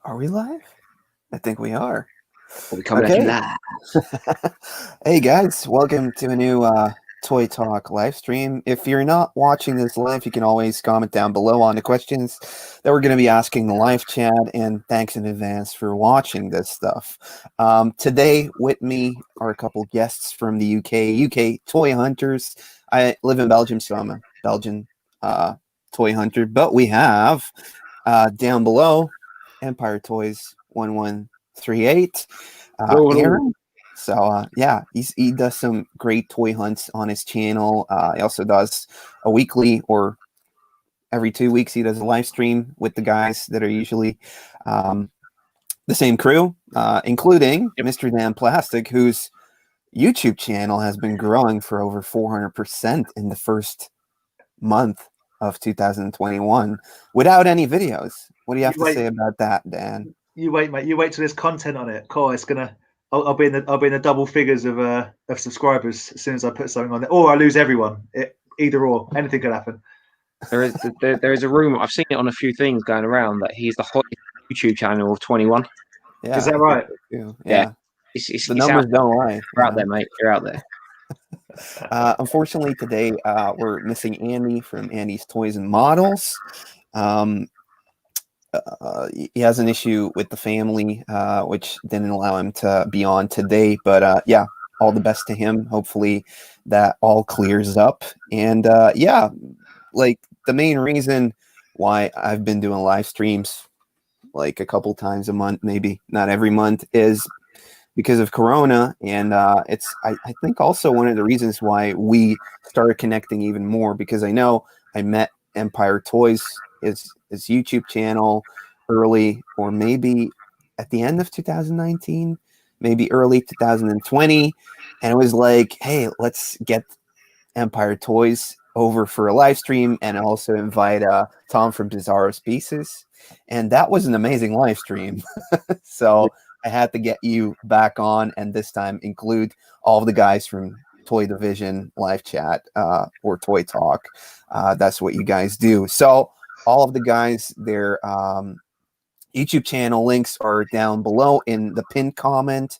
Are we live? I think we are. We'll be coming at you Okay. live. Hey guys, welcome to a new Toy Talk live stream. If you're not watching this live, you can always comment down below on the questions that we're going to be asking in the live chat, and thanks in advance for watching this stuff. Today with me are a couple guests from the UK toy hunters. I live in Belgium, so I'm a Belgian toy hunter, but we have down below EmpireToys1138. Aaron. So yeah, he does some great toy hunts on his channel. He also does a weekly or every 2 weeks he does a live stream with the guys that are usually the same crew, including Mr. Dan Plastic, whose YouTube channel has been growing for over 400% in the first month of 2021 without any videos. What do you have to say about that, Dan? You wait, mate. You wait till there's content on it. Cool. It's gonna. I'll be in the double figures of subscribers as soon as I put something on there, or I lose everyone. Either or, anything could happen. There is a rumor. I've seen it on a few things going around that he's the hottest YouTube channel of 21. Yeah, is that right? Yeah. It's the numbers don't lie. You're out there, mate. You're out there. Unfortunately, today we're missing Andy from Andy's Toys and Models. He has an issue with the family, which didn't allow him to be on today. But yeah, all the best to him. Hopefully that all clears up. And yeah, like the main reason why I've been doing live streams like a couple times a month, maybe not every month, is because of Corona. And it's, I think, also one of the reasons why we started connecting even more, because I know I met Empire Toys, his YouTube channel, early, or maybe at the end of 2019, maybe early 2020. And it was like, hey, let's get Empire Toys over for a live stream and also invite Tom from Bizarro Species. And that was an amazing live stream. So I had to get you back on, and this time include all of the guys from Toy Division live chat or Toy Talk. That's what you guys do. So all of the guys, their YouTube channel links are down below in the pinned comment.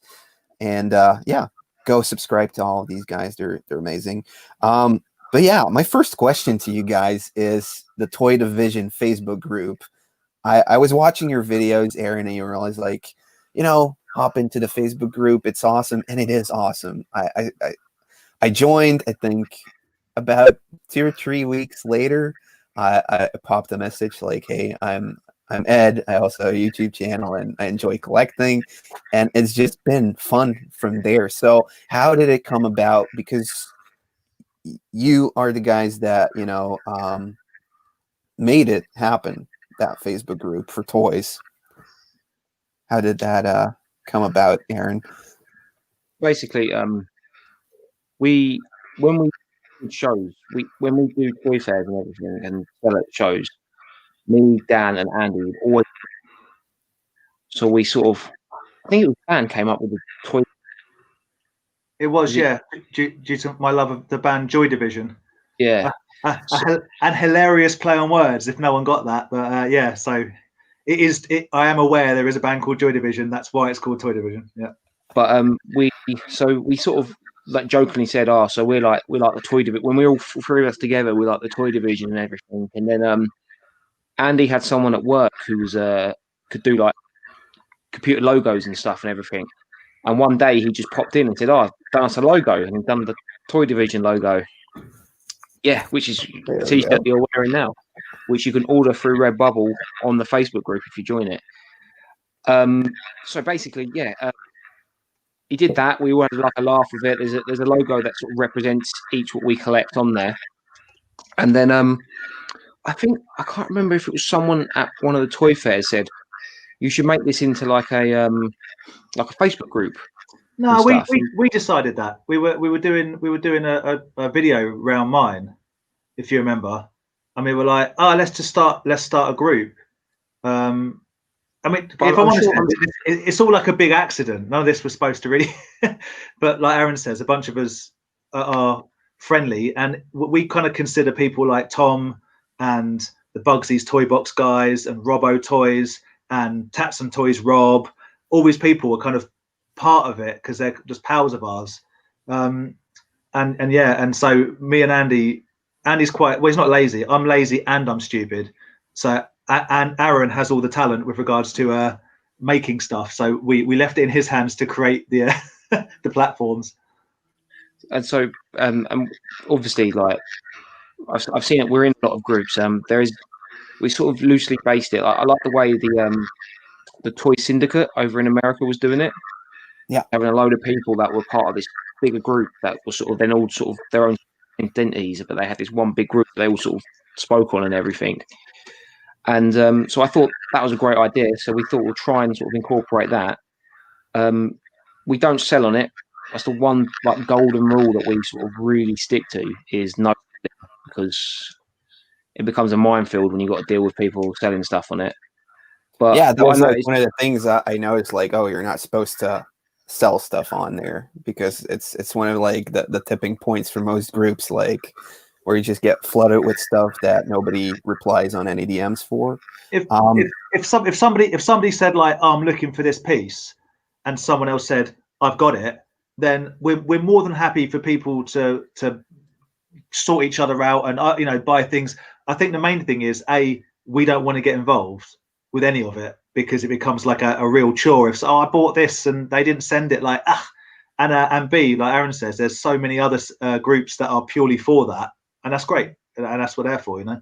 And yeah, go subscribe to all of these guys. They're amazing. But yeah, my first question to you guys is the Toy Division Facebook group. I was watching your videos, Aaron, and you realize, like, you know, hop into the Facebook group. It's awesome, and it is awesome. I joined, I think, about 2 or 3 weeks later. I popped a message like, hey, I'm Ed. I also have a YouTube channel, and I enjoy collecting, and it's just been fun from there. So how did it come about? Because you are the guys that, you know, made it happen, that Facebook group for toys. How did that come about, Aaron? Basically, when we shows, when we do toy fairs and everything and sell at shows, me, Dan, and Andy would always. So we sort of, I think it was Dan came up with the toy. It was, yeah, due to my love of the band Joy Division. Yeah. And hilarious play on words, if no one got that. But yeah, so it is. I am aware there is a band called Joy Division. That's why it's called Toy Division. Yeah. But we sort of like jokingly said, so we like the Toy Division. When we all three of us together, we like the Toy Division and everything. And then Andy had someone at work who was could do like computer logos and stuff and everything. And one day he just popped in and said, I've done us a logo, and he's done the Toy Division logo. Yeah, which is the t-shirt that you're wearing now, which you can order through Redbubble on the Facebook group if you join it. So basically, yeah, he did that. We all had like a laugh with it. There's a logo that sort of represents each what we collect on there. And then I think, I can't remember if it was someone at one of the toy fairs said, you should make this into like a Facebook group. No, we decided that we were doing a video around mine, if you remember, and we were like, let's start a group. I mean, if I'm honest, it's all like a big accident. None of this was supposed to really, but like Aaron says, a bunch of us are friendly, and we kind of consider people like Tom and the Bugsy's Toy Box guys and Robbo Toys and Tats and Toys Rob. All these people were kind of part of it because they're just pals of ours. And so me and Andy's quite, well, he's not lazy. I'm lazy and I'm stupid. So and Aaron has all the talent with regards to making stuff. So we left it in his hands to create the the platforms. And so and obviously, like I've seen it. We're in a lot of groups. We sort of loosely based it. I like the way the Toy Syndicate over in America was doing it. Yeah, having a load of people that were part of this bigger group that was sort of then all sort of their own identities, but they had this one big group they all sort of spoke on and everything. And so I thought that was a great idea. So we thought we'll try and sort of incorporate that. We don't sell on it. That's the one like golden rule that we sort of really stick to is no, because it becomes a minefield when you've got to deal with people selling stuff on it. But yeah, that was like noticed, one of the things I noticed. Like, oh, you're not supposed to sell stuff on there because it's one of like the tipping points for most groups, like where you just get flooded with stuff that nobody replies on any DMs for. If somebody said like, oh, I'm looking for this piece, and someone else said I've got it, then we're more than happy for people to sort each other out and buy things. I think the main thing is we don't want to get involved with any of it because it becomes like a real chore. If I bought this and they didn't send it, like and B, like Aaron says, there's so many other groups that are purely for that, and that's great, and that's what they're for, yeah.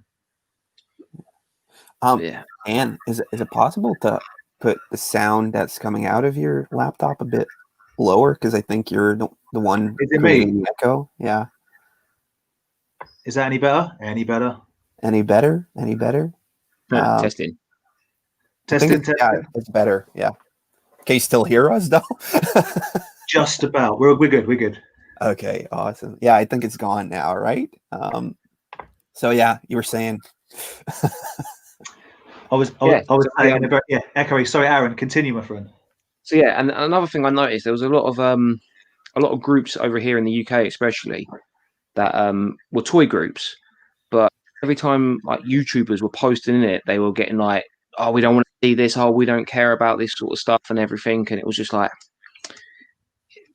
And is it possible to put the sound that's coming out of your laptop a bit lower? Because I think you're the one creating the echo. Yeah. Is that any better? Any better? Any better? Any better? Testing. Testing. Yeah, it's better. Yeah. Can you still hear us though? Just about. We're good. We're good. Okay, awesome. Yeah, I think it's gone now, right? So yeah, you were saying. I was saying about echoey. Sorry, Aaron. Continue, my friend. So yeah, and another thing I noticed, there was a lot of groups over here in the UK, especially that were toy groups, but every time like YouTubers were posting in it, they were getting like, oh, we don't want to see this, oh, we don't care about this sort of stuff and everything, and it was just like,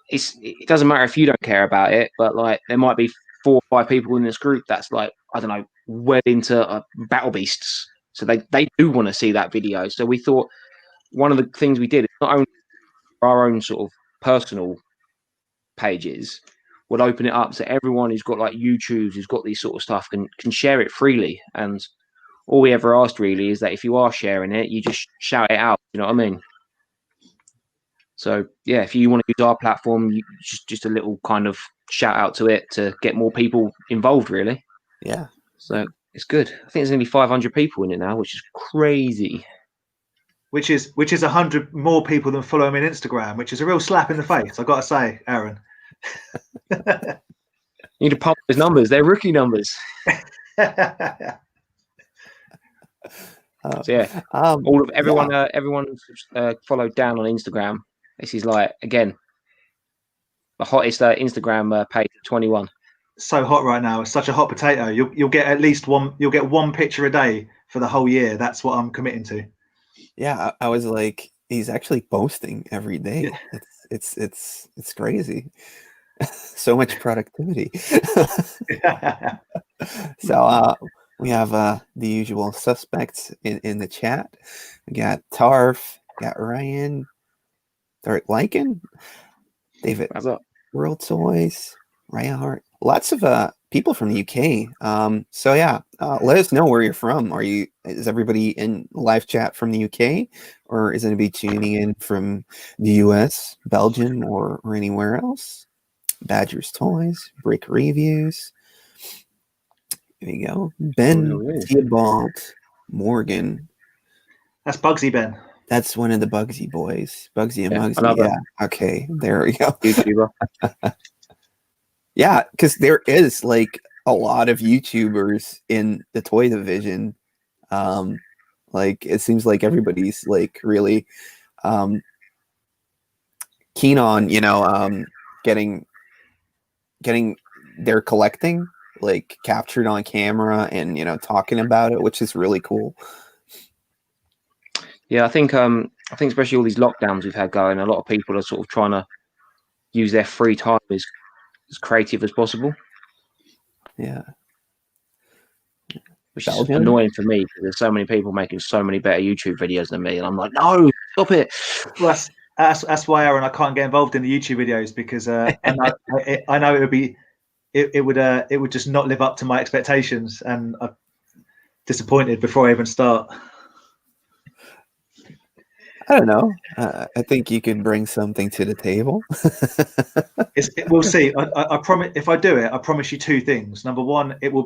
it doesn't matter if you don't care about it, but like there might be 4 or 5 people in this group that's like, I don't know, well into battle beasts, so they do want to see that video. So we thought one of the things we did is not only our own sort of personal pages, would open it up so everyone who's got like YouTubes, who's got these sort of stuff, can share it freely. And all we ever asked really is that if you are sharing it, you just shout it out. You know what I mean? So yeah, if you want to use our platform, you just a little kind of shout out to it to get more people involved, really. Yeah. So it's good. I think there's only 500 people in it now, which is crazy. Which is 100 more people than follow me on Instagram, which is a real slap in the face, I've got to say, Aaron. You need to pump those numbers. They're rookie numbers. So yeah, everyone followed Dan on Instagram. This is like, again, the hottest Instagram page of 21. So hot right now. It's such a hot potato. You'll get at least one. You'll get one picture a day for the whole year. That's what I'm committing to. Yeah, I was like, he's actually posting every day. Yeah. It's crazy. So much productivity. So we have the usual suspects in the chat. We got Tarf, got Ryan, Dark Lycan, David World Toys, Ryan Hart. Lots of people from the UK. So yeah, let us know where you're from. Is everybody in live chat from the UK, or is anybody tuning in from the US, Belgium, or anywhere else? Badger's Toys, Brick Reviews. There you go. Ben, Theobald, Morgan. That's Bugsy Ben. That's one of the Bugsy boys. Bugsy and Mugsy. Yeah. Okay. There we go. Yeah, because there is like a lot of YouTubers in the toy division. Like it seems like everybody's like really keen on getting their collecting like captured on camera and talking about it, which is really cool. Yeah, I think especially all these lockdowns we've had going, a lot of people are sort of trying to use their free time as creative as possible. Yeah. Which is annoying for me because there's so many people making so many better YouTube videos than me, and I'm like, no, stop it. Well, that's why, Aaron, I can't get involved in the YouTube videos because I know it would just not live up to my expectations, and I'm disappointed before I even start. I don't know. I think you could bring something to the table. We'll see. I promise. If I do it, I promise you two things. Number one, it will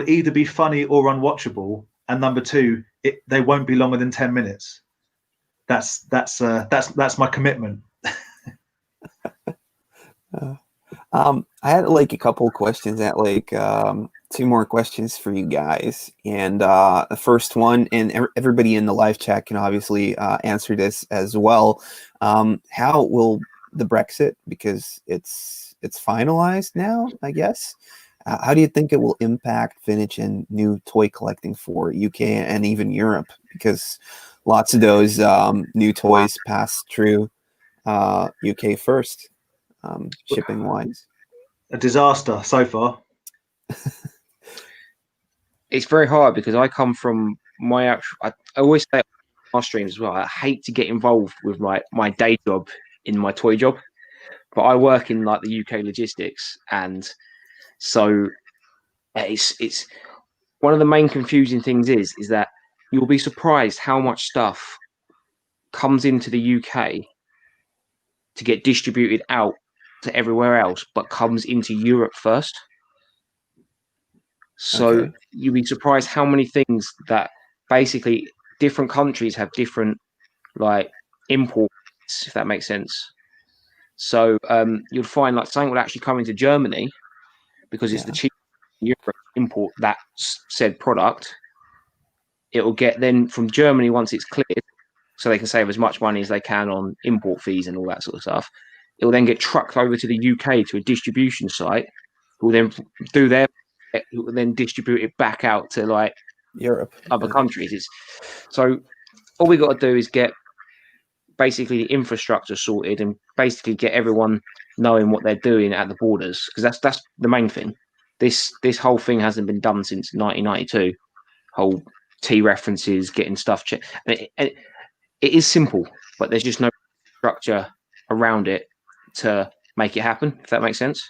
either be funny or unwatchable, and number two, they won't be longer than 10 minutes. That's my commitment. I had like a couple of questions at like two more questions for you guys, and the first one, and everybody in the live chat can obviously answer this as well. How will the Brexit, because it's finalized now, I guess? How do you think it will impact vintage and new toy collecting for UK and even Europe? Because lots of those new toys pass through UK first, shipping wise. A disaster so far. It's very hard because I come from my actual. I always say on our streams as well. I hate to get involved with my day job in my toy job, but I work in like the UK logistics, and so it's one of the main confusing things is that you'll be surprised how much stuff comes into the UK to get distributed out to everywhere else, but comes into Europe first. So you'll be surprised how many things that basically different countries have different like imports, if that makes sense. So you'll find like something will actually come into Germany because it's the cheapest in Europe to import that said product. It will get then from Germany once it's cleared, so they can save as much money as they can on import fees and all that sort of stuff. It will then get trucked over to the UK to a distribution site, who will then do their, who will then distribute it back out to like Europe, other countries. So all we got to do is get basically the infrastructure sorted and basically get everyone knowing what they're doing at the borders, because that's the main thing. This whole thing hasn't been done since 1992. Whole T references, getting stuff checked, and it is simple, but there's just no structure around it to make it happen. If that makes sense.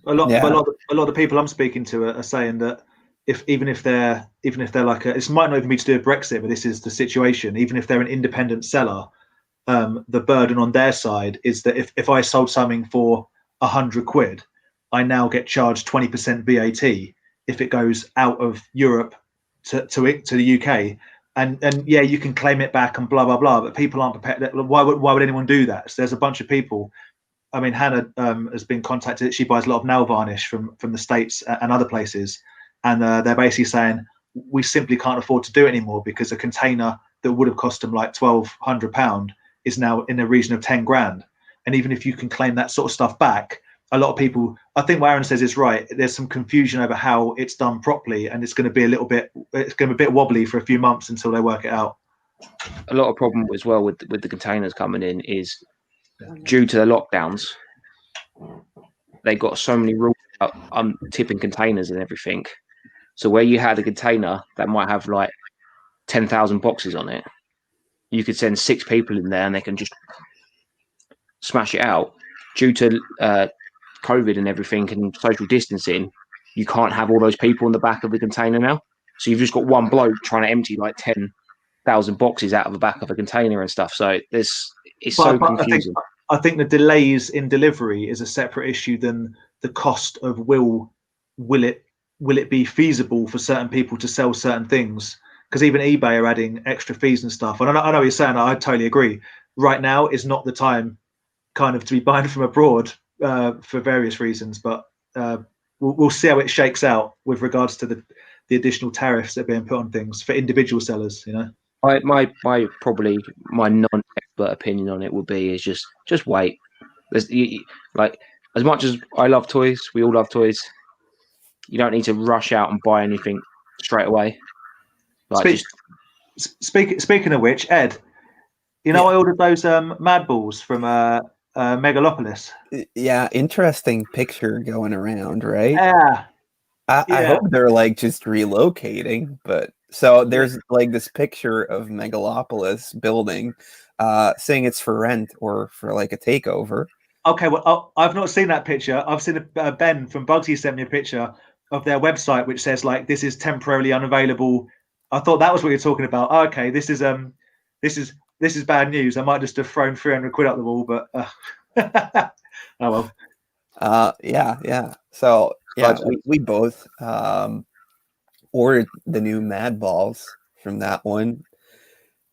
A lot of the people I'm speaking to are saying that even if they're like it might not even be to do with Brexit, but this is the situation. Even if they're an independent seller, the burden on their side is that if I sold something for £100, I now get charged 20% VAT if it goes out of Europe to the UK. And yeah, you can claim it back and blah blah blah, but people aren't prepared. Why would anyone do that? So there's a bunch of people. I mean, Hannah has been contacted. She buys a lot of nail varnish from the States and other places, and they're basically saying we simply can't afford to do it anymore because a container that would have cost them like £1,200 is now in the region of 10 grand. And even if you can claim that sort of stuff back, a lot of people, I think what Aaron says is right. There's some confusion over how it's done properly, and it's going to be a bit wobbly for a few months until they work it out. A lot of problem as well with the containers coming in is due to the lockdowns. They got so many rules about tipping containers and everything. So where you had a container that might have like 10,000 boxes on it, you could send 6 people in there and they can just smash it out. Due to COVID and everything and social distancing, you can't have all those people in the back of the container now. So you've just got one bloke trying to empty like 10,000 boxes out of the back of a container and stuff. So it's so confusing. I think the delays in delivery is a separate issue than the cost of will it be feasible for certain people to sell certain things? Because even eBay are adding extra fees and stuff. And I know what you're saying. I totally agree. Right now is not the time kind of to be buying from abroad for various reasons, but we'll see how it shakes out with regards to the additional tariffs that are being put on things for individual sellers, you know. My probably my non-expert opinion on it would be is just wait. Like, as much as I love toys, we all love toys. You don't need to rush out and buy anything straight away. Like, Speaking of which, Ed, you know, I ordered those Mad Balls from Megalopolis. Yeah, interesting picture going around, right? Yeah, I yeah. hope they're like just relocating, but so there's like this picture of Megalopolis building, saying it's for rent or for like a takeover. Okay, well, I've not seen that picture. I've seen Ben from Bugsy sent me a picture of their website, which says like this is temporarily unavailable. I thought that was what you're talking about. Oh, okay, this is bad news. I might just have thrown 300 quid up the wall, but oh well. Yeah. So yeah, we both ordered the new Mad Balls from that one,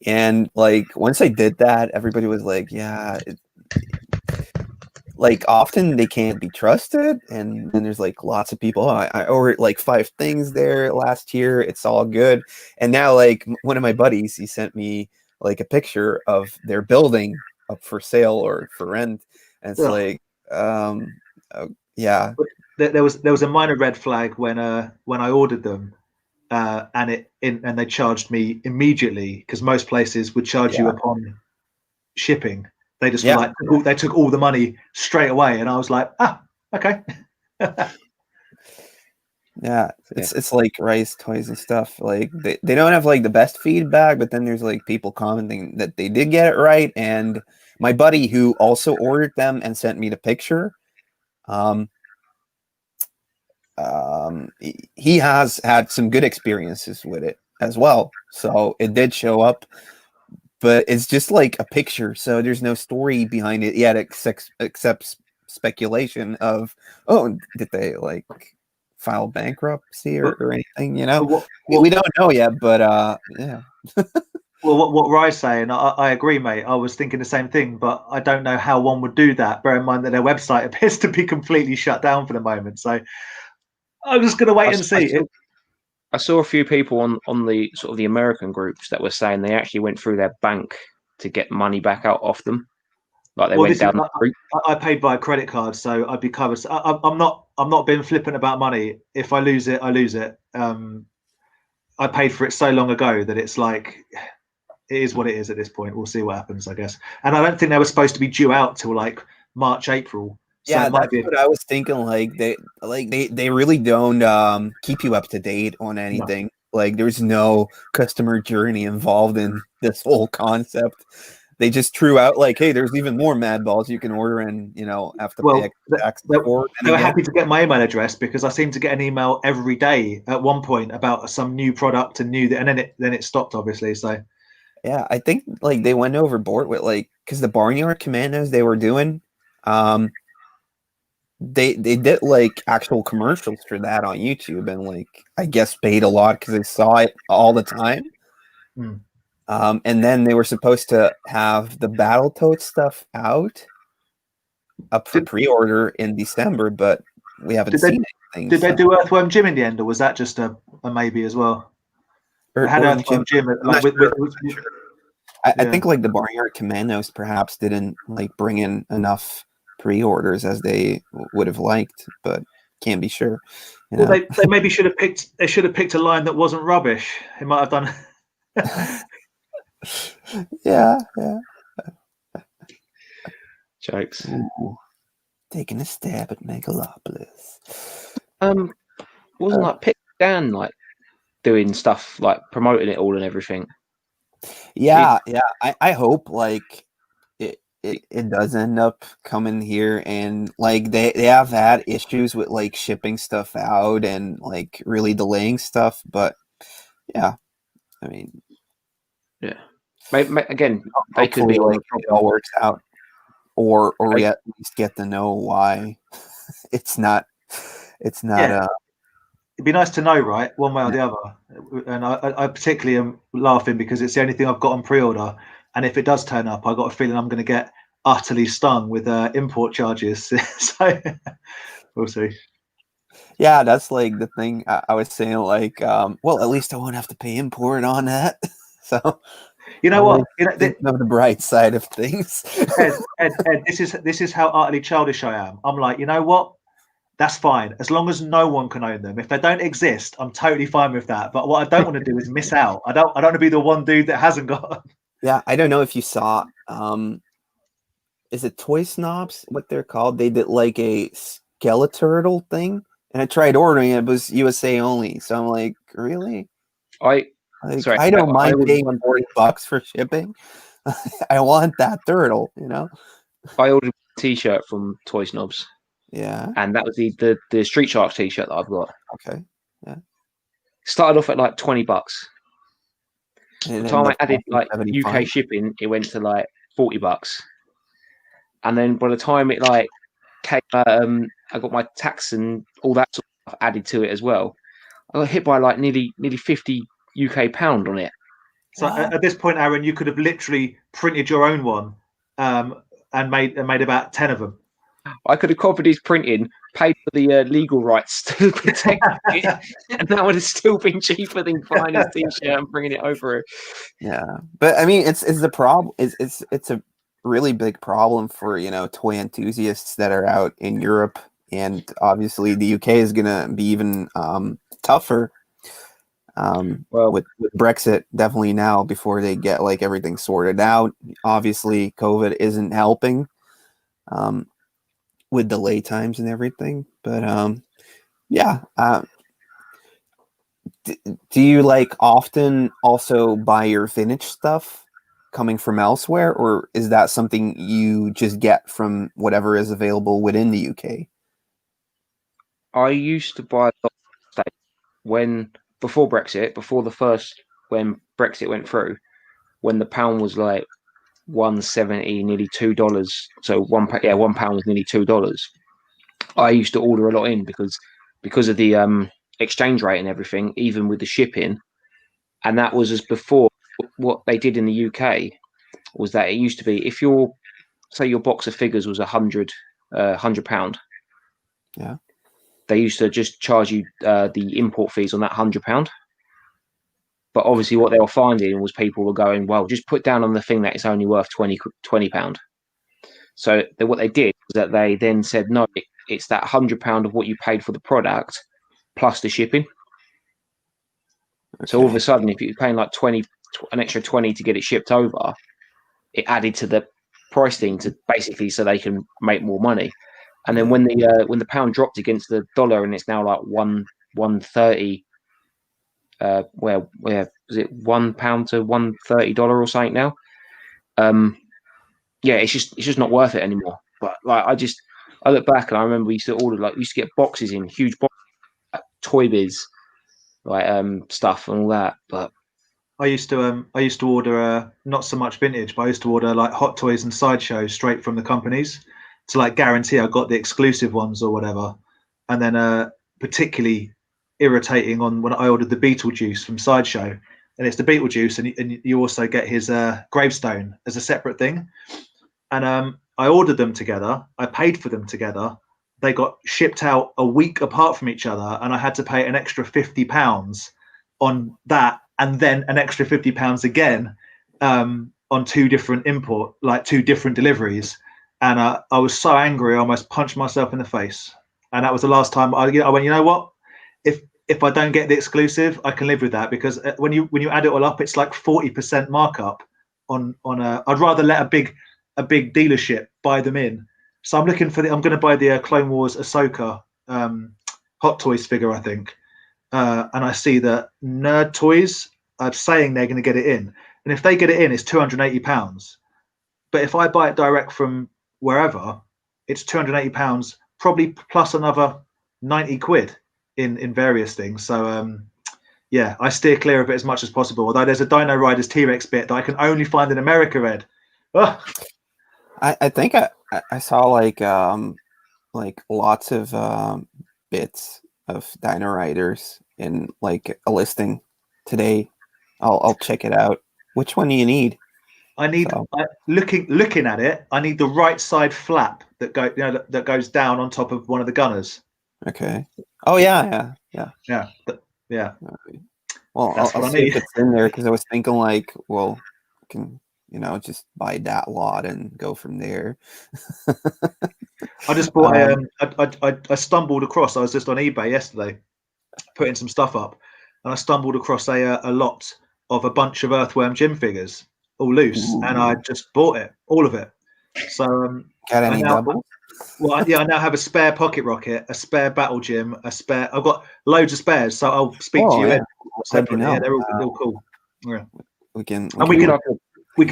and like once I did that, everybody was like, yeah. Like often they can't be trusted, and then there's like lots of people. Oh, I ordered like 5 things there last year. It's all good, and now like one of my buddies, he sent me like a picture of their building up for sale or for rent, and it's like, yeah. There was a minor red flag when I ordered them, and they charged me immediately because most places would charge you upon shipping. They just were like, they took all the money straight away, and I was like, okay. Yeah, it's like Rice Toys and stuff. Like they don't have like the best feedback, but then there's like people commenting that they did get it right. And my buddy who also ordered them and sent me the picture, he has had some good experiences with it as well. So it did show up, but it's just like a picture, so there's no story behind it yet, except speculation of, oh, did they like file bankruptcy or anything? You know, we don't know yet, but yeah. Well, what Rye's saying, I agree, mate. I was thinking the same thing, but I don't know how one would do that. Bear in mind that their website appears to be completely shut down for the moment, so I'm just going to wait and see. I saw a few people on the sort of the American groups that were saying they actually went through their bank to get money back out off them. Like they went down the route. I paid by a credit card, so I'd be covered. I'm not being flippant about money. If I lose it, I lose it. I paid for it so long ago that it's like it is what it is at this point. We'll see what happens, I guess. And I don't think they were supposed to be due out till like March, April. So yeah, that's what I was thinking. Like they really don't keep you up to date on anything. No. Like there's no customer journey involved in this whole concept. They just threw out like, hey, there's even more Mad Balls you can order, and you know, have to pay tax. They were happy to get my email address because I seem to get an email every day at one point about some new product and then it stopped, obviously. So yeah, I think like they went overboard with like because the Barnyard Commandos they were doing. They did like actual commercials for that on YouTube, and like I guess paid a lot because they saw it all the time. And then they were supposed to have the Battletoads stuff out up for pre-order in December, but we haven't seen anything. Did they do Earthworm Jim in the end, or was that just a maybe as well? I had Earthworm Jim. Like, I think like the Barnyard Commandos perhaps didn't like bring in enough pre-orders as they would have liked, but can't be sure. Well, they maybe should have picked. They should have picked a line that wasn't rubbish. It might have done. yeah. Jokes. Ooh, taking a stab at Megalopolis. Wasn't like Pit Dan like doing stuff like promoting it all and everything? Yeah. I hope like it does end up coming here, and like they have had issues with like shipping stuff out and like really delaying stuff, but yeah, I mean, yeah. Again, they could be like it all works out, or we at least get to know why it's not. Yeah. It'd be nice to know, right, one way or the other. And I particularly am laughing because it's the only thing I've got on pre-order, and if it does turn up, I got a feeling I'm going to get utterly stung with import charges. So we'll see. Yeah, that's like the thing I was saying. Like, well, at least I won't have to pay import on that. So. You know what? The bright side of things. Ed, this is how utterly childish I am. I'm like, you know what? that's fine. As long as no one can own them. If they don't exist, I'm totally fine with that. But what I don't want to do is miss out. I don't want to be the one dude that hasn't got them. Yeah, I don't know if you saw, is it Toy Snobs, what they're called? They did like a Skeleturtle thing, and I tried ordering it, it was USA only. So I'm like, really? I don't mind paying $40 for shipping. I want that turtle, you know? I ordered a t-shirt from Toy Snobs. Yeah. And that was the Street Sharks t-shirt that I've got. Okay. Yeah. Started off at like $20. By the time I added like 75. UK shipping, it went to like $40. And then by the time it like came, I got my tax and all that sort of stuff added to it as well. I got hit by like nearly 50 UK pound on it. So at this point, Aaron, you could have literally printed your own one, and made about 10 of them. I could have copied his printing, paid for the legal rights to protect it, and that would have still been cheaper than buying his t-shirt and bringing it over. Yeah, but I mean, it's the problem. It's a really big problem for, you know, toy enthusiasts that are out in Europe, and obviously the UK is gonna be even tougher. Well, with Brexit, definitely now, before they get like everything sorted out. Obviously, COVID isn't helping. With delay times and everything, but yeah. Do you like often also buy your vintage stuff coming from elsewhere, or is that something you just get from whatever is available within the UK? I used to buy before Brexit, when Brexit went through, when the pound was like $1.70, nearly $2. So £1 was nearly $2. I used to order a lot in because of the exchange rate and everything, even with the shipping. And that was as before. What they did in the UK was that it used to be, if your box of figures was £100, yeah, they used to just charge you the import fees on that £100. But obviously, what they were finding was people were going, well, just put down on the thing that it's only worth £20. So what they did was that they then said, no, it's that £100 of what you paid for the product plus the shipping. Okay. So all of a sudden, if you're paying like an extra 20 to get it shipped over, it added to the price thing to basically so they can make more money. And then when the pound dropped against the dollar and it's now like 130, where was it £1 to $130 or something now? Yeah, it's just not worth it anymore. But like I look back and I remember we used to get boxes in huge boxes, like Toy Biz, like stuff and all that. But I used to order not so much vintage, but I used to order like Hot Toys and Sideshow straight from the companies to like guarantee I got the exclusive ones or whatever. And then particularly irritating on when I ordered the Beetlejuice from Sideshow, and it's the Beetlejuice, and you also get his gravestone as a separate thing. And I ordered them together. I paid for them together. They got shipped out a week apart from each other, and I had to pay an extra £50 on that, and then an extra £50 again on two different deliveries. And I was so angry, I almost punched myself in the face. And that was the last time I went, you know what? If I don't get the exclusive, I can live with that, because when you add it all up, it's like 40% markup on I'd rather let a big dealership buy them in. So I'm looking for I'm going to buy the Clone Wars Ahsoka Hot Toys figure, I think. And I see that Nerd Toys are saying they're going to get it in. And if they get it in, it's £280. But if I buy it direct from wherever, it's £280, probably plus another 90 quid in various things. So yeah, I steer clear of it as much as possible. Although there's a Dino Riders T-Rex bit that I can only find in America, Ed. Oh. I think I saw like lots of bits of Dino Riders in like a listing today. I'll check it out. Which one do you need? I need looking at it. I need the right side flap that goes down on top of one of the gunners. Okay. Oh yeah. Well, I'll see if it's in there, because I was thinking like, well, I can just buy that lot and go from there. I just bought I stumbled across. I was just on eBay yesterday, putting some stuff up, and I stumbled across a lot of a bunch of Earthworm Jim figures, all loose, and I just bought it, all of it. So Got any doubles? Well, yeah, I now have a spare Pocket Rocket, a spare Battle Gym, a spare. I've got loads of spares, so I'll speak to you separately. Yeah, they're all cool. Yeah, we can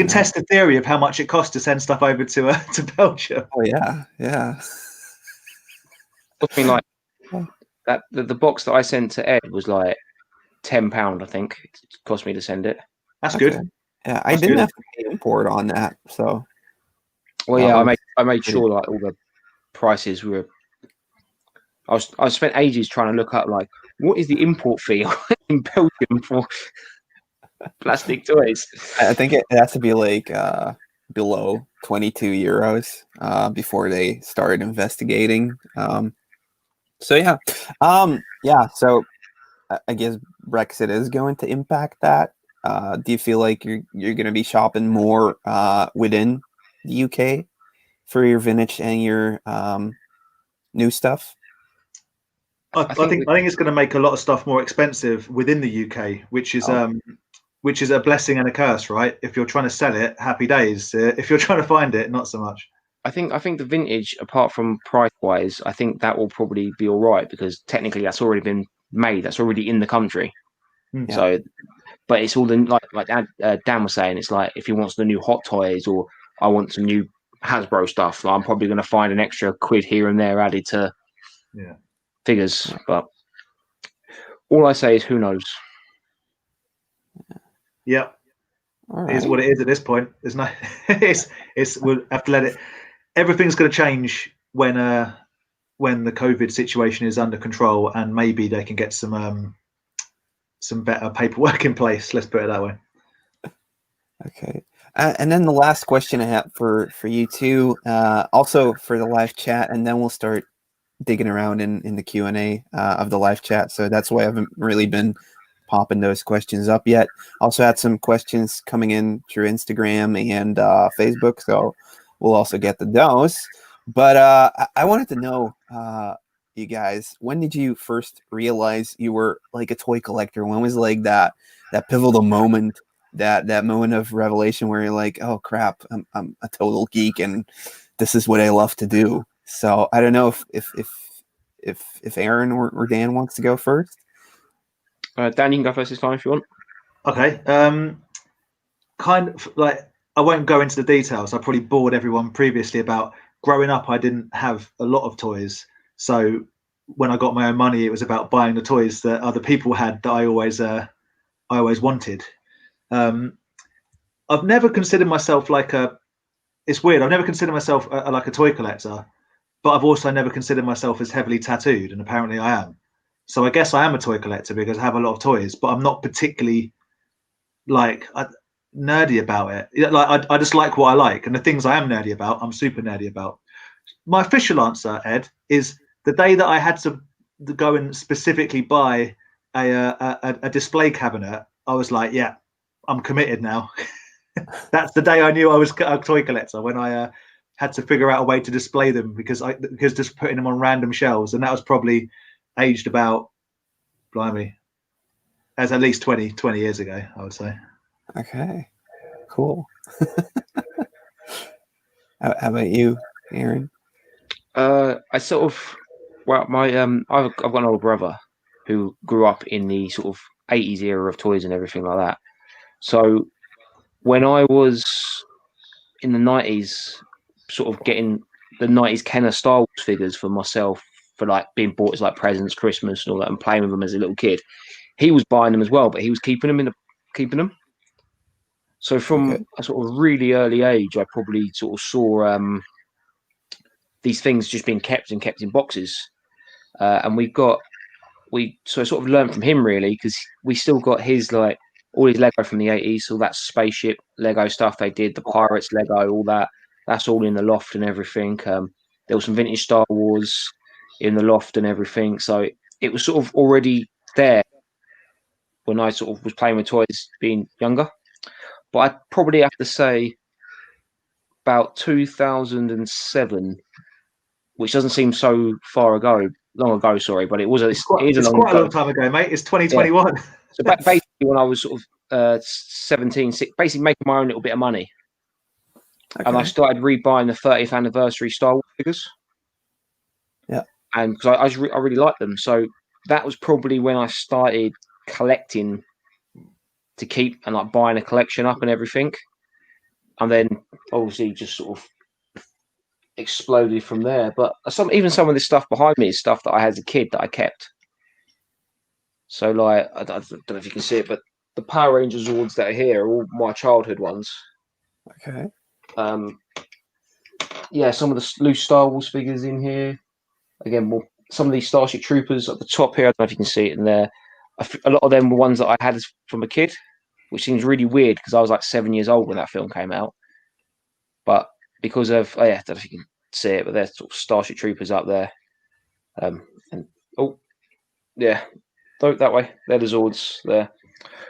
test the theory of how much it costs to send stuff over to Belgium. Oh yeah, yeah. I mean, like that. The box that I sent to Ed was like £10. I think it cost me to send it. That's good. Yeah, I didn't have to pay import on that, so. Well, yeah, I made sure like all the prices were. I spent ages trying to look up like what is the import fee in Belgium for plastic toys. I think it has to be like below 22 euros before they started investigating. So yeah, So I guess Brexit is going to impact that. Do you feel like you're going to be shopping more within the UK for your vintage and your new stuff? I think it's going to make a lot of stuff more expensive within the UK, which is a blessing and a curse, right? If you're trying to sell it, happy days. If you're trying to find it, not so much. I think the vintage, apart from price wise, I think that will probably be all right because technically that's already been made. That's already in the country. Yeah. So, but it's all the like Dan was saying. It's like if he wants the new Hot Toys or I want some new Hasbro stuff, I'm probably going to find an extra quid here and there added to figures. But all I say is, who knows? Yeah. Right. It is what it is at this point. There's no. We'll have to let it. Everything's going to change when the COVID situation is under control, and maybe they can get some better paperwork in place. Let's put it that way. Okay. And then the last question I have for you two, also for the live chat, and then we'll start digging around in the Q&A of the live chat. So that's why I haven't really been popping those questions up yet. Also had some questions coming in through Instagram and Facebook, so we'll also get to those. But I wanted to know, you guys, when did you first realize you were like a toy collector? When was like that pivotal moment, that moment of revelation where you're like, oh crap, I'm a total geek and this is what I love to do? So I don't know if Aaron or Dan wants to go first. Dan, you can go first this time if you want. Okay. Kind of like, I won't go into the details. I probably bored everyone previously about growing up. I didn't have a lot of toys. So when I got my own money, it was about buying the toys that other people had that I always wanted. I've never considered myself it's weird. I've never considered myself like a toy collector, but I've also never considered myself as heavily tattooed, and apparently I am. So I guess I am a toy collector because I have a lot of toys, but I'm not particularly nerdy about it. Like I just like what I like, and the things I am nerdy about, I'm super nerdy about. My official answer, Ed, is the day that I had to go and specifically buy a display cabinet. I was like, yeah, I'm committed now. That's the day I knew I was a toy collector, when I had to figure out a way to display them because just putting them on random shelves, and that was probably aged about, blimey, as at least 20 years ago, I would say. Okay, cool. How about you, Aaron? I sort of, well, I've got an older brother who grew up in the sort of 80s era of toys and everything like that. So when I was in the 90s, sort of getting the 90s Kenner Star Wars figures for myself, for like being bought as like presents, Christmas and all that, and playing with them as a little kid, he was buying them as well, but he was keeping them. So from a sort of really early age, I probably sort of saw these things just being kept in boxes, and we sort of learned from him really, because we still got his like all his Lego from the 80s, so that spaceship Lego stuff they did, the Pirates Lego, all that. That's all in the loft and everything. There was some vintage Star Wars in the loft and everything, so it was sort of already there when I sort of was playing with toys being younger. But I probably have to say about 2007 which doesn't seem so long ago, sorry, but it is quite a long time ago, mate. It's 2021. Yeah. So basically, when I was sort of 17, basically making my own little bit of money, and I started rebuying the 30th anniversary Star Wars figures. Yeah, and because I really like them, so that was probably when I started collecting to keep and like buying a collection up and everything, and then obviously just sort of exploded from there. But even some of this stuff behind me is stuff that I had as a kid that I kept. So like I don't know if you can see it, but the Power Rangers Zords that are here are all my childhood ones. Okay. Yeah, some of the loose Star Wars figures in here. Again, some of these Starship Troopers at the top here. I don't know if you can see it in there. A lot of them were ones that I had from a kid, which seems really weird because I was like 7 years old when that film came out. But because of I don't know if you can see it, but there's sort of Starship Troopers up there. And that way. They're the Zords there.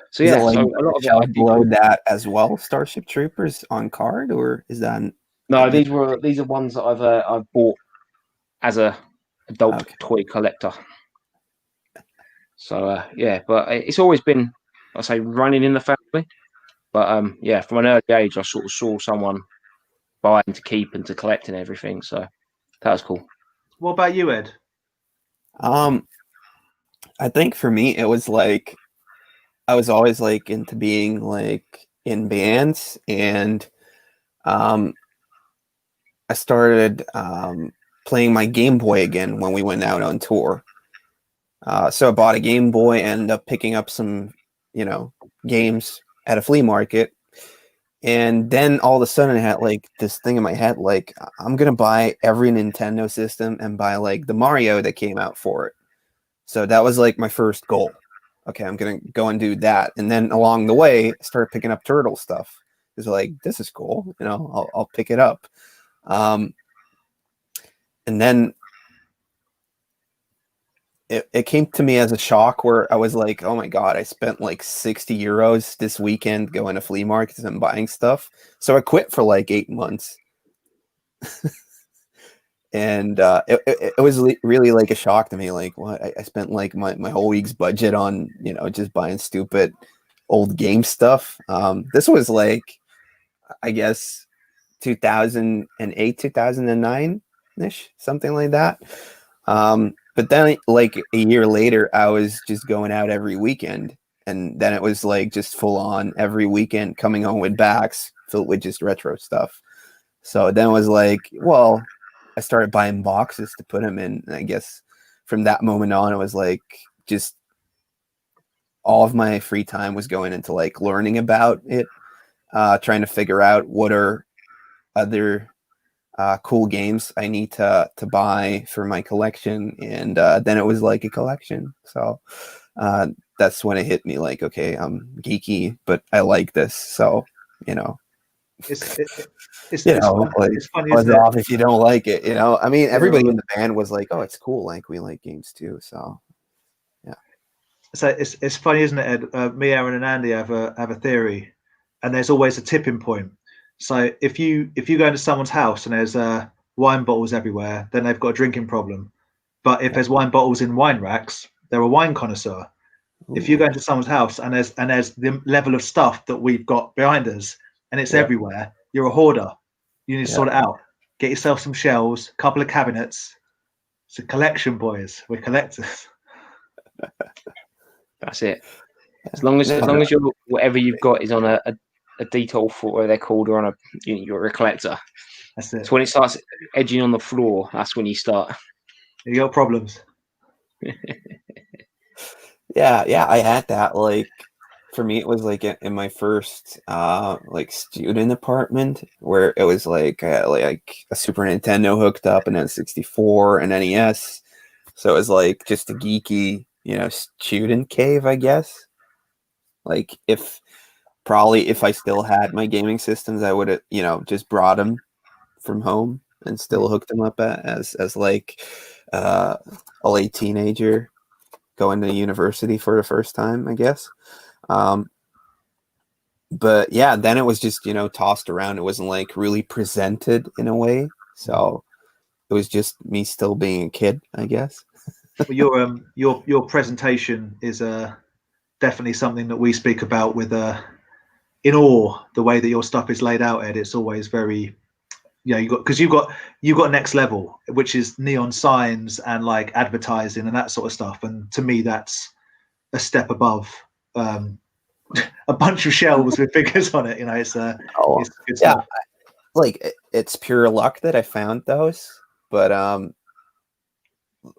So yeah, so a lot of it I below that as well. Starship Troopers on card, or is that? No, these are ones that I've bought as a adult toy collector. So but it's always been, I say, running in the family. But from an early age, I sort of saw someone buying to keep and to collect and everything. So that was cool. What about you, Ed? I think for me, it was like I was always like into being like in bands, and I started playing my Game Boy again when we went out on tour. So I bought a Game Boy and ended up picking up some, games at a flea market. And then all of a sudden I had like this thing in my head, like I'm going to buy every Nintendo system and buy like the Mario that came out for it. So that was like my first goal. Okay, I'm going to go and do that. And then along the way, I started picking up Turtle stuff. It's like, this is cool. I'll pick it up. And then it came to me as a shock where I was like, oh my God, I spent like 60 euros this weekend going to flea markets and buying stuff. So I quit for like 8 months. And it was really like a shock to me. Like, what? I spent like my whole week's budget on, just buying stupid old game stuff. This was like, I guess, 2008, 2009-ish, something like that. But then like a year later, I was just going out every weekend. And then it was like just full on every weekend coming home with bags filled with just retro stuff. So then it was like, well, I started buying boxes to put them in. And I guess from that moment on, it was like just all of my free time was going into like learning about it, trying to figure out what are other cool games I need to buy for my collection. And then it was like a collection. So that's when it hit me like, okay, I'm geeky, but I like this. So, It's funny, off if you don't like it, I mean, everybody in the band was like, oh, it's cool, like we like games too. So yeah, so it's funny, isn't it, Ed? Me, Aaron, and Andy have a theory, and there's always a tipping point. So if you go into someone's house and there's wine bottles everywhere, then they've got a drinking problem. But if there's wine bottles in wine racks, they're a wine connoisseur. Ooh. If you go into someone's house and there's the level of stuff that we've got behind us and it's everywhere, you're a hoarder. You need to sort it out. Get yourself some shelves, a couple of cabinets. It's a collection, boys. We're collectors. That's it. As long as you're, whatever you've got is on a detail for what they're called, or on you're a collector. That's it. So when it starts edging on the floor, that's when you start. You got problems. Yeah, I had that. Like, for me, it was like in my first like student apartment where it was like like a Super Nintendo hooked up and then 64 and NES. So it was like just a geeky, student cave, I guess. Like if I still had my gaming systems, I would have, just brought them from home and still hooked them up as like a late teenager going to university for the first time, I guess. But yeah, then it was just, tossed around. It wasn't like really presented in a way. So it was just me still being a kid, I guess. Well, your presentation is definitely something that we speak about with in awe. The way that your stuff is laid out, Ed, it's always very, you've got next level, which is neon signs and like advertising and that sort of stuff. And to me, that's a step above a bunch of shelves with figures on it. It's it's good stuff. Like it's pure luck that I found those, but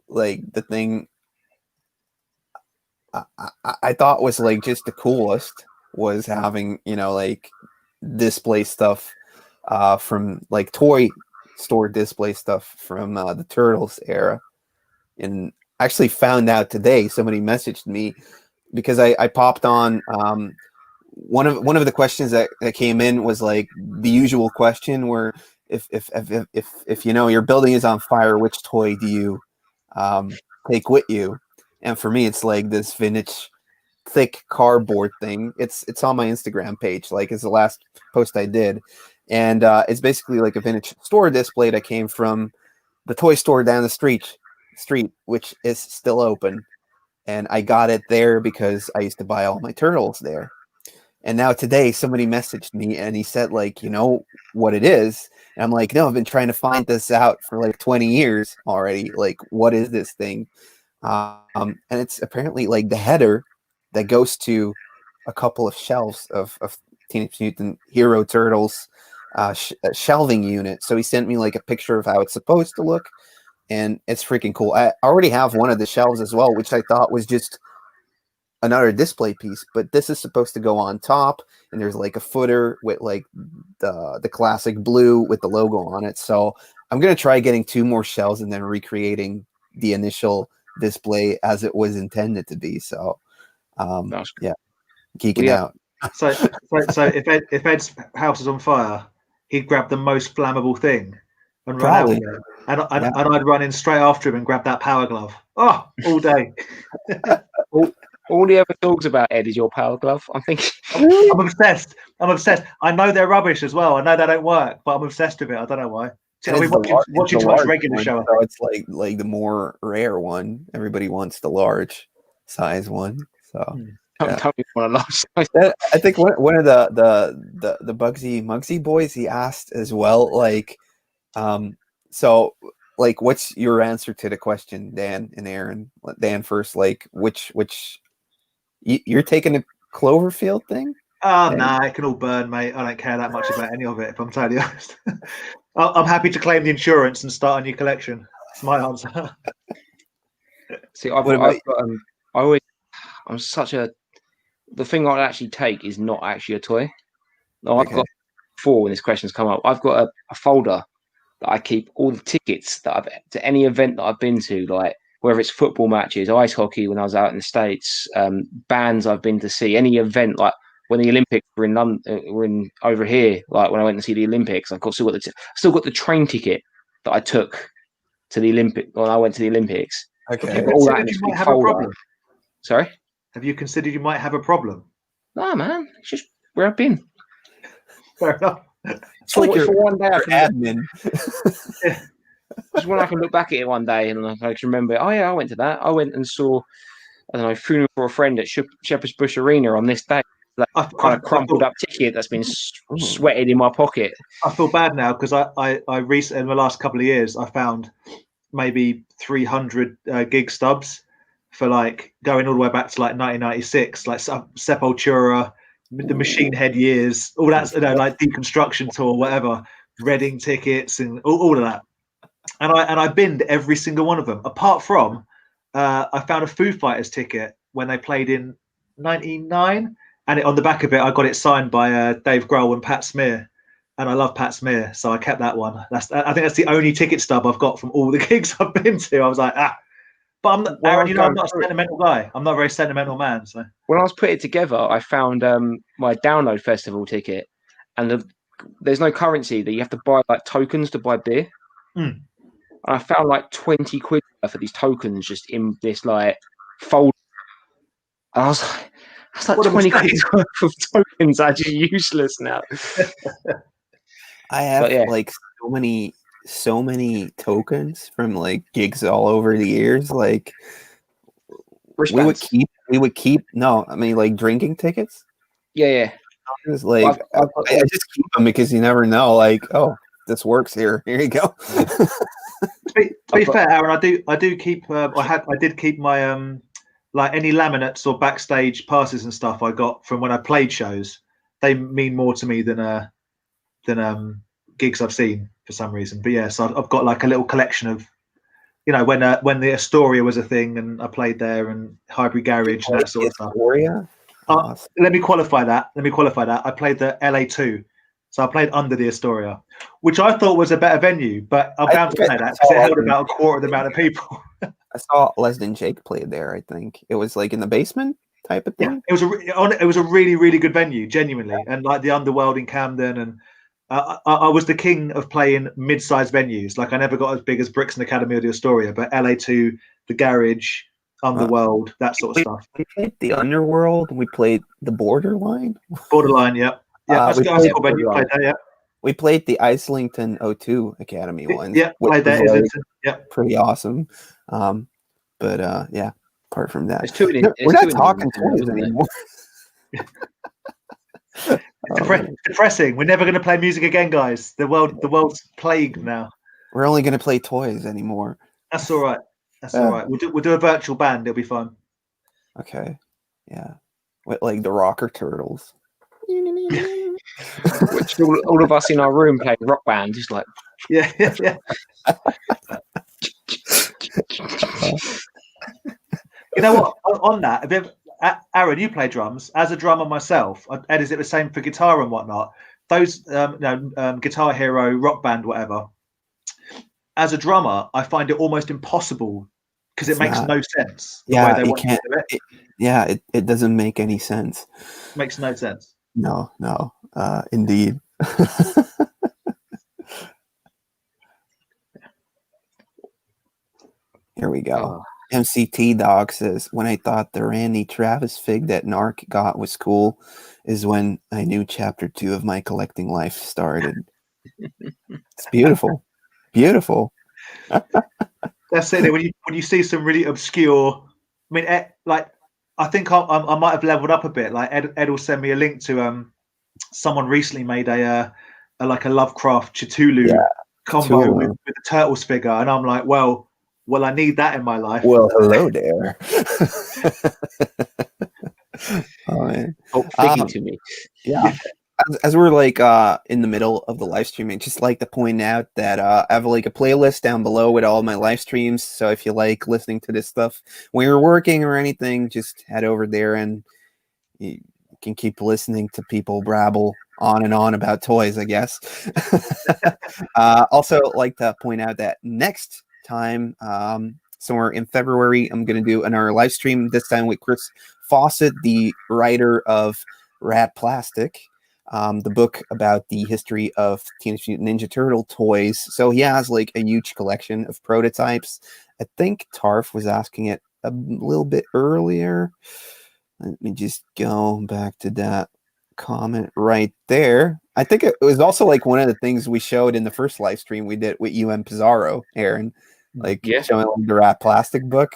like the thing I thought was like just the coolest was having like display stuff from like toy store display stuff from the Turtles era. And actually found out today, somebody messaged me because I popped on one of the questions that came in was like the usual question where if your building is on fire, which toy do you take with you? And for me, it's like this vintage thick cardboard thing. It's on my Instagram page, like it's the last post I did, and it's basically like a vintage store display that came from the toy store down the street, which is still open, and I got it there because I used to buy all my turtles there. And now today somebody messaged me and he said, like, you know what it is? And I'm like, no, I've been trying to find this out for like 20 years already. Like, what is this thing? And it's apparently like the header that goes to a couple of shelves of Teenage Mutant Hero Turtles shelving unit. So he sent me like a picture of how it's supposed to look, and it's freaking cool. I already have one of the shelves as well, which I thought was just another display piece, but this is supposed to go on top, and there's like a footer with like the classic blue with the logo on it. So I'm gonna try getting 2 more shelves and then recreating the initial display as it was intended to be. So yeah, geeking out. So if Ed's house is on fire, he'd grab the most flammable thing and run out with it. And I'd run in straight after him and grab that power glove. Oh, all day. All he ever talks about, Ed, is your power glove. I'm thinking. I'm obsessed. I know they're rubbish as well. I know they don't work, but I'm obsessed with it. I don't know why. I've been watching too much regular one, show. So it's like the more rare one. Everybody wants the large size one. So Don't want a large size. I think one of the Bugsy Mugsy boys, he asked as well, like, so like, what's your answer to the question, Dan and Aaron? Dan first, like, which you're taking a Cloverfield thing? Oh, nah, it can all burn, mate. I don't care that much about any of it, if I'm totally honest. I'm happy to claim the insurance and start a new collection. That's my answer. See, I'm such a. The thing I'd actually take is not actually a toy. No, I've got before when this question's come up. I've got a folder that I keep all the tickets that to any event that I've been to, like whether it's football matches, ice hockey when I was out in the States, bands I've been to see, any event, like when the Olympics were in London, were in over here, like when I went to see the Olympics, I've still got the train ticket that I took to the Olympic when I went to the Olympics. Okay. All that in this big folder. Sorry? Have you considered you might have a problem? No, man. It's just where I've been. Fair enough. It's like for one day, admin. Just when I can look back at it one day and I can remember, oh yeah, I went to that. I went and saw, I don't know, Funeral for a Friend at Shepherd's Bush Arena on this day. That kind of crumpled up ticket that's been sweated in my pocket. I feel bad now because I recently, in the last couple of years, I found maybe 300 gig stubs for like going all the way back to like 1996, like Sepultura, the Machine Head years, all that, like Deconstruction Tour, whatever, Reading tickets and all of that. And I binned every single one of them, apart from I found a Foo Fighters ticket when they played in '99, and on the back of it, I got it signed by Dave Grohl and Pat Smear, and I love Pat Smear, so I kept that one. I think that's the only ticket stub I've got from all the gigs I've been to. I was like, but I'm not, Aaron, I'm not a sentimental guy. I'm not a very sentimental man. So when I was putting it together, I found my Download Festival ticket, and there's no currency. That you have to buy like tokens to buy beer. And I found like 20 quid for these tokens just in this like folder. I was like, 20 quid worth of tokens are just useless now. I have like so many so many tokens from like gigs all over the years. Like Wristbands. we would keep no, I mean like drinking tickets. Yeah. It's like I've I just keep them because you never know. Like, oh, this works here. Here you go. To be fair, Aaron, I do keep. I did keep my like any laminates or backstage passes and stuff I got from when I played shows. They mean more to me than gigs I've seen for some reason. But yeah, so I've got like a little collection of, you know, when the Astoria was a thing and I played there, and Highbury Garage and that sort of stuff. Astoria? Awesome. Let me qualify that. I played the LA2, so I played under the Astoria, which I thought was a better venue. But I'm bound to say that because it held about a quarter of the amount of people. I saw Less Than Jake played there. I think it was like in the basement type of thing. Yeah, it was a really, really good venue, genuinely, and like the Underworld in Camden, and I was the king of playing mid-sized venues. Like I never got as big as Brixton Academy or the Astoria, but LA2, the Garage, Underworld, that sort of stuff. We played the Underworld. We played the Borderline. Borderline, yeah. That's a cool venue. Played that, yeah. We played the Islington O2 Academy once. Yeah, played that. Like, yeah, pretty awesome. But yeah, apart from that, we're not talking toys anymore. Depressing. We're never going to play music again, guys. The world's plagued now. We're only going to play toys anymore. That's all right. All right. We'll do a virtual band. It'll be fun. Okay. Yeah. With like the Rocker Turtles. Which all of us in our room playing Rock Band, just like yeah. You know what? On that, Aaron, you play drums. As a drummer myself, Ed, is it the same for guitar and whatnot? Those, Guitar Hero, Rock Band, whatever. As a drummer, I find it almost impossible because it makes no sense. Yeah, you can't. It doesn't make any sense. Makes no sense. No, indeed. Here we go. MCT Dog says, when I thought the Randy Travis fig that Narc got was cool is when I knew chapter 2 of my collecting life started. It's beautiful. Beautiful. That's it. When you see some really obscure, I mean, like, I think I might have leveled up a bit. Like Ed will send me a link to someone recently made a Lovecraft Cthulhu combo with the Turtles figure, and I'm like, well, I need that in my life. Well, hello there. Oh man, speaking to me. Yeah. As we're like in the middle of the live stream, I'd just like to point out that I have like a playlist down below with all my live streams. So if you like listening to this stuff when you're working or anything, just head over there and you can keep listening to people brabble on and on about toys, I guess. Also like to point out that next time, somewhere in February, I'm going to do another live stream, this time with Chris Fawcett, the writer of Rat Plastic. The book about the history of Teenage Mutant Ninja Turtle toys. So he has like a huge collection of prototypes. I think Tarf was asking it a little bit earlier. Let me just go back to that comment right there. I think it was also like one of the things we showed in the first live stream we did with you and Pizarro, Aaron, like showing like the Rat Plastic book.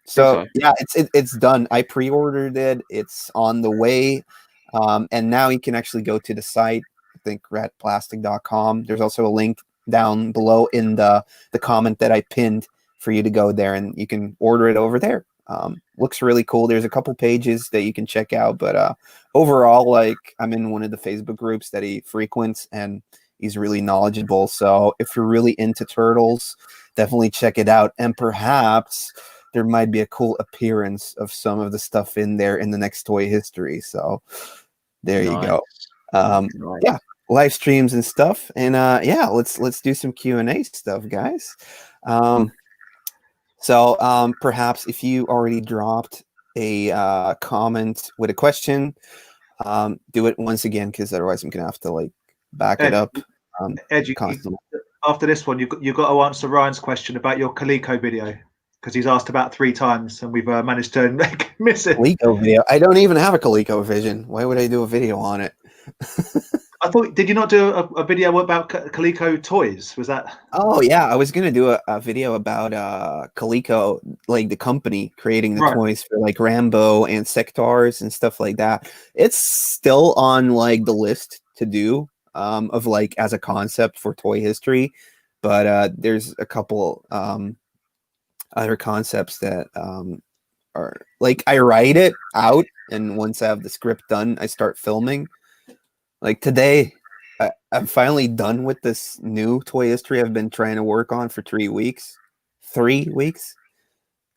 So yeah, it's done. I pre-ordered it. It's on the way. And now you can actually go to the site, I think ratplastic.com. There's also a link down below in the comment that I pinned for you to go there, and you can order it over there. Looks really cool. There's a couple pages that you can check out, but overall, like, I'm in one of the Facebook groups that he frequents, and he's really knowledgeable. So if you're really into turtles, definitely check it out. And perhaps there might be a cool appearance of some of the stuff in there in the next Toy History. So there you go. Yeah, live streams and stuff. And yeah, let's do some Q&A stuff, guys. So perhaps if you already dropped a comment with a question, do it once again, because otherwise I'm gonna have to like back it up. Ed, after this one, you've got to answer Ryan's question about your Coleco video, because he's asked about 3 times and we've managed to miss it. Coleco video? I don't even have a ColecoVision. Why would I do a video on it? I thought, did you not do a video about Coleco toys? Was that? Oh yeah, I was gonna do a video about Coleco, like the company creating the toys for like Rambo and Sectars and stuff like that. It's still on like the list to do of like as a concept for toy history, but there's a couple other concepts that are like I write it out, and once I have the script done, I start filming. Like today, I'm finally done with this new toy history I've been trying to work on for 3 weeks. 3 weeks?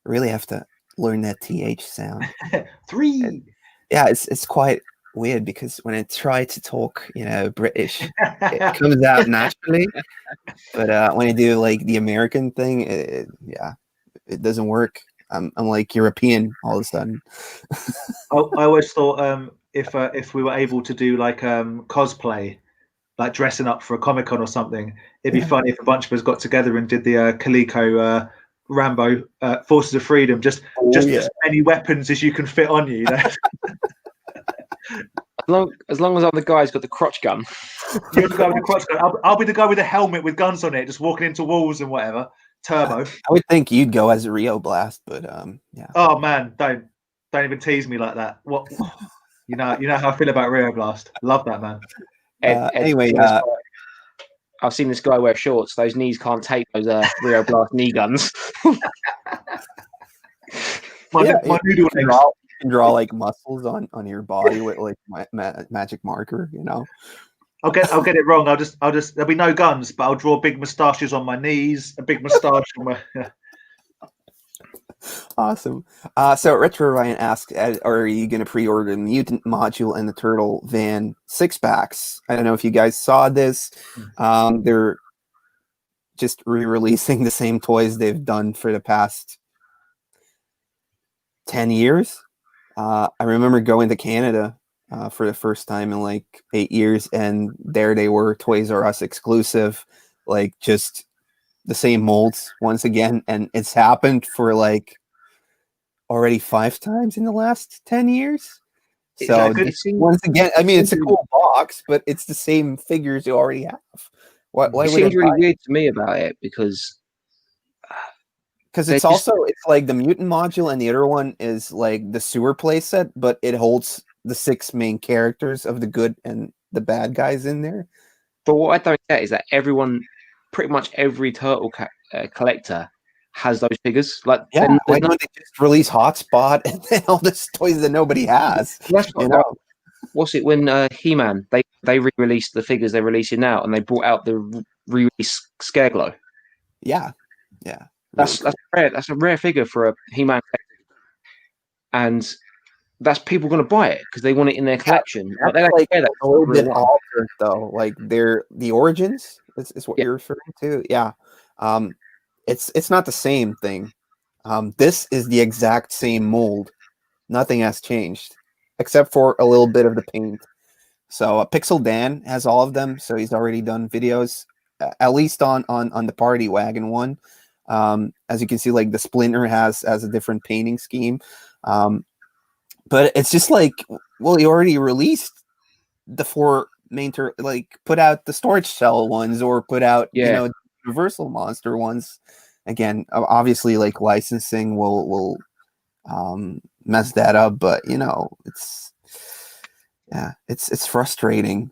I really have to learn that TH sound. 3. Yeah, it's quite weird because when I try to talk, British, it comes out naturally. But when I do like the American thing, it doesn't work. I'm like European all of a sudden. I always thought if we were able to do like cosplay, like dressing up for a Comic-Con or something, it'd be funny if a bunch of us got together and did the Coleco Rambo Forces of Freedom, just as many weapons as you can fit on you. As long as I'm the guy who's got the crotch gun. You're the guy with the crotch gun. I'll be the guy with the helmet with guns on it, just walking into walls and whatever. Turbo. I would think you'd go as a Rio Blast, but yeah. Oh man, don't even tease me like that. What? You know how I feel about Rio Blast. Love that, man. Anyway, I've seen this guy wear shorts. Those knees can't take those Rio Blast knee guns. my noodle legs. You can draw like muscles on your body with like magic marker. I'll get it wrong. There'll be no guns, but I'll draw big moustaches on my knees, a big moustache on my. Yeah. Awesome. So Retro Ryan asks, are you going to pre-order the Mutant Module and the Turtle Van 6-packs? I don't know if you guys saw this. They're just re-releasing the same toys they've done for the past 10 years. I remember going to Canada for the first time in like 8 years, and there they were, Toys R Us exclusive, like just the same molds once again, and it's happened for like already 5 times in the last 10 years. So once again, I mean, it's a cool box, but it's the same figures you already have. Why it seems really weird to me about it because it's also it's like the Mutant Module, and the other one is like the sewer play set, but it holds the 6 main characters of the good and the bad guys in there. But what I don't get is that pretty much every turtle collector has those figures. Like, yeah, why don't they just release Hotspot and then all these toys that nobody has? What's it when He-Man they re-released the figures they're releasing now, and they brought out the re-release Scareglow. Yeah. That's rare. That's a rare figure for a He-Man collector, and that's people going to buy it because they want it in their collection. Like, they don't like care that a little bit altered though. Like the origins is what you're referring to. Yeah. It's not the same thing. This is the exact same mold. Nothing has changed except for a little bit of the paint. So Pixel Dan has all of them. So he's already done videos, at least on the Party Wagon one. As you can see, like the Splinter has a different painting scheme. But it's just like, well, you already released the 4 main like put out the Storage Cell ones, or put out Universal Monster ones. Again, obviously, like licensing will mess that up, but it's frustrating.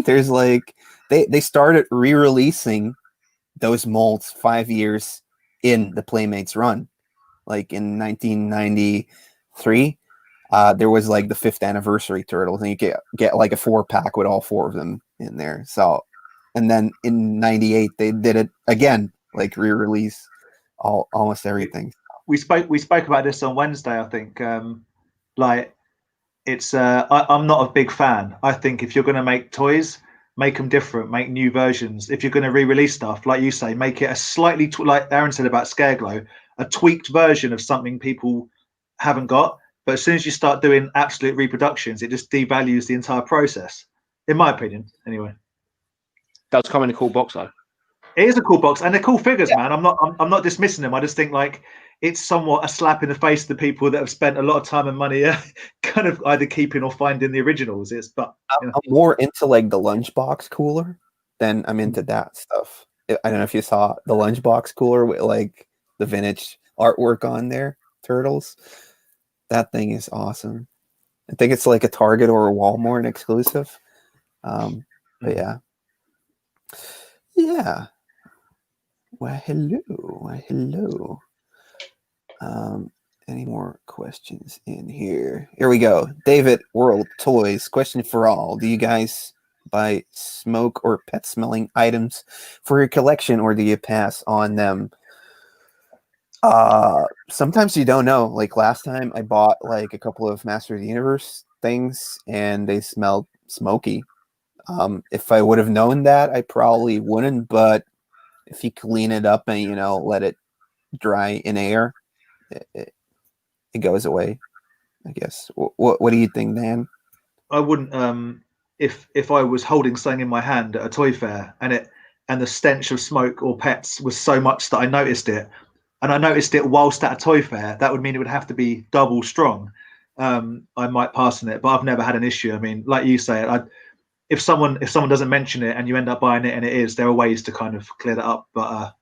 There's like they started re-releasing those molds 5 years in the Playmates run, like in 1993. There was like the 5th anniversary turtles, and you get like a 4-pack with all 4 of them in there. So, and then in '98 they did it again, like re-release almost everything. We spoke about this on Wednesday, I think. Like it's I'm not a big fan. I think if you're going to make toys, make them different, make new versions. If you're going to re-release stuff, like you say, make it a slightly like Aaron said about Scareglow, a tweaked version of something people haven't got. But as soon as you start doing absolute reproductions, it just devalues the entire process, in my opinion. Anyway, does come in a cool box though. It is a cool box, and they're cool figures, man. I'm not dismissing them. I just think like it's somewhat a slap in the face to the people that have spent a lot of time and money kind of either keeping or finding the originals. I'm more into like the lunchbox cooler than I'm into that stuff. I don't know if you saw the lunchbox cooler with like the vintage artwork on there, turtles. That thing is awesome. I think it's like a Target or a Walmart exclusive. But yeah. Yeah. Well, hello. Any more questions in here? Here we go. David World Toys. Question for all. Do you guys buy smoke or pet smelling items for your collection, or do you pass on them? Sometimes you don't know. Like last time I bought like a couple of Master of the Universe things and they smelled smoky. If I would have known that, I probably wouldn't, but if you clean it up and, let it dry in air, it goes away, I guess. What do you think, Dan? I wouldn't, if I was holding something in my hand at a toy fair and the stench of smoke or pets was so much that I noticed it, and I noticed it whilst at a toy fair, that would mean it would have to be double strong. I might pass on it, but I've never had an issue. I mean, like you say, if someone doesn't mention it and you end up buying it and it is, there are ways to kind of clear that up. But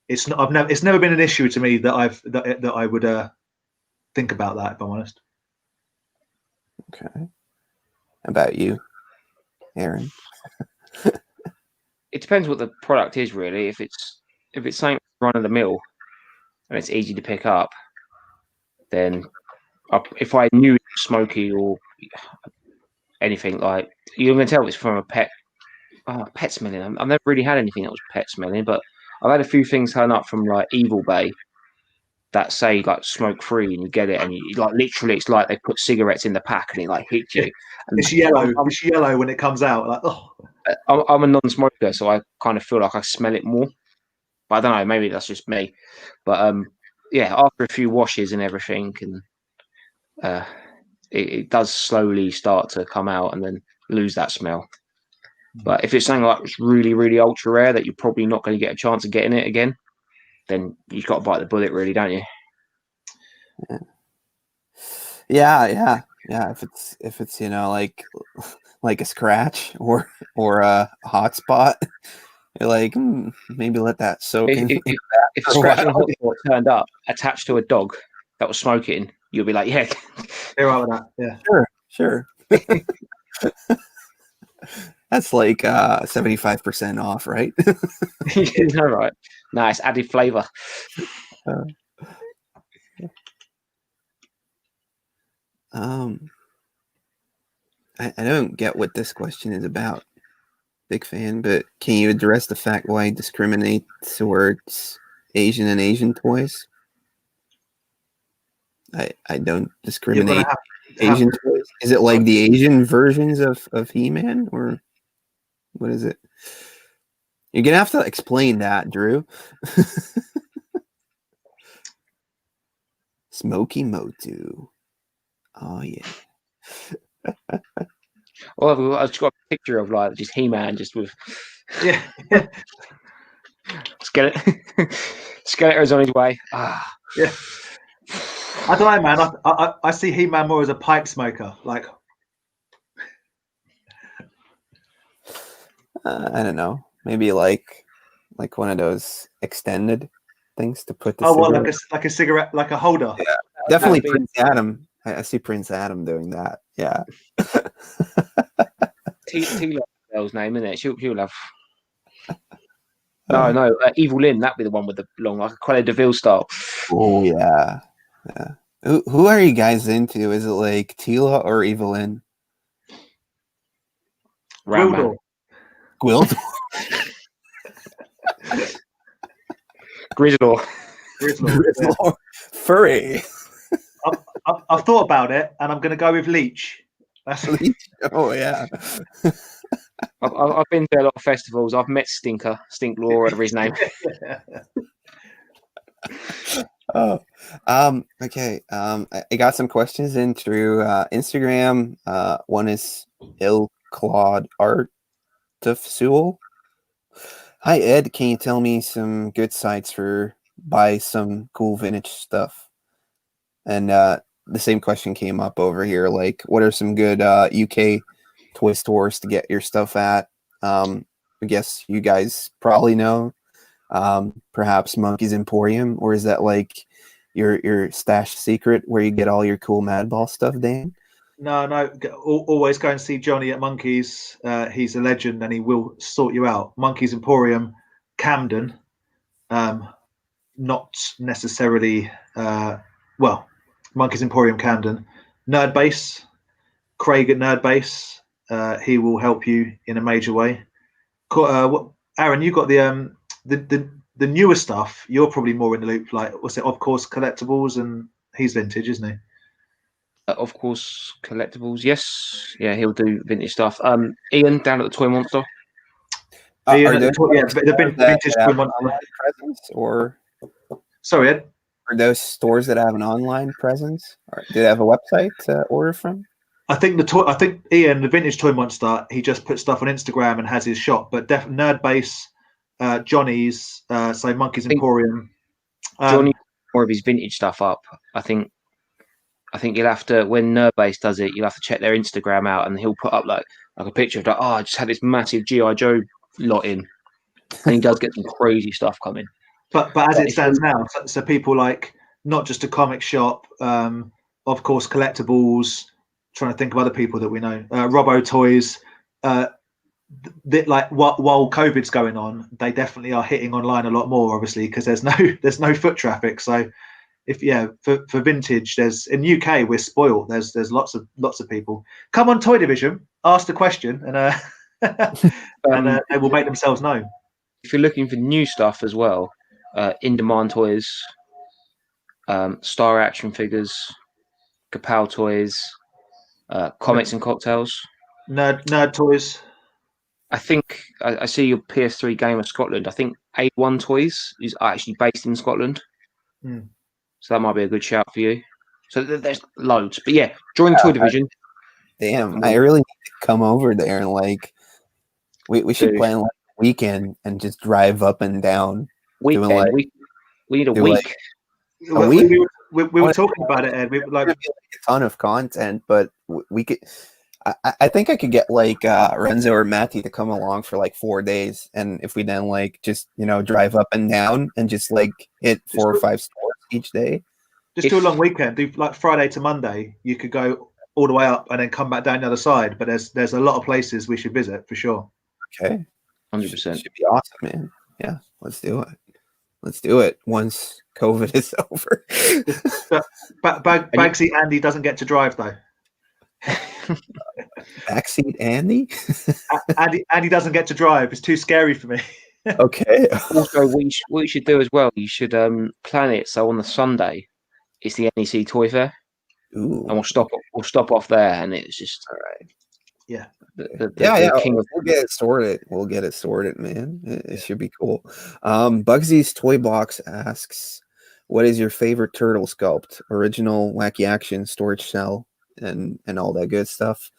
it's never been an issue to me that I would think about that, if I'm honest. Okay. How about you, Aaron? It depends what the product is, really. If it's something run of the mill and it's easy to pick up, then if I knew it was smoky or anything, like, you're going to tell it's from a pet. Pet smelling. I've never really had anything that was pet smelling, but I've had a few things turn up from like Evil Bay that say like smoke free, and you get it, and you like literally, it's like they put cigarettes in the pack and it like hits you. And it's yellow. It's yellow when it comes out. Like, oh. I'm a non-smoker, so I kind of feel like I smell it more. But I don't know. Maybe that's just me. But yeah, after a few washes and everything, and it does slowly start to come out and then lose that smell. But if it's something like it's really, really ultra rare that you're probably not going to get a chance of getting it again, then you've got to bite the bullet, really, don't you? Yeah. If it's like a scratch or a hot spot, you're like, maybe let that soak in. If a scratch and a hot spot turned up attached to a dog that was smoking, you'll be like, yeah, they're all that. Yeah, sure. That's like 75% off, right? All right. Nice added flavor. I don't get what this question is about, big fan, but can you address the fact why discriminate towards Asian and Asian toys? I don't discriminate Asian toys. Is it like the Asian versions of He-Man, or what is it? You're gonna have to explain that, Drew. Smoky Motu. Oh yeah. Well, I've just got a picture of like just He-Man just with Skeletor's on his way. Yeah. I don't know, man. I see He-Man more as a pipe smoker. Like, I don't know. Maybe like one of those extended things to put the like a cigarette, like a holder. Yeah, definitely Prince Adam. I see Prince Adam doing that. Yeah. T-Low's name, isn't it? She'll have. No, Evil Lynn. That'd be the one with the long, like a Cruella de Vil style. Oh yeah. Who are you guys into? Is it like Tila or Evil Lynn? Gwildor. Grizzlor. Furry. I've thought about it, and I'm going to go with Leech. Leech? Oh yeah. I've been to a lot of festivals. I've met Stinklaw, whatever his name. Oh, okay. I got some questions in through Instagram. One is Il Claude Art of Sewell. Hi Ed, can you tell me some good sites for buy some cool vintage stuff. And the same question came up over here. Like, what are some good UK toy stores to get your stuff at? I guess you guys probably know. Perhaps Monkey's Emporium, or is that like your stash secret where you get all your cool Madball stuff, Dan? No, always go and see Johnny at Monkeys. He's a legend and he will sort you out. Monkeys Emporium, Camden. Not necessarily, Monkeys Emporium, Camden. Nerd Base, Craig at Nerd Base. He will help you in a major way. Aaron, you got the newer stuff. You're probably more in the loop. Like, what's it? Of Course Collectibles, and he's vintage, isn't he? Of Course Collectibles, yes. Yeah, he'll do vintage stuff. Ian down at the Toy Monster. Ian the vintage Toy Monster. Presence, or sorry, Ed? Are those stores that have an online presence? Or do they have a website to order from? I think Ian, the vintage Toy Monster, he just puts stuff on Instagram and has his shop. But Nerd Base, Johnny's, so Monkeys Emporium. Johnny more of his vintage stuff up. I think you'll have to, when Nerdbase does it, you'll have to check their Instagram out, and he'll put up like a picture of like, I just had this massive G.I. Joe lot in, and he does get some crazy stuff coming. But as it stands now, so people like, not just a comic shop, of course Collectibles. Trying to think of other people that we know, Robbo Toys. Like while COVID's going on, they definitely are hitting online a lot more, obviously, because there's no foot traffic. So for vintage, there's in UK we're spoiled. There's lots of people. Come on, Toy Division, ask the question, and they will make themselves known. If you're looking for new stuff as well, In Demand Toys, Star Action Figures, Kapow Toys, Comics and Cocktails, Nerd Toys. I think I see your PS3 Game of Scotland. I think A1 Toys is actually based in Scotland. So that might be a good shout for you. So there's loads. But yeah, join Toy Division. Damn, I really need to come over there and like we should plan like a weekend and just drive up and down. We need a week. A week? We were talking about it, Ed. We like a ton of content, but we could. I think I could get like Renzo or Matty to come along for like 4 days, and if we then like just drive up and down and just like hit 4 or 5 stores each day, just do a long weekend. Do like Friday to Monday. You could go all the way up and then come back down the other side. But there's a lot of places we should visit for sure. Okay, 100%. Should be awesome, man. Yeah, let's do it. Let's do it once COVID is over. Backseat Andy doesn't get to drive though. Backseat Andy? Andy doesn't get to drive. It's too scary for me. Okay. Also, what you should do as well, you should plan it so on the Sunday it's the NEC Toy Fair. Ooh. And we'll stop off there, and it's just all right. Yeah. We'll get it sorted. We'll get it sorted, man. It should be cool. Bugsy's Toy Box asks, what is your favorite turtle sculpt? Original, wacky action, storage shell, and all that good stuff.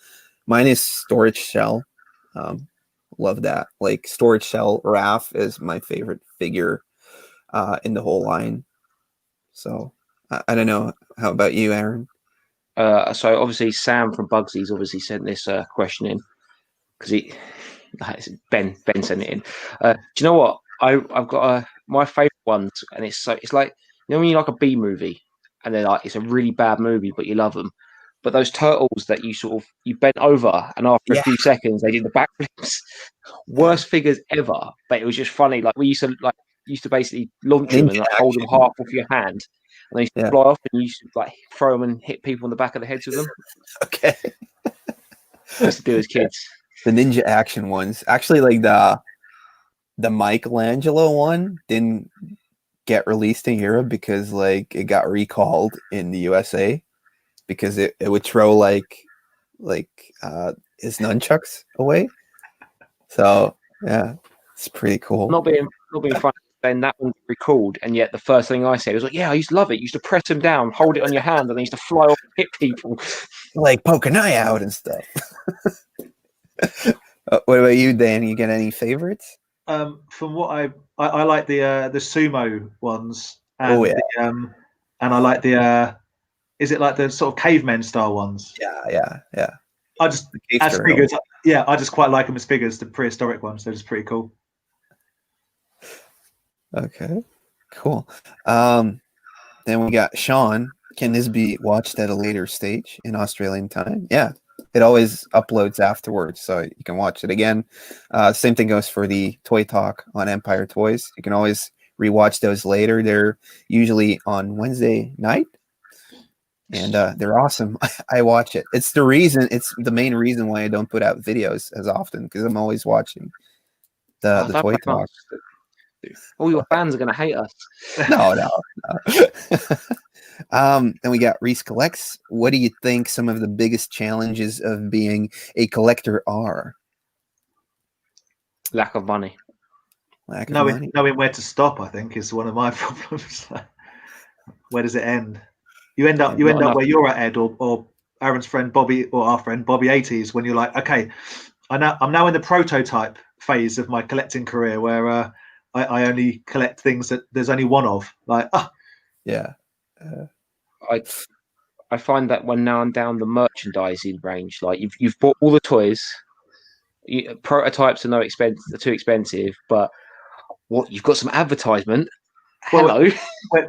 Mine is storage shell. Love that. Like storage shell Raph is my favorite figure in the whole line. So I don't know. How about you, Aaron? So obviously Sam from Bugsy's obviously sent this question in because Ben sent it in. Do you know what? I've got my favorite ones, and it's like when you like a B movie and they're like it's a really bad movie but you love them. But those turtles that you bent over and after a few seconds they did the backflips. Worst figures ever, but it was just funny. Like we used to basically launch them and like, hold them half off your hand, and they used to fly off, and you used to like throw them and hit people in the back of the heads with them. Okay. Used to do as kids. The ninja action ones, actually, like the Michelangelo one didn't get released in Europe because like it got recalled in the USA because it would throw like his nunchucks away. So yeah, it's pretty cool. Not being funny. Then that one recalled, and yet the first thing I said was like, "Yeah, I used to love it. You used to press them down, hold it on your hand, and they used to fly off and hit people, like poke an eye out and stuff." What about you, Dan? You got any favorites? From what I like the sumo ones, and Oh, yeah. and I like the is it like the sort of cavemen style ones? Yeah. I just The cave as turtle. figures, yeah, I just quite like them as figures. The prehistoric ones, they're just pretty cool. Okay, cool. Then we got Sean. Can this be watched at a later stage in Australian time? Yeah, it always uploads afterwards, so you can watch it again. Same thing goes for the Toy Talk on Empire Toys. You can always rewatch those later. They're usually on Wednesday night, and they're awesome. I watch it. It's the main reason why I don't put out videos as often, because I'm always watching the Don't Toy blame Talk. us. All your fans are going to hate us. No. Then we got Reese Collects. What do you think some of the biggest challenges of being a collector are? Lack of money. Lack of money. Knowing where to stop, I think, is one of my problems. Where does it end? You end up where you're at, Ed, or Aaron's friend Bobby, or our friend Bobby 80s, when you're like, okay, I'm now in the prototype phase of my collecting career, where I only collect things that there's only one of. Like, Yeah. I find that when now I'm down the merchandising range, like you've bought all the toys, prototypes are too expensive, but what you've got some advertisement. Hello.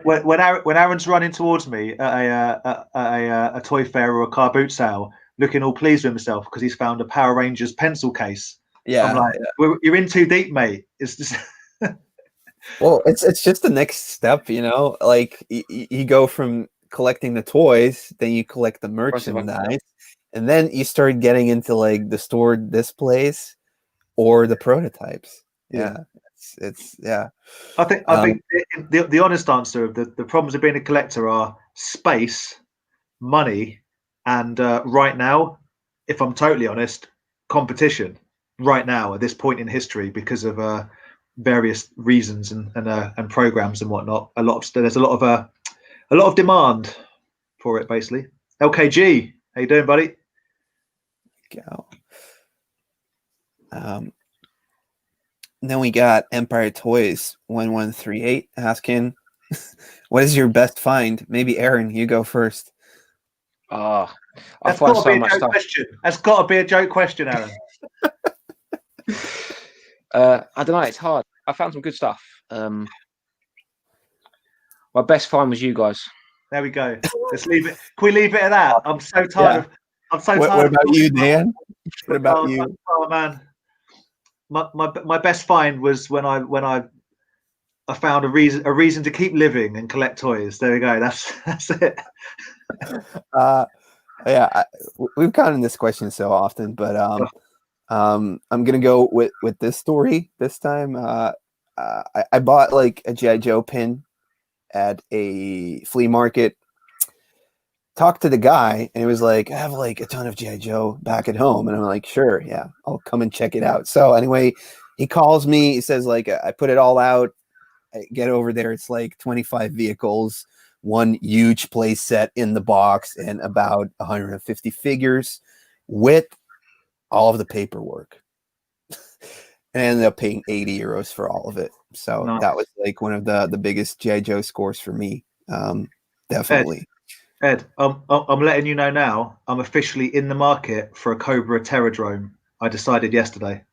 When Aaron's running towards me at a toy fair or a car boot sale, looking all pleased with himself because he's found a Power Rangers pencil case. Yeah. I'm like, you're in too deep, mate. It's just. Well, it's just the next step, you know. Like you go from collecting the toys, then you collect the merchandise, and then you start getting into like the stored displays or the prototypes. Yeah. It's yeah. I think the honest answer of the problems of being a collector are space, money, and right now, if I'm totally honest, competition. Right now, at this point in history, because of various reasons and programs and whatnot, there's a lot of demand for it. Basically, LKG, how you doing, buddy? Go. Then we got EmpireToys1138 asking, what is your best find? Maybe Aaron, you go first. I That's find got to so be a much joke stuff. question. That's got to be a joke question, Aaron. I don't know. It's hard. I found some good stuff. My best find was you guys. There we go. Let's leave it. Can we leave it at that? I'm so tired of. What about you, Dan? What about you? Oh man, my best find was when I found a reason to keep living and collect toys. There we go. That's it. Yeah, we've gotten this question so often, but I'm gonna go with this story this time. I bought like a G.I. Joe pin at a flea market. Talked to the guy, and he was like, I have like a ton of G.I. Joe back at home. And I'm like, sure, yeah, I'll come and check it out. So anyway, he calls me, he says, like, I put it all out, I get over there, it's like 25 vehicles, one huge play set in the box, and about 150 figures with all of the paperwork. And I ended up paying 80 euros for all of it. So Nice. that was like one of the biggest G.I. Joe scores for me. Definitely. Ed, I'm letting you know now. I'm officially in the market for a Cobra Terradrome. I decided yesterday.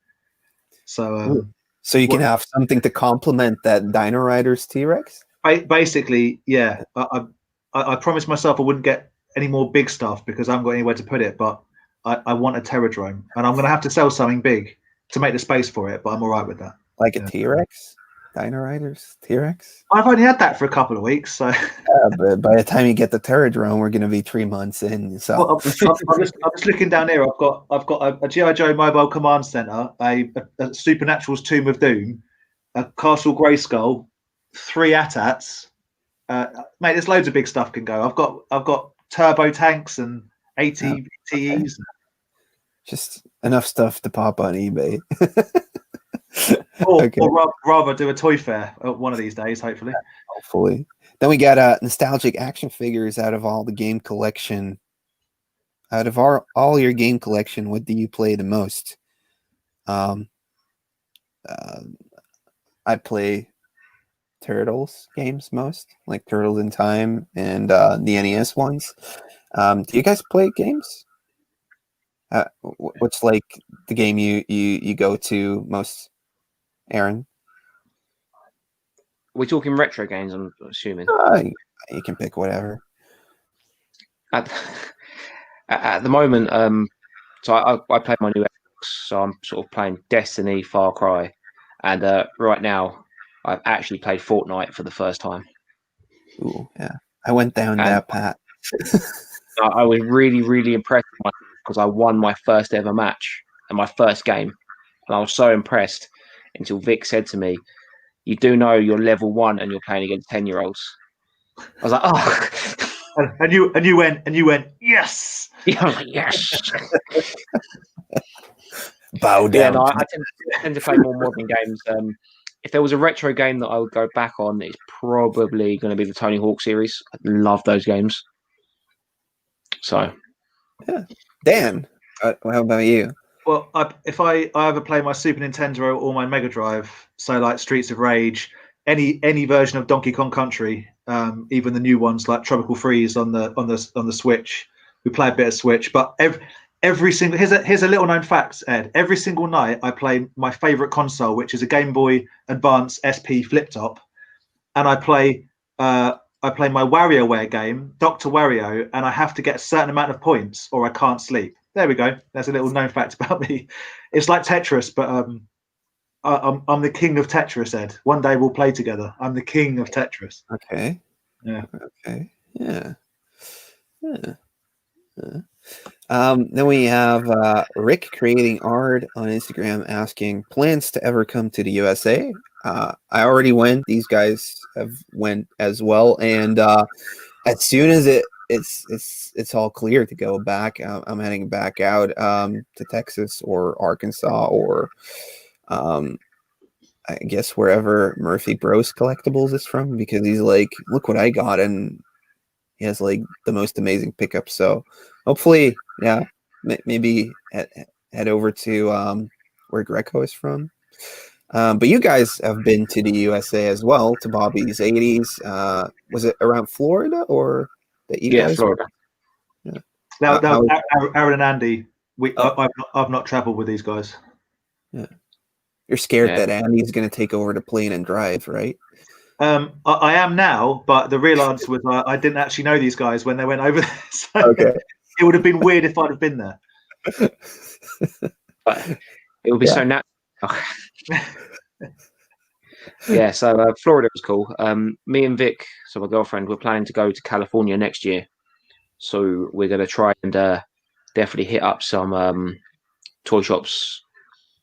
So you can have something to complement that Dino Riders T-Rex? Basically, yeah. I promised myself I wouldn't get any more big stuff because I haven't got anywhere to put it, but I want a Terradrome. And I'm going to have to sell something big to make the space for it, but I'm all right with that. Like a T-Rex? Dino Riders T-Rex? I've only had that for a couple of weeks, so. Yeah, but by the time you get the Terradrome, we're going to be 3 months in. So well, I'm just looking down here. I've got a G.I. Joe Mobile Command Center, a Supernatural's Tomb of Doom, a Castle Grayskull, 3 AT-ATs. Mate, there's loads of big stuff can go. I've got turbo tanks and AT-TEs. Okay. Just enough stuff to pop on eBay. Or rather do a toy fair one of these days, hopefully. Yeah, hopefully. Then we got nostalgic action figures out of all the game collection. Out of all your game collection, what do you play the most? I play Turtles games most, like Turtles in Time and the NES ones. Do you guys play games? What's like the game you go to most, Aaron? We're talking retro games, I'm assuming. You can pick whatever. At the moment, so I play my new Xbox, so I'm sort of playing Destiny, Far Cry, and right now I've actually played Fortnite for the first time. Ooh, yeah. I went down And that path. I was really, really impressed with myself because I won my first ever match and my first game. And I was so impressed until Vic said to me, "You do know you're level 1 and you're playing against 10-year-olds." I was like, "Oh." And you went, yes. Yeah, I was like, yes. Bow down. Yeah, no, I tend to play more modern games. If there was a retro game that I would go back on, it's probably going to be the Tony Hawk series. I love those games. So, yeah. Dan, how about you? Well, if I ever play my Super Nintendo or my Mega Drive, so like Streets of Rage, any version of Donkey Kong Country, even the new ones like Tropical Freeze on the Switch, we play a bit of Switch. But every single here's a little known fact, Ed. Every single night I play my favorite console, which is a Game Boy Advance SP flip top, and I play my WarioWare game, Dr. Wario, and I have to get a certain amount of points or I can't sleep. There we go. That's a little known fact about me. It's like Tetris, but I'm the king of Tetris, Ed. One day we'll play together. I'm the king of Tetris. Okay. Yeah. Okay. Yeah. Then we have Rick creating art on Instagram asking plans to ever come to the USA. I already went. These guys have went as well, and as soon as it's all clear to go back, I'm heading back out to Texas or Arkansas or I guess wherever Murphy Bros Collectibles is from, because he's like, look what I got, and he has like the most amazing pickup. So hopefully, yeah, maybe head over to where Greco is from. But you guys have been to the USA as well, to Bobby's 80s. Was it around Florida or that you guys? Florida. Yeah. Now, Aaron and Andy, I've not travelled with these guys. Yeah. You're scared that Andy's going to take over the plane and drive, right? I am now, but the real answer was I didn't actually know these guys when they went over there. So okay. It would have been weird if I'd have been there. But it would be so natural. Yeah, so Florida was cool. Me and Vic, so my girlfriend, we're planning to go to California next year. So we're going to try and definitely hit up some toy shops.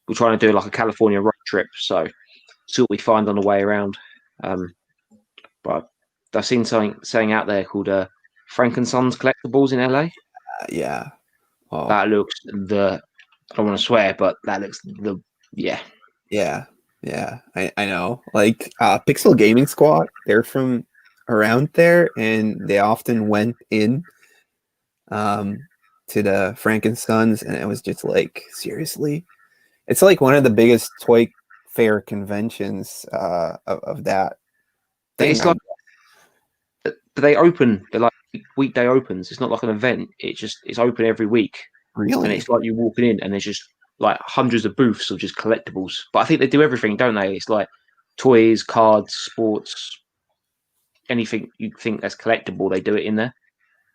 We're trying to do like a California road trip. So see what we find on the way around. But I've seen something out there called Frank and Sons Collectibles in LA. Yeah. Oh. That looks I don't want to swear, but that looks Yeah, I know. Like Pixel Gaming Squad, they're from around there, and they often went in to the Frank and Sons, and it was just like, seriously, it's like one of the biggest toy fair conventions of that thing. It's like they open. They're like weekday opens. It's not like an event. It's open every week. Really? And it's like you're walking in, and there's just like hundreds of booths of just collectibles. But I think they do everything, don't they? It's like toys, cards, sports, anything you think that's collectible, they do it in there.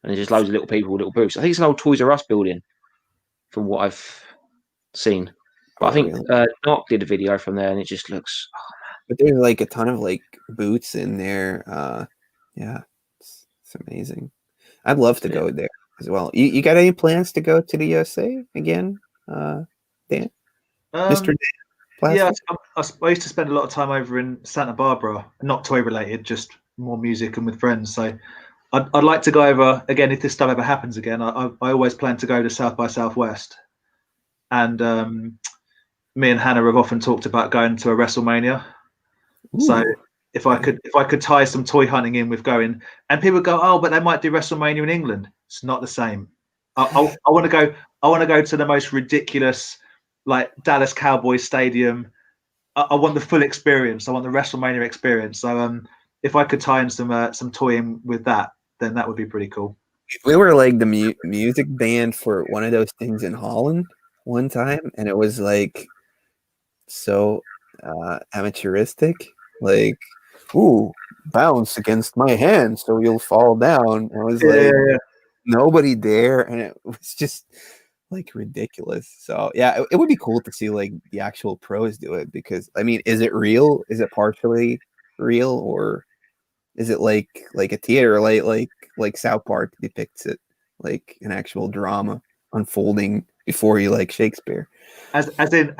And there's just loads of little people, little booths. I think it's an old Toys R Us building, from what I've seen. But I think Knock did a video from there, and it just looks. Oh, but there's like a ton of like booths in there. Yeah, it's amazing. I'd love to go there as well. You got any plans to go to the USA again, Dan? Mr. Dan? Yeah, I used to spend a lot of time over in Santa Barbara, not toy related, just more music and with friends. So I'd like to go over again if this stuff ever happens again. I always plan to go to South by Southwest, and me and Hannah have often talked about going to a WrestleMania. Ooh. So if I could tie some toy hunting in with going, and people go, oh, but they might do WrestleMania in England. It's not the same. I want to go. I want to go to the most ridiculous, like Dallas Cowboys Stadium. I want the full experience. I want the WrestleMania experience. So if I could tie in some toy-in with that, then that would be pretty cool. We were like the music band for one of those things in Holland one time, and it was like so amateuristic, like, ooh, bounce against my hand so you'll fall down. It was like nobody there, and it was just like ridiculous. So yeah, it would be cool to see like the actual pros do it, because I mean, is it real? Is it partially real, or is it like a theater, like South Park depicts it, like an actual drama unfolding before you, like Shakespeare? As in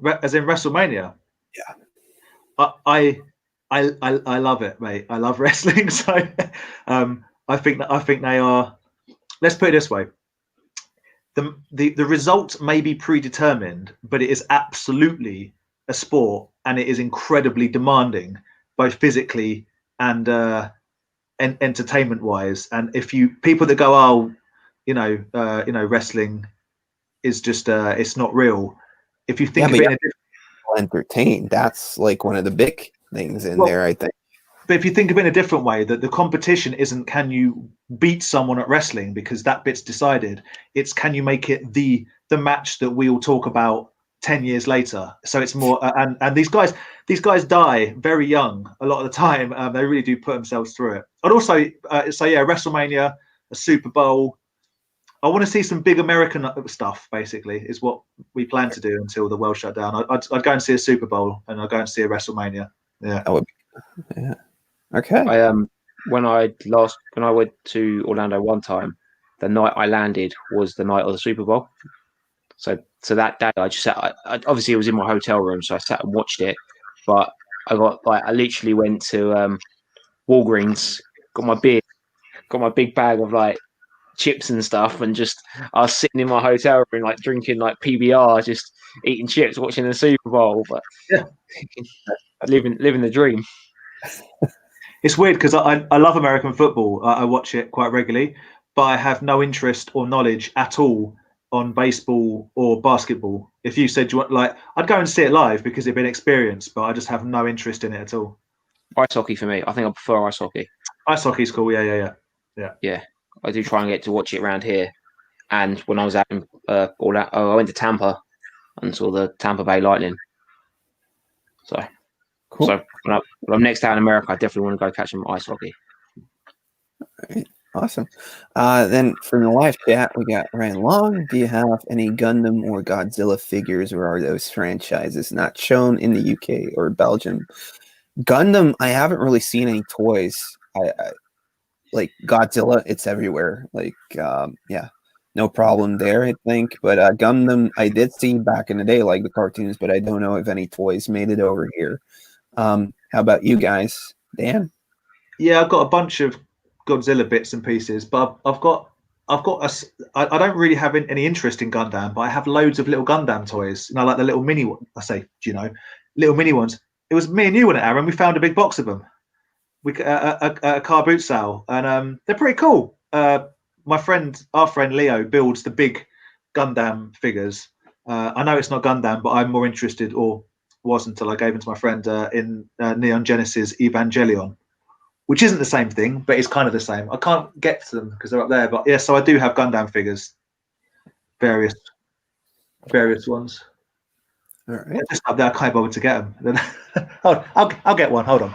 WrestleMania. Yeah, I love it, mate. I love wrestling. So I think they are. Let's put it this way: the result may be predetermined, but it is absolutely a sport, and it is incredibly demanding, both physically and entertainment wise. And if people that go, oh, wrestling is just it's not real. If you think of it in a different, entertained. That's like one of the big things in there, I think. But if you think of it in a different way, that the competition isn't can you beat someone at wrestling, because that bit's decided. It's can you make it the match that we all talk about 10 years later. So it's more and these guys die very young a lot of the time. They really do put themselves through it. And also so yeah, WrestleMania, a Super Bowl. I want to see some big American stuff, basically, is what we plan to do until the world shut down. I'd go and see a Super Bowl, and I'd go and see a WrestleMania. Yeah. That would be, yeah. Okay. When I went to Orlando one time, the night I landed was the night of the Super Bowl. So that day I just sat. I obviously it was in my hotel room, so I sat and watched it. But I literally went to Walgreens, got my big bag of like chips and stuff, and just I was sitting in my hotel room like drinking like PBR, just eating chips, watching the Super Bowl. But yeah, living the dream. It's weird because I love American football. I watch it quite regularly, but I have no interest or knowledge at all on baseball or basketball. If you said you want, like, I'd go and see it live because it'd be an experience, but I just have no interest in it at all. Ice hockey for me. I think I prefer ice hockey. Ice hockey's cool. Yeah. I do try and get to watch it around here. And when I was at Orlando, I went to Tampa and saw the Tampa Bay Lightning. So cool. So when I'm next out in America, I definitely want to go catch some ice hockey. All right. Awesome. Then from the live chat, we got Ryan Long. Do you have any Gundam or Godzilla figures, or are those franchises not shown in the UK or Belgium? Gundam, I haven't really seen any toys. I like Godzilla, it's everywhere. Like, yeah, no problem there, I think. But Gundam, I did see back in the day, like the cartoons, but I don't know if any toys made it over here. How about you guys, Dan? Yeah, I've got a bunch of Godzilla bits and pieces, but I don't really have any interest in Gundam, but I have loads of little Gundam toys. You know, like the little mini one. I say, little mini ones. It was me and you, Aaron. We found a big box of them. A car boot sale, and they're pretty cool. Our friend Leo builds the big Gundam figures. I know it's not Gundam, but I'm more interested, or was until I gave them to my friend, in Neon Genesis Evangelion, which isn't the same thing, but it's kind of the same. I can't get to them because they're up there, but yeah. So I do have Gundam figures, various ones. All right. They're just up there. I can't bother to get them. I'll get one. Hold on.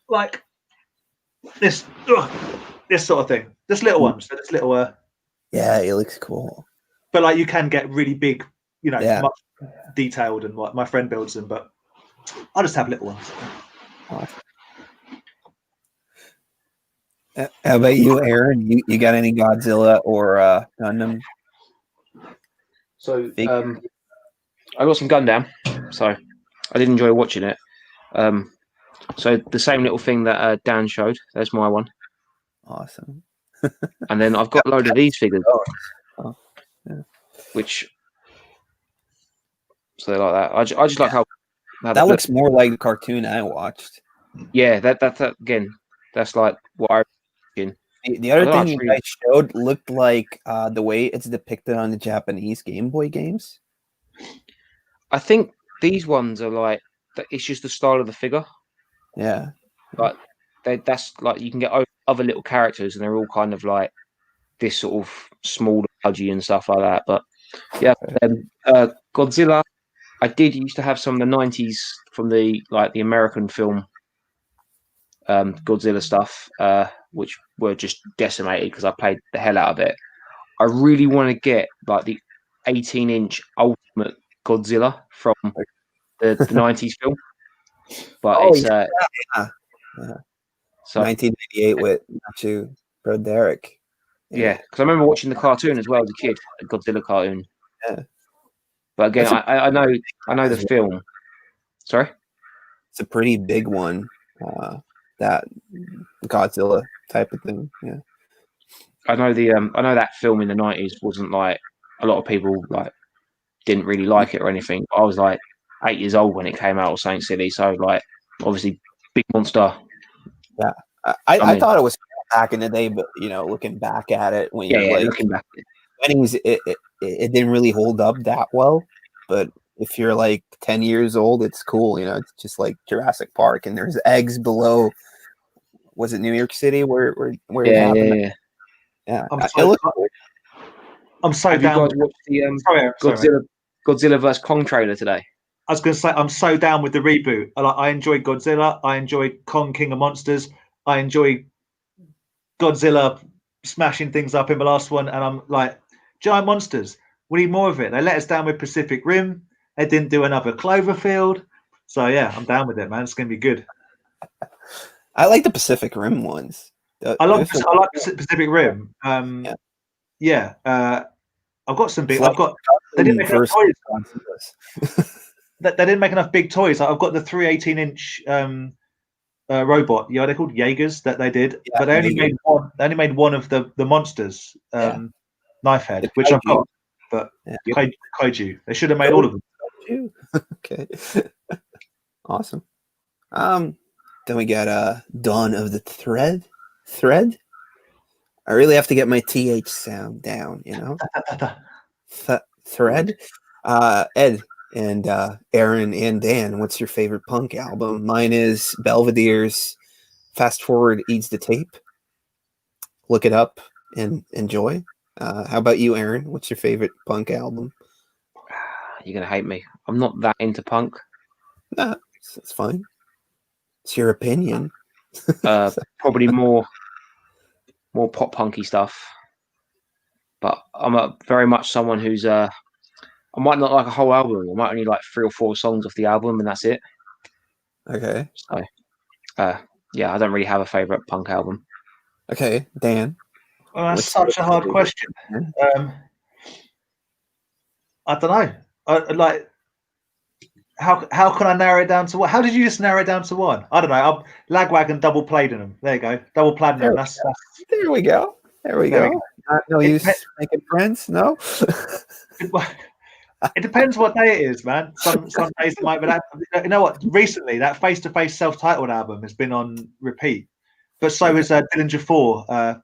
Like this sort of thing. This little one. So this little. Yeah, it looks cool. But like you can get really big, yeah. much detailed, and like my friend builds them, but I just have little ones. Awesome. How about you, Aaron? You got any Godzilla or Gundam? So I got some Gundam, so I did enjoy watching it. So the same little thing that Dan showed, there's my one. Awesome. And then I've got a load of these figures, yeah. which so they're like that. I just like how that looks more like the cartoon I watched. Yeah, that again, that's like what I. The other thing you guys showed looked like the way it's depicted on the Japanese Game Boy games. I think these ones are like it's just the style of the figure. Yeah. Like that's like you can get other little characters, and they're all kind of like this sort of small, pudgy and stuff like that. But yeah, Godzilla. I did used to have some of the '90s from the American film Godzilla stuff, which were just decimated because I played the hell out of it. I really want to get like the 18-inch Ultimate Godzilla from the '90s film, but it's yeah. so 1998 with Nacho Broderick. yeah, because I remember watching the cartoon as well as a kid, the Godzilla cartoon. Yeah. But again, I know the film. Sorry, it's a pretty big one. That Godzilla type of thing. Yeah. I know that film in the '90s wasn't like a lot of people like didn't really like it or anything. I was like 8 years old when it came out or something silly. So like obviously big monster. Yeah. I thought it was back in the day, but looking back at it when you're like looking back, 20s, it didn't really hold up that well. But if you're like 10 years old, it's cool. It's just like Jurassic Park, and there's eggs below. Was it New York City where it happened? Yeah. I'm so Have down. You guys watched the Godzilla vs Kong trailer today? I was going to say I'm so down with the reboot. I enjoyed Godzilla. I enjoyed Kong King of Monsters. I enjoyed Godzilla smashing things up in the last one, and I'm like, giant monsters. We need more of it. They let us down with Pacific Rim. They didn't do another Cloverfield. So yeah, I'm down with it, man. It's going to be good. I like the Pacific Rim ones. I like Pacific Rim. Yeah. I've got some big. They didn't make enough toys. They didn't make enough big toys. I've got the 3 18-inch robot. Yeah, they're called Jaegers that they did, but they only made one. They only made one of the monsters. Knife head, which I've got. But kaiju. They should have made all of them. Okay. Awesome. Then we got Dawn of the Thread. I really have to get my TH sound down, Thread. Ed and Aaron and Dan, what's your favorite punk album? Mine is Belvedere's Fast Forward Eats the Tape. Look it up and enjoy. How about you, Aaron? What's your favorite punk album? You're gonna hate me. I'm not that into punk. Nah, it's fine. It's your opinion. Probably more pop punky stuff. But I'm very much someone who's I might not like a whole album. I might only like 3 or 4 songs off the album, and that's it. Okay. So, yeah, I don't really have a favorite punk album. Okay, Dan. Well, that's such a hard question. I don't know. Like, how can I narrow it down to what? How did you just narrow it down to one? I don't know. Lagwagon double platinum. There you go. Double platinum. There we go. No use making friends. No. It depends what day it is, man. Some days it might be that. You know what? Recently, that face-to-face self-titled album has been on repeat. But so is Dillinger 4.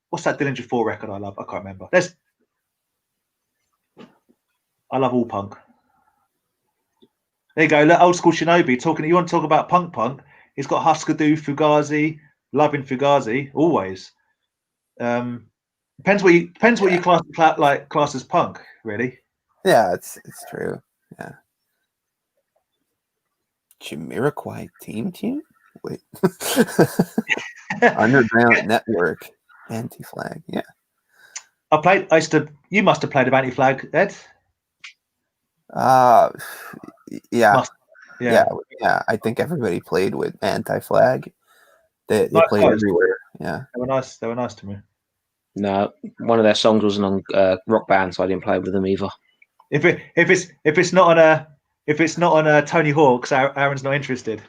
What's that Dillinger 4 record I love? I can't remember. I love all punk. There you go. Look, old school Shinobi talking. You want to talk about punk? He's got Husker Du, Fugazi, loving Fugazi always. Depends what you class as punk, really. Yeah, it's true. Yeah. Jamiroquai Team Tune? Wait. Underground Network. Anti-Flag. Yeah. You must have played of Anti-Flag, Ed. Yeah. I think everybody played with Anti-Flag. They played everywhere. Yeah. They were nice to me. No, one of their songs wasn't on Rock Band, so I didn't play with them either. If it's not on Tony Hawk's, Aaron's not interested.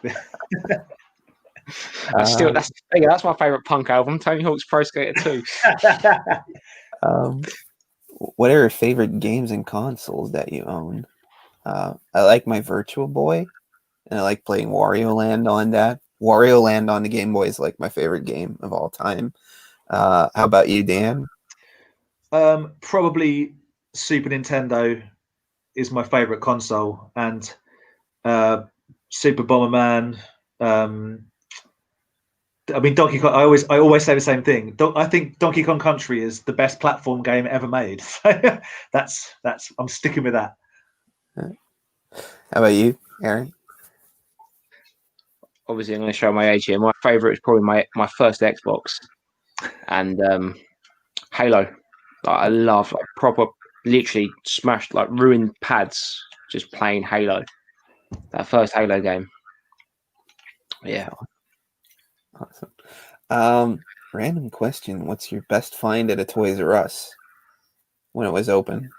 That's my favorite punk album, Tony Hawk's Pro Skater 2. What are your favorite games and consoles that you own? I like my Virtual Boy, and I like playing Wario Land on that. Wario Land on the Game Boy is like my favorite game of all time. How about you, Dan? Probably Super Nintendo is my favorite console, and Super Bomberman. I mean, Donkey Kong. I always say the same thing. I think Donkey Kong Country is the best platform game ever made. So that's I'm sticking with that. How about you, Aaron? Obviously, I'm going to show my age here. My favorite is probably my first Xbox, and Halo. Like, I love proper, literally smashed, like ruined pads, just playing Halo. That first Halo game. Yeah. Awesome. Random question: what's your best find at a Toys R Us when it was open?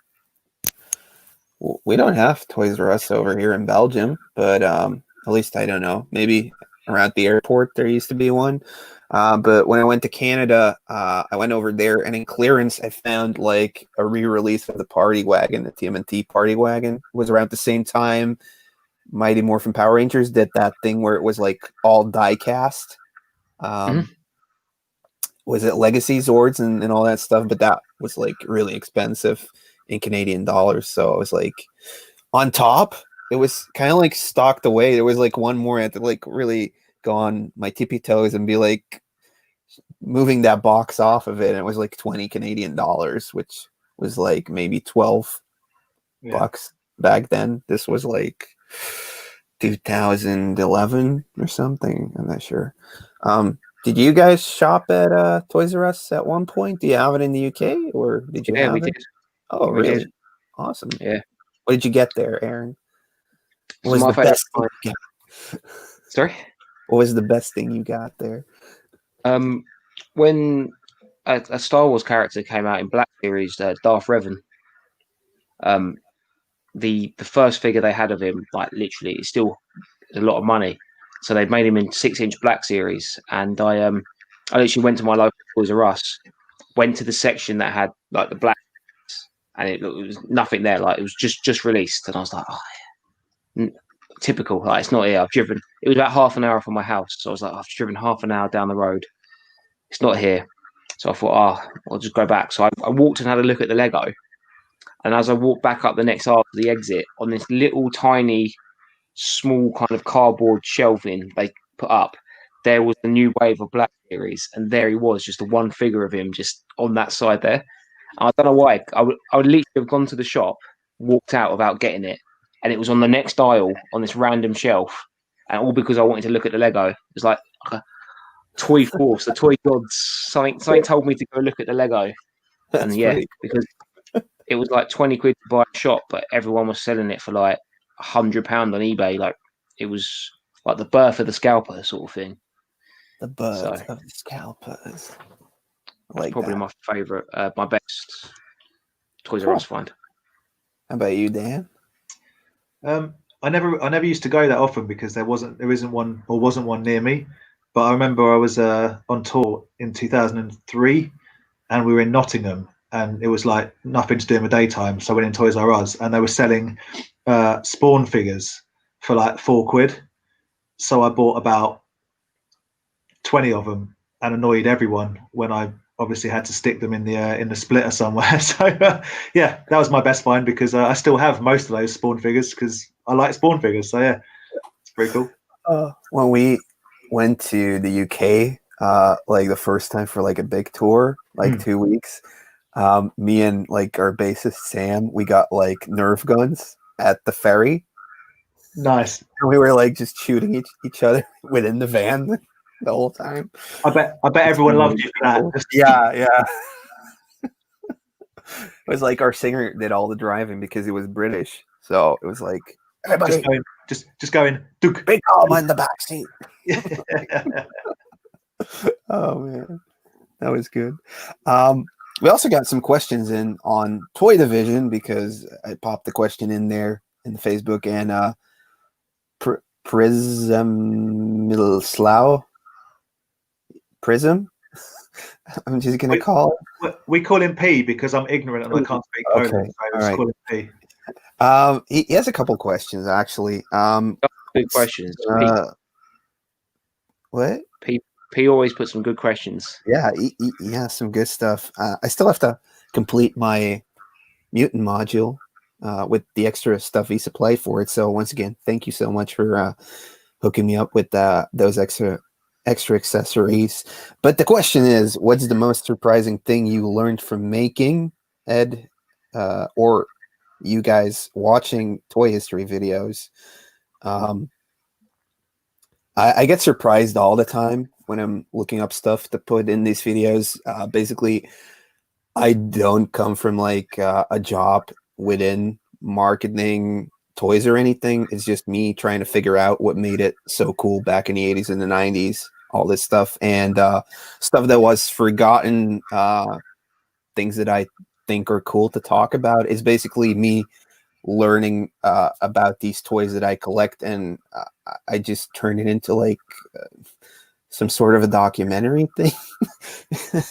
We don't have Toys R Us over here in Belgium, but at least I don't know. Maybe around the airport there used to be one. But when I went to Canada, I went over there, and in clearance, I found like a re-release of the Party Wagon. The TMNT Party Wagon was around the same time Mighty Morphin Power Rangers did that thing where it was like all die cast. Was it Legacy Zords and all that stuff? But that was like really expensive in Canadian dollars. So it was like on top, it was kind of like stocked away. There was like one more. I had to like really go on my tippy toes and be like moving that box off of it. And it was like 20 Canadian dollars, which was like maybe 12 bucks back then. This was like 2011 or something. I'm not sure. Did you guys shop at Toys R Us at one point? Do you have it in the UK, or did you have we it? did. Oh, We really? did. Awesome. Yeah. What did you get there, Aaron? What was So the my favorite best thing you got? Sorry? What was the best thing you got there? When a Star Wars character came out in Black Series, Darth Revan, the first figure they had of him, like literally, it's still a lot of money. So they made him in 6-inch Black Series, and I literally went to my local Toys R Us, went to the section that had like the black, and it was nothing there. Like it was just released, and I was like, oh, typical. Like it's not here. I've driven. It was about half an hour from my house, so I was like, I've driven half an hour down the road. It's not here. So I thought, I'll just go back. So I walked and had a look at the Lego, and as I walked back up the next aisle to the exit, on this little tiny, small kind of cardboard shelving they put up, there was the new wave of Black Series, and there he was, just the one figure of him just on that side there. And I don't know why. I would literally have gone to the shop, walked out without getting it, and it was on the next aisle on this random shelf, and all because I wanted to look at the Lego. It was like a toy force, the toy gods. Something told me to go look at the Lego, That's and pretty cool. because it was like 20 quid to buy a shop, but everyone was selling it for like £100 on eBay. Like it was like the birth of the scalper sort of thing. The birth of the scalpers. Like probably that. my favorite, my best Toys R Us find. How about you, Dan? I never used to go that often because there wasn't one near me. But I remember I was on tour in 2003, and we were in Nottingham, and it was like nothing to do in the daytime. So I went in Toys R Us, and they were selling Spawn figures for like £4. So I bought about 20 of them and annoyed everyone when I obviously had to stick them in the splitter somewhere. So yeah, that was my best find because I still have most of those Spawn figures because I like Spawn figures. So yeah, it's pretty cool. When we went to the UK, like the first time for like a big tour, like 2 weeks, me and like our bassist Sam, we got like Nerf guns at the ferry. Nice. And we were like just shooting each other within the van the whole time. I bet everyone loved you for that. Yeah. It was like our singer did all the driving because he was British, so it was like everybody just going Duke. Big Alma in the back seat. Oh man, that was good. We also got some questions in on Toy Division because I popped the question in there in the Facebook, and Prism. I'm just gonna call it. We call him P because I'm ignorant and I can't speak Polish. Okay. So just call him P. He has a couple questions actually. Good questions. What? P always puts some good questions. Yeah, he has some good stuff. I still have to complete my mutant module with the extra stuff he supply for it. So once again, thank you so much for hooking me up with those extra accessories. But the question is, what's the most surprising thing you learned from making, Ed, or you guys watching toy history videos? I get surprised all the time when I'm looking up stuff to put in these videos. Basically, I don't come from like a job within marketing toys or anything. It's just me trying to figure out what made it so cool back in the 80s and the 90s, all this stuff, and stuff that was forgotten, things that I think are cool to talk about, is basically me learning about these toys that I collect, and I just turn it into like some sort of a documentary thing.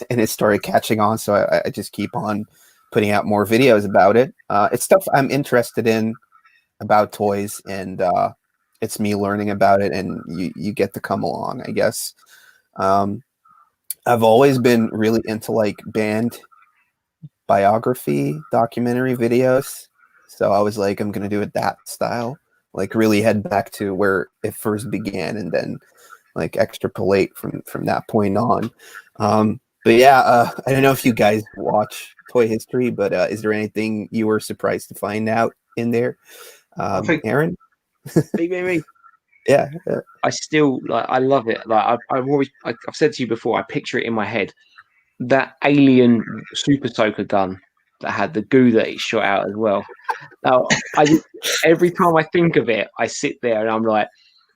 And it started catching on, so I just keep on putting out more videos about it. It's stuff I'm interested in about toys, and it's me learning about it, and you get to come along, I guess. I've always been really into like band biography documentary videos, so I was like, I'm gonna do it that style, like really head back to where it first began, and then like extrapolate from that point on. But yeah, I don't know if you guys watch toy history, but is there anything you were surprised to find out in there? I think Aaron? Me. Yeah. I still like. I love it. Like I've said to you before. I picture it in my head. That alien super soaker gun that had the goo that it shot out as well. Now, every time I think of it, I sit there and I'm like,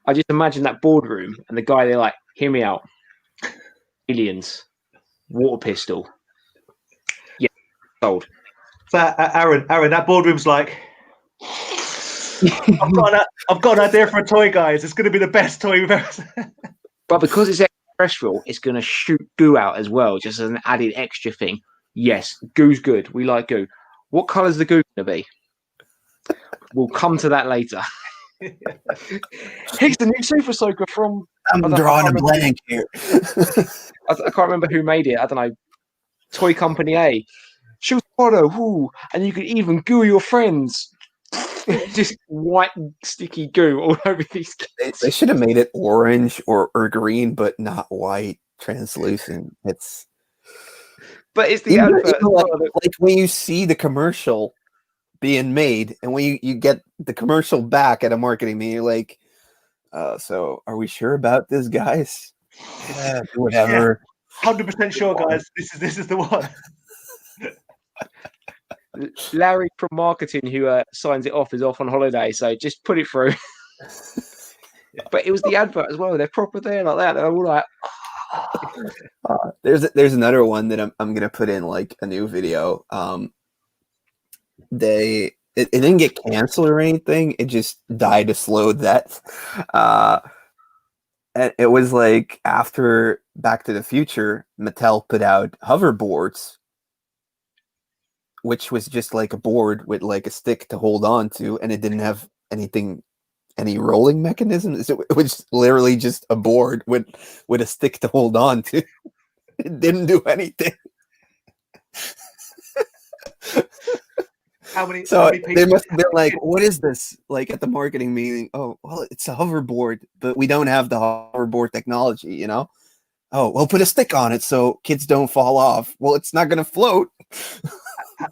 I just imagine that boardroom and the guy there like, hear me out. Aliens, water pistol. Yeah, sold. so. Aaron, that boardroom's like, I've got an idea for a toy, guys. It's going to be the best toy we've ever seen. But because it's extraterrestrial, it's going to shoot goo out as well, just as an added extra thing. Yes, goo's good. We like goo. What colour is the goo going to be? We'll come to that later. Here's the new Super Soaker from... I'm drawing a blank here. I can't remember who made it. I don't know. Toy Company A. Shoot water, whoo, and you can even goo your friends. Just white sticky goo all over these kids. They should have made it orange or green, but not white, translucent. But it's the advert. Like when you see the commercial being made, and when you get the commercial back at a marketing meeting, you're like, so are we sure about this, guys? Yeah, whatever. 100% sure, guys. This is the one. Larry from marketing, who signs it off, is off on holiday, so just put it through. But it was the advert as well. They're proper there like that. They're all like, there's another one that I'm gonna put in like a new video. It didn't get canceled or anything. It just died a slow death. And it was like after Back to the Future, Mattel put out hoverboards, which was just like a board with like a stick to hold on to, and it didn't have any rolling mechanism. It was literally just a board with a stick to hold on to. It didn't do anything. How many people they must have been like, what is this? Like at the marketing meeting, oh, well, it's a hoverboard, but we don't have the hoverboard technology, you know? Oh, well, put a stick on it so kids don't fall off. Well, it's not going to float.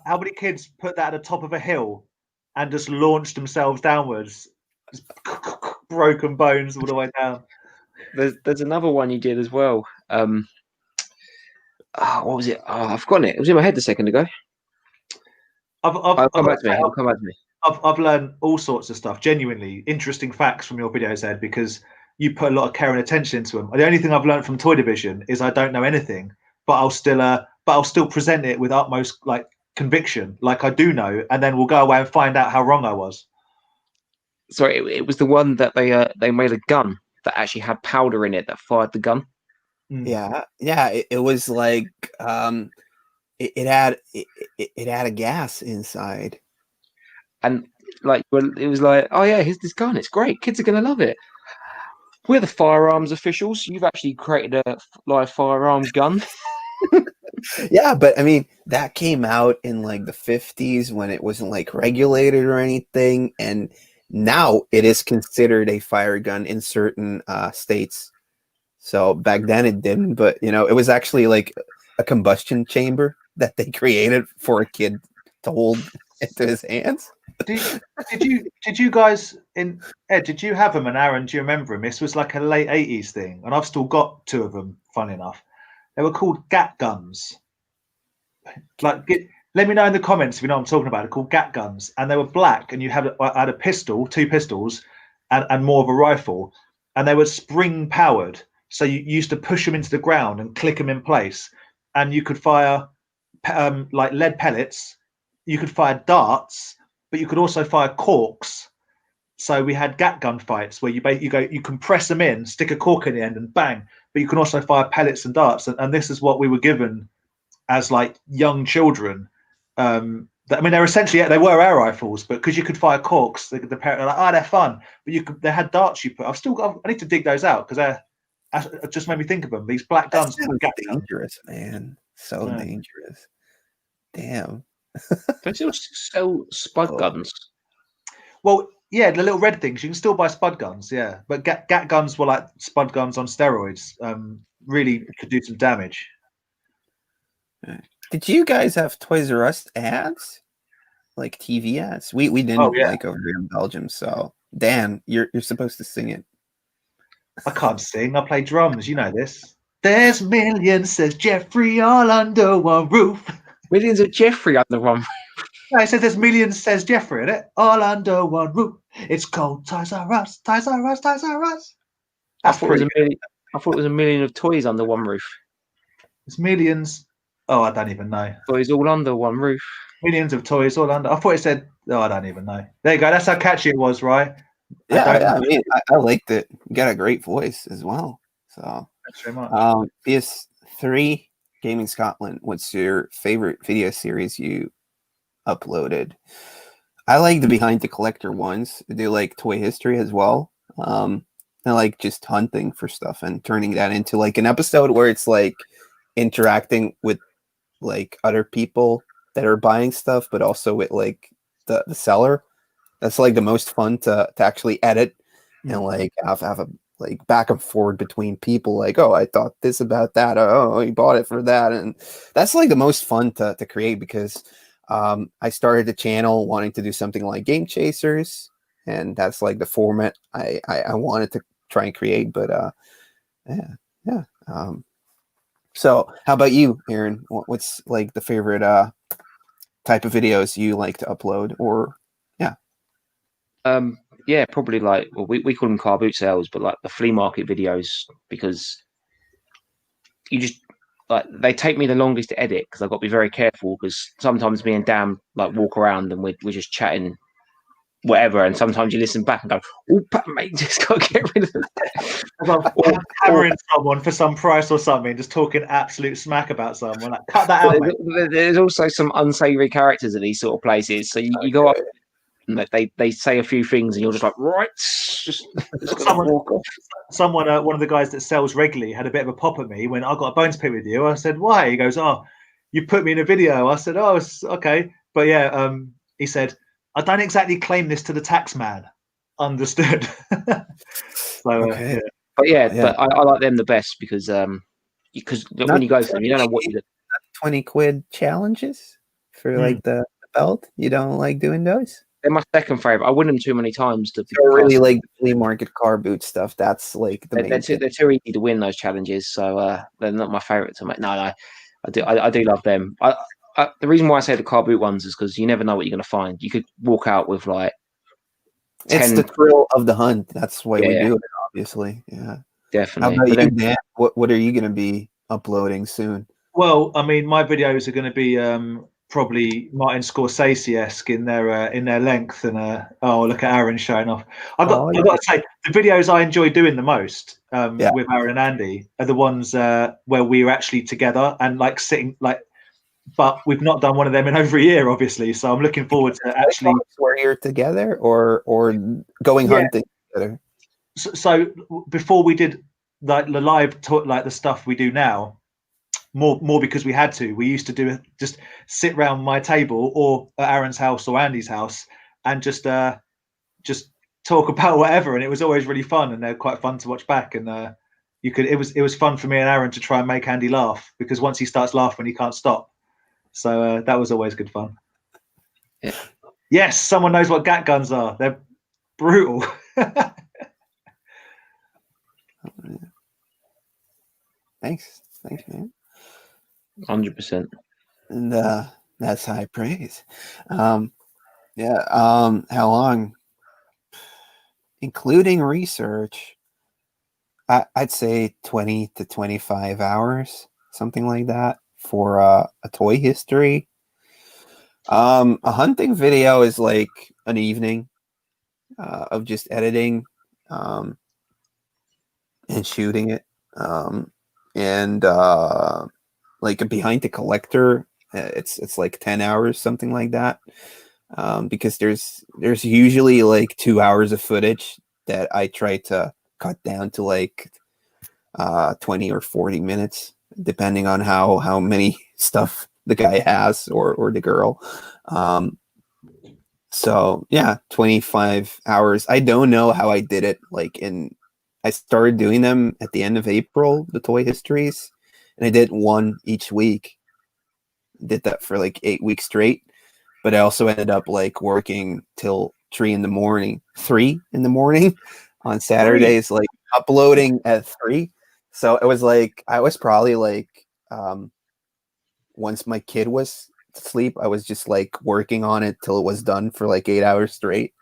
How many kids put that at the top of a hill and just launched themselves downwards? Just broken bones all the way down. There's another one you did as well. What was it? Oh, I've forgotten it. It was in my head a second ago. I'll come back to me. I've learned all sorts of stuff, genuinely interesting facts from your videos, Ed, because you put a lot of care and attention into them. The only thing I've learned from Toy Division is I don't know anything, but I'll still present it with utmost like conviction, like I do know, and then we'll go away and find out how wrong I was. Sorry, it was the one that they made a gun that actually had powder in it that fired the gun. Yeah. It was like it had a gas inside, and like it was like, oh yeah, here's this gun. It's great. Kids are gonna love it. We're the firearms officials. You've actually created a live firearm gun. Yeah, but I mean, that came out in like the 50s when it wasn't like regulated or anything, and now it is considered a fire gun in certain states. So back then it didn't, but you know, it was actually like a combustion chamber that they created for a kid to hold into his hands. Did you guys in Ed? Did you have them? And Aaron, do you remember them? This was like a late '80s thing, and I've still got two of them. Funny enough, they were called Gat guns. Like, let me know in the comments if you know what I'm talking about. They're called Gat guns, and they were black, and you had a pistol, two pistols, and more of a rifle, and they were spring powered. So you used to push them into the ground and click them in place, and you could fire like lead pellets. You could fire darts, but you could also fire corks. So we had gat gun fights where you can press them in, stick a cork in the end, and bang. But you can also fire pellets and darts, and this is what we were given as like young children. I mean, they were air rifles, but because you could fire corks, the parents are like, they're fun. But they had darts. I need to dig those out because it just made me think of them. These black guns. Dangerous, man. So dangerous. Damn. They still sell spud guns. Well, yeah, the little red things. You can still buy spud guns, yeah. But gat guns were like spud guns on steroids. Really could do some damage. Did you guys have Toys R Us ads? Like TV ads? We didn't like over here in Belgium, so Dan, you're supposed to sing it. I can't sing, I play drums, you know this. There's millions, says Jeffrey, all under one roof. Millions of Jeffrey under one roof. No, it says there's millions, says Jeffrey, innit? All under one roof. It's called Toys R Us, Toys R Us, Toys R Us. I thought it was a million of toys under one roof. It's millions. Oh, I don't even know. Toys all under one roof. Millions of toys all under. I thought it said. Oh, I don't even know. There you go. That's how catchy it was, right? Yeah. I mean, I liked it. You got a great voice as well. So thanks very much. PS3 Gaming Scotland. What's your favorite video series you uploaded? I like the behind the collector ones. I do like toy history as well. I like just hunting for stuff and turning that into like an episode where it's like interacting with like other people that are buying stuff, but also with like the seller. That's like the most fun to actually edit and like have a like back and forward between people. Like, oh, I thought this about that. Oh, he bought it for that, and that's like the most fun to create because I started the channel wanting to do something like Game Chasers, and that's like the format I wanted to try and create. But yeah. So how about you, Aaron? What's like the favorite type of videos you like to upload? Or yeah, probably like, well, we call them car boot sales, but like the flea market videos, because you just like, they take me the longest to edit because I've got to be very careful because sometimes me and Dan like walk around and we're just chatting whatever, and sometimes you listen back and go, oh, mate, just got to get rid of it. Or hammering someone for some price or something, just talking absolute smack about someone. Like, cut that out, mate. There's also some unsavory characters at these sort of places, so you go up and they say a few things and you're just like, right, just walk off. Someone, one of the guys that sells regularly, had a bit of a pop at me when I got a bone to pick with you. I said, why? He goes, oh, you put me in a video. I said, oh, it's okay. But yeah, he said, I don't exactly claim this to the tax man. Understood. So, okay. But but I like them the best because when you go for them, you don't know what you do. 20 quid challenges for like the belt. You don't like doing those? They're my second favorite. I win them too many times to really like flea market car boot stuff. That's like the they're too easy to win those challenges, so they're not my favorite to make. No, I do love them. The reason why I say the car boot ones is because you never know what you're going to find. You could walk out with like 10... It's the thrill of the hunt. That's why we do it, obviously. Yeah, definitely. How about you, Dan? What are you going to be uploading soon? Well, I mean, my videos are going to be probably Martin Scorsese-esque in their length, and look at Aaron showing off. I've got to say, the videos I enjoy doing the most with Aaron and Andy are the ones where we were actually together and like sitting like. But we've not done one of them in over a year, obviously. So I'm looking forward to actually. We're here together, or going hunting together. So before we did like the live like the stuff we do now, more because we had to. We used to just sit around my table or at Aaron's house or Andy's house and just talk about whatever, and it was always really fun, and they're quite fun to watch back. And it was fun for me and Aaron to try and make Andy laugh, because once he starts laughing, he can't stop. So that was always good fun. Yeah. Yes, someone knows what gat guns are. They're brutal. Thanks, man. 100%. And that's high praise. How long? Including research, I'd say 20 to 25 hours, something like that, for a toy history. A hunting video is like an evening of just editing and shooting it. And like a behind the collector, it's like 10 hours, something like that. Because there's usually like 2 hours of footage that I try to cut down to like 20 or 40 minutes, depending on how many stuff the guy has or the girl. So yeah, 25 hours. I don't know how I did it. I started doing them at the end of April, the toy histories, and I did one each week. Did that for like 8 weeks straight. But I also ended up like working till 3 in the morning on Saturdays, like uploading at 3. So it was like, I was probably like, once my kid was asleep, I was just like working on it till it was done for like 8 hours straight.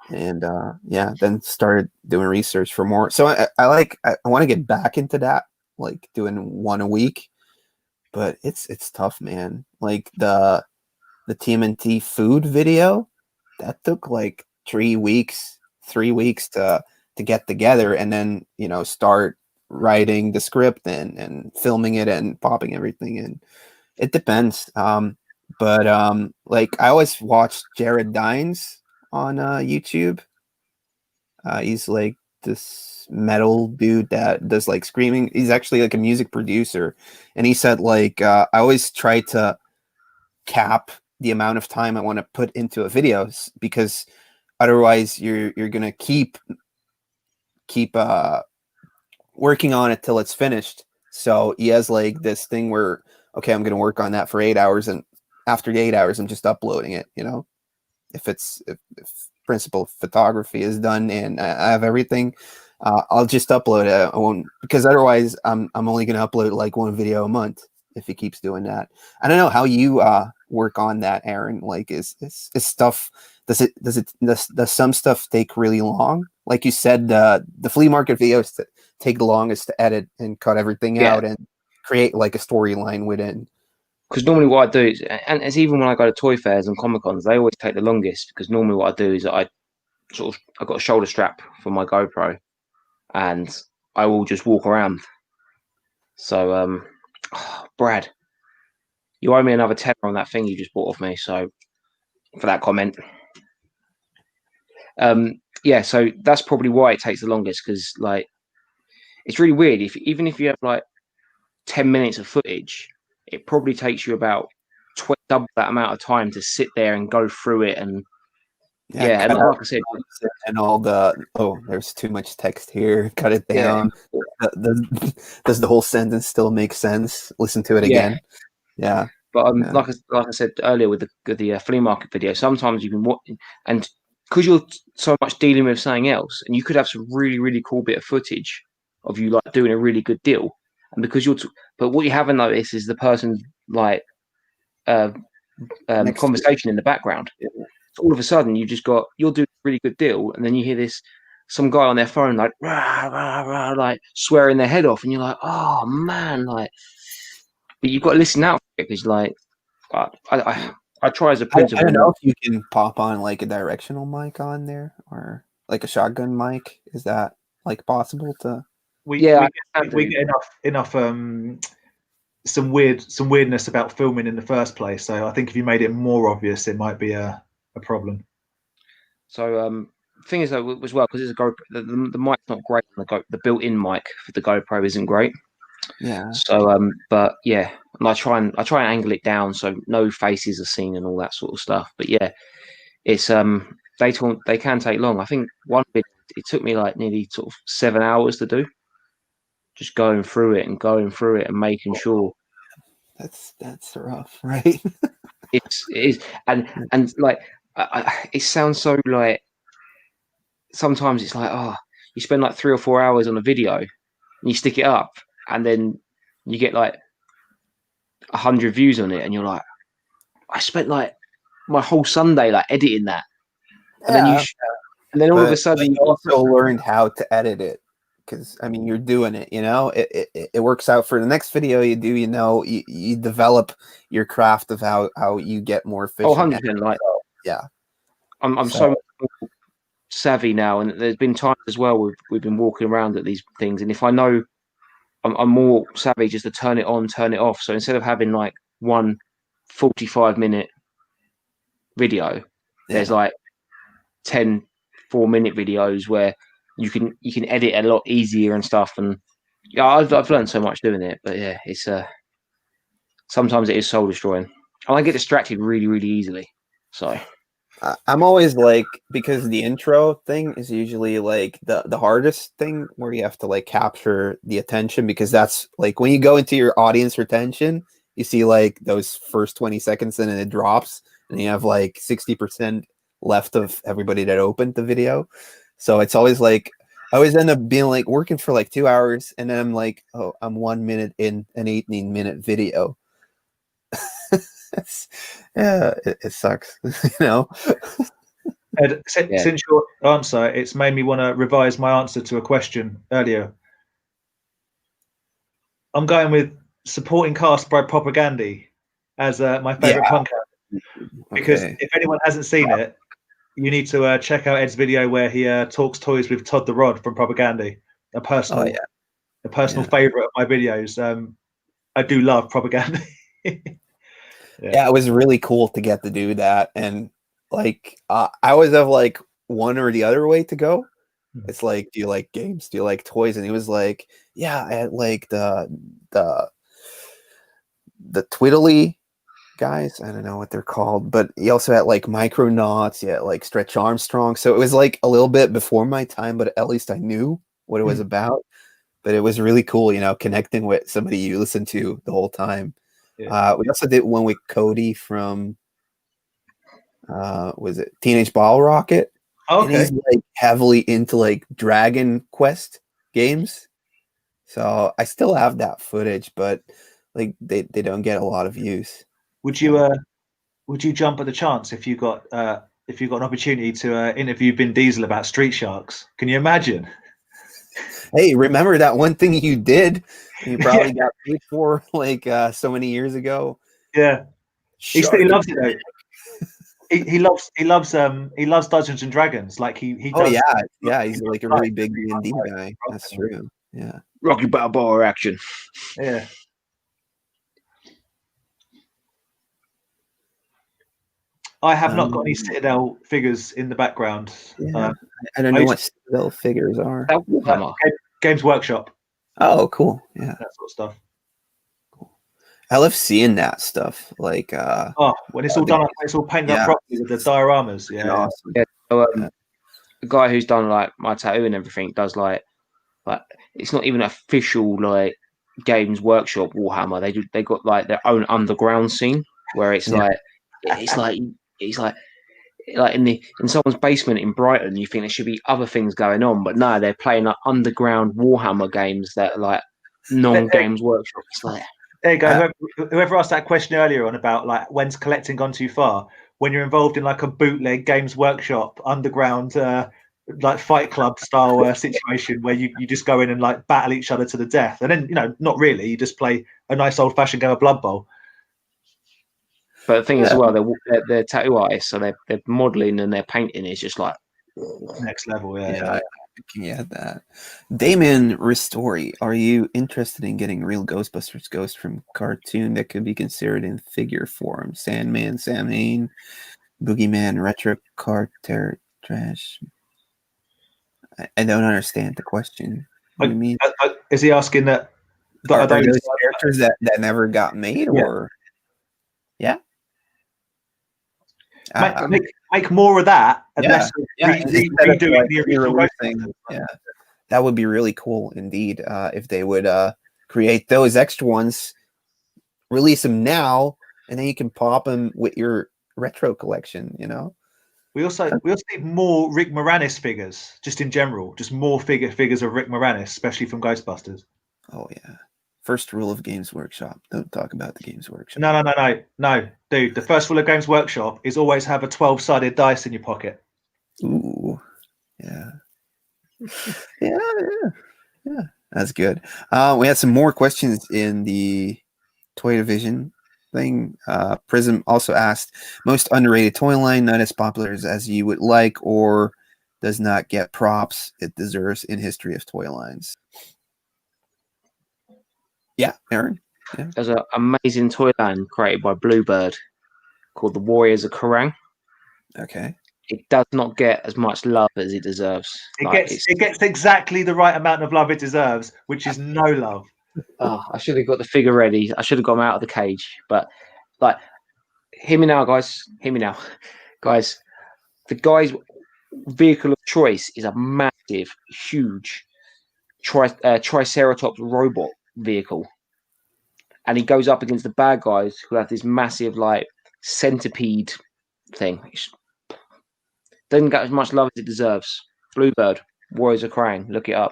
And then started doing research for more. So I want to get back into that, like doing one a week, but it's tough, man. Like the TMNT food video, that took like 3 weeks to get together, and then start writing the script and filming it and popping everything in. It depends. But like I always watch Jared Dines on YouTube. He's like this metal dude that does like screaming. He's actually like a music producer, and he said like I always try to cap the amount of time I want to put into a video, because otherwise you're gonna keep working on it till it's finished. So he has like this thing where, okay, I'm gonna work on that for 8 hours, and after the 8 hours I'm just uploading it. If principal photography is done and I have everything, I'll just upload it. I won't, because otherwise I'm only gonna upload like one video a month if he keeps doing that. I don't know how you work on that, Aaron. Like, is stuff, does some stuff take really long? Like you said, the flea market videos take the longest to edit and cut everything out and create like a storyline within. Because normally what I do is, and it's even when I go to toy fairs and Comic Cons, they always take the longest, because normally what I do is I've got a shoulder strap for my GoPro, and I will just walk around. So Brad, you owe me another tenner on that thing you just bought off me. So for that comment. So that's probably why it takes the longest, because like it's really weird. Even if you have like 10 minutes of footage, it probably takes you about double that amount of time to sit there and go through it. And and like I said, and all there's too much text here, cut it down. Does the whole sentence still make sense? Listen to it again. But like I said earlier with the flea market video, sometimes you can watch, and because you're so much dealing with something else, and you could have some really, really cool bit of footage of you like doing a really good deal, and because but what you haven't noticed is the person's like conversation in the background. So all of a sudden you're doing a really good deal, and then you hear some guy on their phone like rah, rah, rah, like swearing their head off, and you're like, oh man, like. But you've got to listen out, because like I try as a principle. I don't know if you can pop on like a directional mic on there, or like a shotgun mic. Is that like possible to? We get enough some weirdness about filming in the first place. So I think if you made it more obvious, it might be a problem. So thing is though, as well, because it's a GoPro, the mic's not great. The built-in mic for the GoPro isn't great. Yeah. So but yeah, and I try and angle it down so no faces are seen and all that sort of stuff. But yeah, it's they can take long. I think one bit it took me like nearly sort of 7 hours to do, just going through it and making sure That's rough, right? it is. And like it sounds so like sometimes it's like, oh, you spend like 3 or 4 hours on a video and you stick it up and then you get like 100 views on it and you're like, I spent like my whole Sunday like editing that, and then Yeah. and then all of a But sudden you also learned how to edit it, because I mean you're doing it. It works out for the next video you do. You develop your craft of how you get more efficient. 100%. Like, yeah, I'm so savvy now, and there's been times as well we've been walking around at these things, and if I know I'm more savvy just to turn it on, turn it off. So instead of having like one 45-minute video, there's like 10 4-minute videos where you can edit a lot easier and stuff. And yeah, I've learned so much doing it. But yeah, it's sometimes it is soul destroying. I get distracted really, really easily. So I'm always like, because the intro thing is usually like the hardest thing, where you have to like capture the attention, because that's like when you go into your audience retention, you see like those first 20 seconds and then it drops and you have like 60% left of everybody that opened the video. So it's always like, I always end up being like working for like 2 hours and then I'm like, oh, I'm 1 minute in an 18-minute video. Yeah, it sucks, Ed, since your answer, it's made me want to revise my answer to a question earlier. I'm going with supporting cast by Propagandy as my favorite punk out, because if anyone hasn't seen it, you need to check out Ed's video where he talks toys with Todd the Rod from Propagandy. A personal favorite of my videos. I do love Propagandy. Yeah, it was really cool to get to do that. And like I always have like one or the other way to go. It's like, do you like games? Do you like toys? And he was like, yeah, I had like the Twiddly guys. I don't know what they're called, but he also had like Micronauts, yeah, like Stretch Armstrong. So it was like a little bit before my time, but at least I knew what it was about. But it was really cool, connecting with somebody you listened to the whole time. Yeah. We also did one with Cody from was it Teenage Bottle Rocket? Okay. And he's like heavily into like Dragon Quest games. So I still have that footage, but like they don't get a lot of views. Would you jump at the chance if you got an opportunity to interview Vin Diesel about Street Sharks? Can you imagine? Hey, remember that one thing you did? You probably got paid for like so many years ago. Yeah, he loves it though. He loves Dungeons and Dragons. Like he does. Oh yeah. He's like a really big D&D guy. That's true. Yeah. Rocky Balboa action. Yeah. I have not got any Citadel figures in the background. Yeah. I don't know what Citadel figures are. Games Workshop. Oh, cool. Yeah. That sort of stuff. Cool. I love seeing that stuff. Like when it's all done, when it's all painted up properly with the dioramas. Yeah. Awesome. Yeah. So, the guy who's done like my tattoo and everything does like it's not even official like Games Workshop Warhammer. They got like their own underground scene where it's like in someone's basement in Brighton. You think there should be other things going on, but no, they're playing like underground Warhammer games that are like non-Games Workshop. It's like, there you go. Whoever asked that question earlier on about like when's collecting gone too far, when you're involved in like a bootleg Games Workshop underground like Fight Club style situation where you just go in and like battle each other to the death, and then not really, you just play a nice old fashioned game of Blood Bowl. But the thing is, as well, they're tattoo artists, so their modeling and their painting is just like next level. Yeah. Yeah, that. Damon Ristori, are you interested in getting real Ghostbusters ghost from cartoon that could be considered in figure form? Sandman, Samhain, Boogeyman, Retro Card Trash. I don't understand the question. What do you mean? Is he asking that Are those characters that never got made, or yeah? Make more of that, and less redoing the original. Yeah, that would be really cool indeed. If they would create those extra ones, release them now, and then you can pop them with your retro collection. You know. We also need more Rick Moranis figures, just in general, just more figures of Rick Moranis, especially from Ghostbusters. Oh yeah. First rule of Games Workshop: don't talk about the Games Workshop. No, dude. The first rule of Games Workshop is always have a 12-sided dice in your pocket. Ooh, yeah, yeah. That's good. We had some more questions in the Toy Division thing. Prism also asked, most underrated toy line, not as popular as you would like, or does not get props it deserves in history of toy lines. Yeah, Aaron. Yeah. There's an amazing toy line created by Bluebird called the Warriors of Kerrang. Okay. It does not get as much love as it deserves. It gets exactly the right amount of love it deserves, which is no love. Oh, I should have got the figure ready. I should have got him out of the cage. But like, hear me now, guys. Hear me now, guys. The guy's vehicle of choice is a massive, huge Triceratops robot vehicle, and he goes up against the bad guys who have this massive like centipede thing. Doesn't get as much love as it deserves. Bluebird, Warriors of Kerrang. Look it up.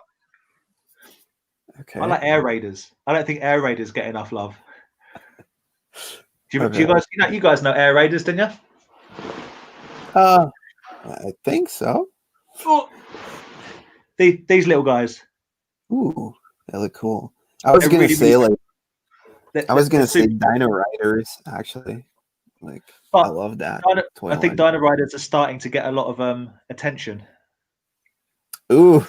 Okay. I like Air Raiders. I don't think Air Raiders get enough love. Do you guys? You guys know Air Raiders, didn't you? I think so. Oh, these little guys. Ooh, they look cool. I was gonna say Dino Riders, actually. Like, I love that. I think Dino Riders are starting to get a lot of attention. Ooh.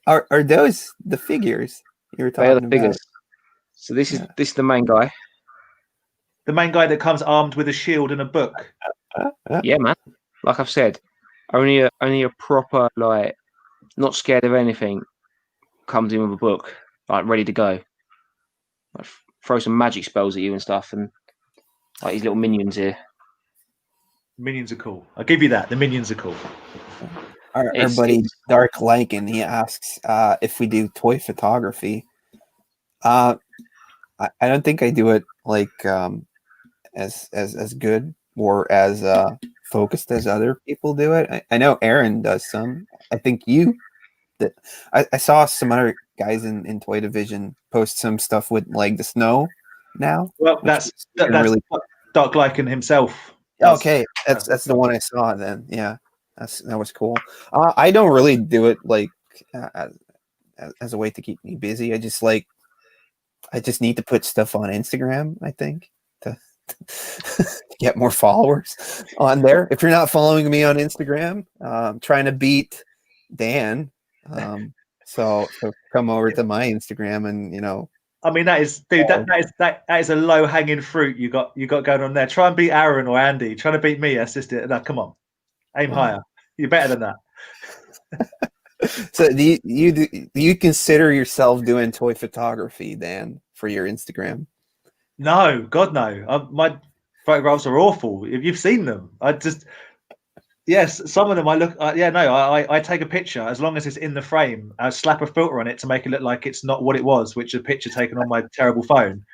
Are those the figures you were talking about? Figures. So this is the main guy. The main guy that comes armed with a shield and a book. Yeah, man. Like I've said, only a proper, like, not scared of anything comes in with a book, like ready to go. Like, throw some magic spells at you and stuff, and like these little minions here. Minions are cool. I'll give you that. The minions are cool. Our buddy Dark Lycan, he asks if we do toy photography. I don't think I do it like as good or as focused as other people do it. I know Aaron does some. I think I saw some other guys in Toy Division post some stuff with like the snow now. Well, that's really Dark Lycan himself. Okay, that's the one I saw then. Yeah, that was cool. I don't really do it like as a way to keep me busy. I just need to put stuff on Instagram, I think, to get more followers on there. If you're not following me on Instagram, I'm trying to beat Dan. So come over to my Instagram and, you know. I mean, that is a low hanging fruit you got going on there. Try and beat Aaron or Andy. Trying to beat me, that's just it. No, come on, aim higher. You're better than that. So do you consider yourself doing toy photography, Dan, for your Instagram? No, God no. My photographs are awful. If you've seen them, yes, some of them I look. I take a picture as long as it's in the frame. I slap a filter on it to make it look like it's not what it was, which is a picture taken on my terrible phone,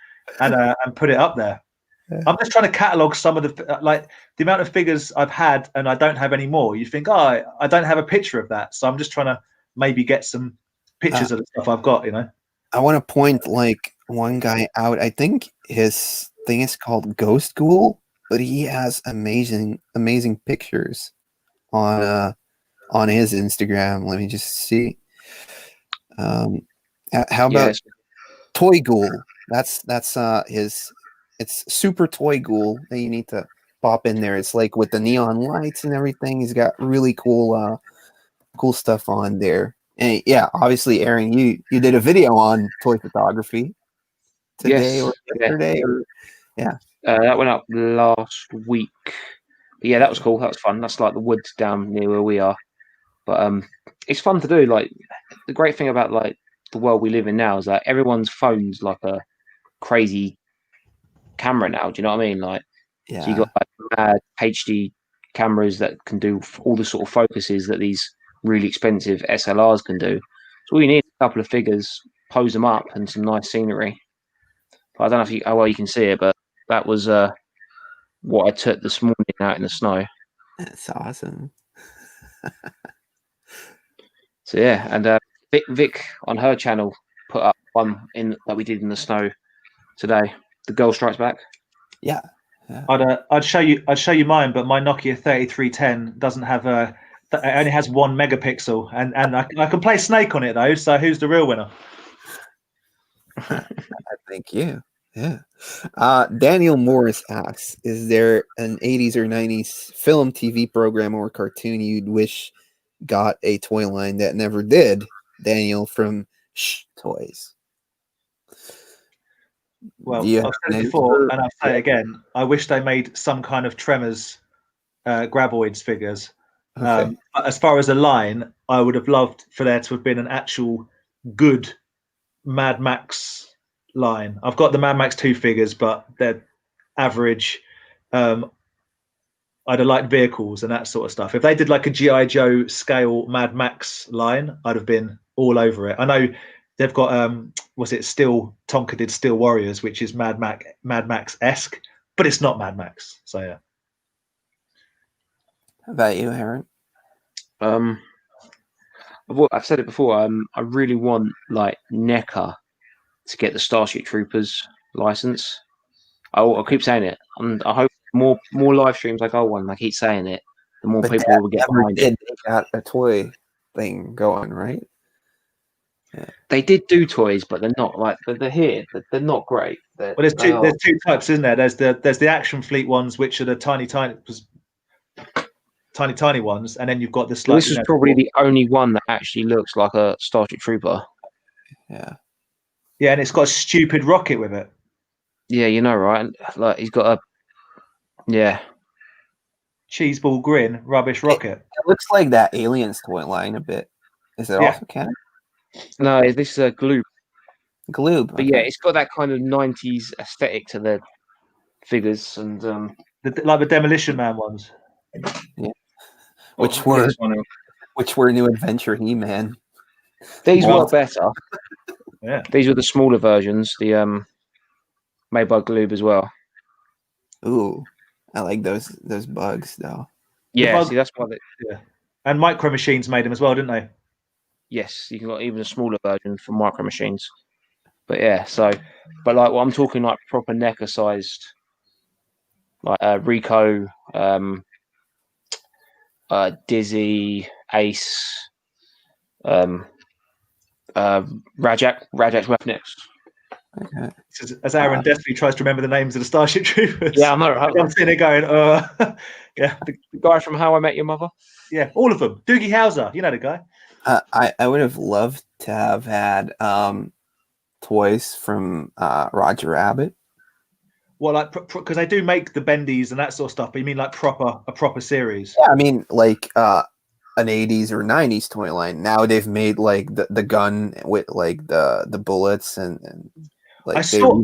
and put it up there. Yeah. I'm just trying to catalog some of the amount of figures I've had, and I don't have any more. You think, I don't have a picture of that, so I'm just trying to maybe get some pictures of the stuff I've got. You know, I want to point like one guy out. I think his thing is called Ghost Ghoul, but he has amazing pictures on his Instagram. Let me just see. How about Toy Ghoul? That's his. It's Super Toy Ghoul that you need to pop in there. It's like with the neon lights and everything. He's got really cool stuff on there. And yeah, obviously, Aaron, you did a video on toy photography today or yesterday, that went up last week. But yeah, that was cool. That was fun. That's like the woods down near where we are. But it's fun to do. Like, the great thing about like the world we live in now is like everyone's phone's like a crazy camera now. Do you know what I mean? Like, Yeah. so you got like mad HD cameras that can do all the sort of focuses that these really expensive SLRs can do. So all you need is a couple of figures, pose them up, and some nice scenery. But I don't know if how well you can see it, but that was what I took this morning out in the snow. That's awesome. So yeah, and Vic on her channel put up one in that we did in the snow today. The Girl Strikes Back. Yeah. I'd show you mine, but my Nokia 3310 doesn't have it only has 1 megapixel, and I can play Snake on it though. So who's the real winner? Thank you. Yeah. Daniel Morris asks, is there an 80s or 90s film, TV program, or cartoon you'd wish got a toy line that never did? Daniel from Shh Toys. Well, I've said it before, and I'll say it again. I wish they made some kind of Tremors Graboids figures. Okay. As far as a line, I would have loved for there to have been an actual good Mad Max line. I've got the Mad Max 2 figures, but they're average. I'd have liked vehicles and that sort of stuff. If they did like a G.I. Joe scale Mad Max line, I'd have been all over it. I know they've got Tonka did Steel Warriors, which is Mad Max-esque, but it's not Mad Max. So yeah. How about you, Aaron? I've said it before. I really want like NECA to get the Starship Troopers license. I keep saying it, and I hope more live streams I go on. I keep saying it, the more people will get behind it. They got a toy thing going, right? Yeah. They did do toys, but they're not like they're here. They're not great. There's two types, isn't there? There's the Action Fleet ones, which are the tiny ones, and then you've got the slightly. This is probably the only one that actually looks like a Starship Trooper. Yeah. Yeah, and it's got a stupid rocket with it. Yeah, you know, right? Like he's got a cheeseball grin, rubbish rocket. It looks like that Aliens toy line a bit. Is it also canon? No, this is a Gloob. Gloob, but yeah, it's got that kind of 90s aesthetic to the figures, and like the Demolition Man ones. Yeah, which were New Adventure He-Man. These were better. Yeah, these were the smaller versions. The made by Gloob as well. Ooh, I like those bugs though. Yeah, see that's why. And Micro Machines made them as well, didn't they? Yes, you can got even a smaller version for Micro Machines. But yeah, but like what I'm talking like proper NECA sized, like Rico, Dizzy, Ace, Rajak's Roughnicks. Okay. As Aaron desperately tries to remember the names of the Starship Troopers. Yeah, I'm not. I'm sitting there going, yeah, the guy from How I Met Your Mother. Yeah, all of them. Doogie Howser, you know the guy. I would have loved to have had toys from Roger Rabbit. Well, like because they do make the bendies and that sort of stuff. But you mean like a proper series? Yeah, I mean like an 80s or 90s toy line. Now they've made like the gun with like the bullets and like I saw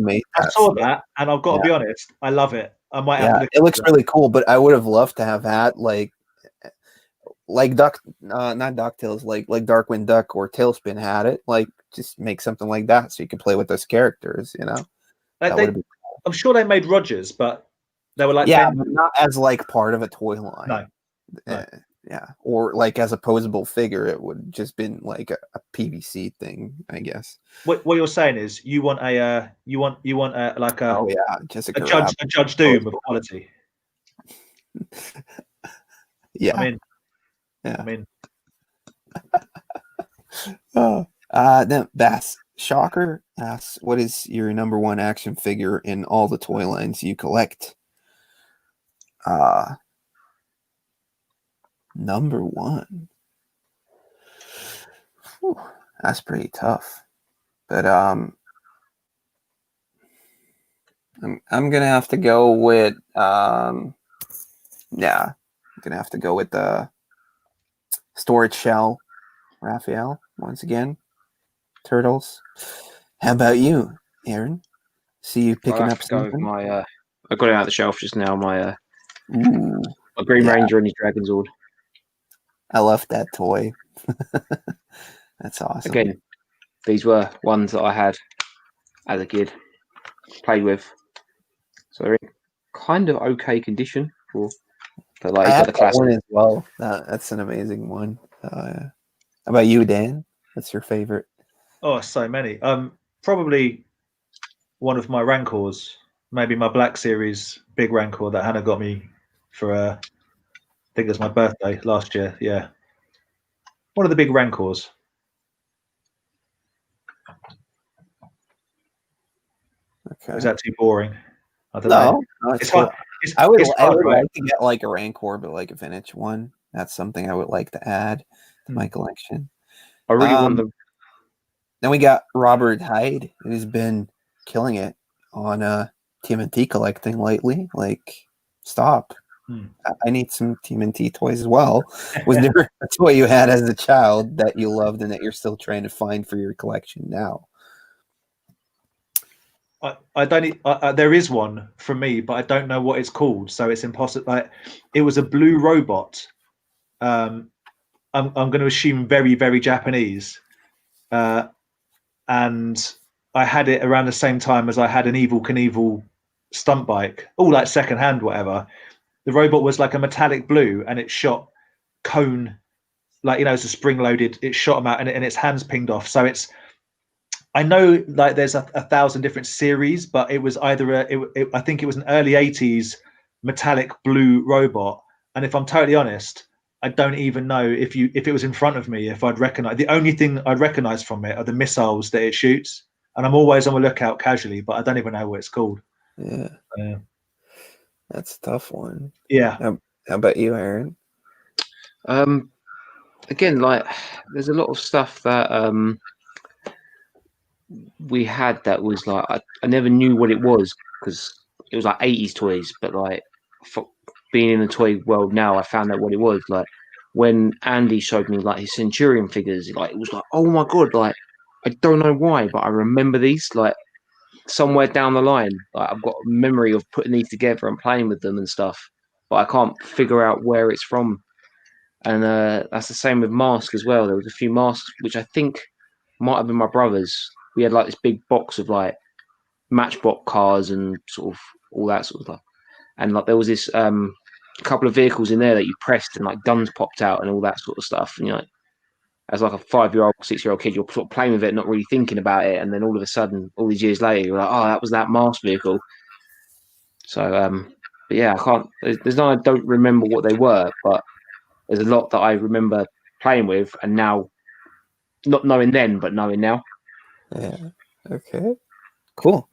that, and I've got to be honest, I love it. I might have to look it looks really cool, but I would have loved to have had like not DuckTales, like Darkwing Duck or Tailspin had it. Like just make something like that so you can play with those characters, you know. I'm sure they made Rogers, but they were like but not as like part of a toy line. No. Yeah, or like as a posable figure, it would just been like a PVC thing, I guess. What you're saying is you want a like a Judge Doom of quality. Yeah, I mean. Then Bass Shocker asks, "What is your number one action figure in all the toy lines you collect?" Number one. Whew, that's pretty tough. But I'm gonna have to go with I'm gonna have to go with the Storage Shell Raphael once again. turtles. How about you, Aaron? See you picking up Go with something? my I got it out of the shelf just now. My Ooh, my Green yeah. Ranger and his Dragon Zord. I love that toy. That's awesome. Again, these were ones that I had as a kid, played with. So they're in kind of okay condition. But like, I he's got have the that classic. one as well. That's an amazing one. How about you, Dan? What's your favorite? Oh, so many. Probably one of my Rancors, maybe my Black Series big Rancor that Hannah got me for I think it was my birthday last year. Yeah, one of the big Rancors. Okay. Is that too boring? I don't know. No, it's It's cool. hard. I would Right? like to get like a Rancor, but like a vintage one. That's something I would like to add to my collection. I really want them. Then we got Robert Hyde, who's been killing it on TMNT collecting lately. Like, stop. I need some TMNT toys as well. Was there a toy you had as a child that you loved and that you're still trying to find for your collection now? I don't. There is one for me, but I don't know what it's called, so it's impossible. Like, it was a blue robot. I'm going to assume very, very Japanese, and I had it around the same time as I had an Evil Knievel stunt bike, all like secondhand, whatever. The robot was like a metallic blue, and it shot cone, like, it's a spring loaded. It shot them out, and its hands pinged off. So I know like there's a thousand different series, but it was either I think it was an early 80s metallic blue robot. And if I'm totally honest, I don't even know if it was in front of me, if I'd recognize. The only thing I'd recognize from it are the missiles that it shoots. And I'm always on the lookout casually, but I don't even know what it's called. Yeah. That's a tough one. Yeah. How about you, Aaron? Again, like, there's a lot of stuff that we had that was like I never knew what it was because it was like 80s toys, but like being in the toy world now, I found out what it was. Like, when Andy showed me like his Centurion figures, like, it was like, oh my god, like, I don't know why, but I remember these like somewhere down the line. Like, I've got a memory of putting these together and playing with them and stuff, but I can't figure out where it's from. And that's the same with Mask as well. There was a few masks which I think might have been my brother's. We had like this big box of like Matchbox cars and sort of all that sort of stuff. And like there was this couple of vehicles in there that you pressed and like guns popped out and all that sort of stuff. And you're like, as like a 5-year-old, 6-year-old kid, you're sort of playing with it, not really thinking about it. And then all of a sudden, all these years later, you're like, oh, that was that Mask vehicle. So, but yeah, I can't. There's no, I don't remember what they were, but there's a lot that I remember playing with, and now, not knowing then, but knowing now. Yeah. Okay. Cool.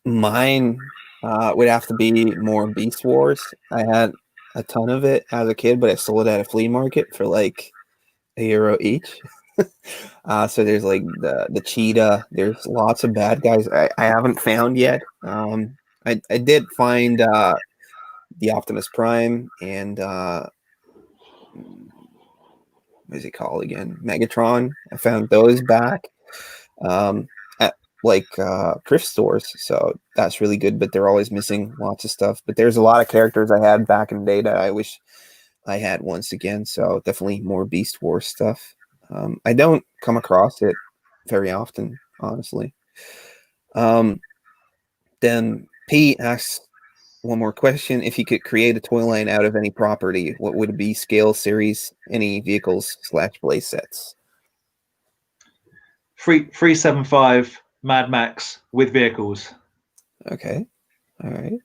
Mine would have to be more Beast Wars. I had a ton of it as a kid, but I sold it at a flea market for like €1 each. So there's like the cheetah. There's lots of bad guys I haven't found yet. I did find the Optimus Prime and what is it called again? Megatron. I found those back at like thrift stores, so that's really good. But they're always missing lots of stuff. But there's a lot of characters I had back in the day that I wish I had once again. So definitely more Beast Wars stuff. I don't come across it very often, honestly. Then Pete asks one more question. If you could create a toy line out of any property, what would it be? Scale, series, any vehicles / play sets? 375 Mad Max with vehicles. Okay. All right.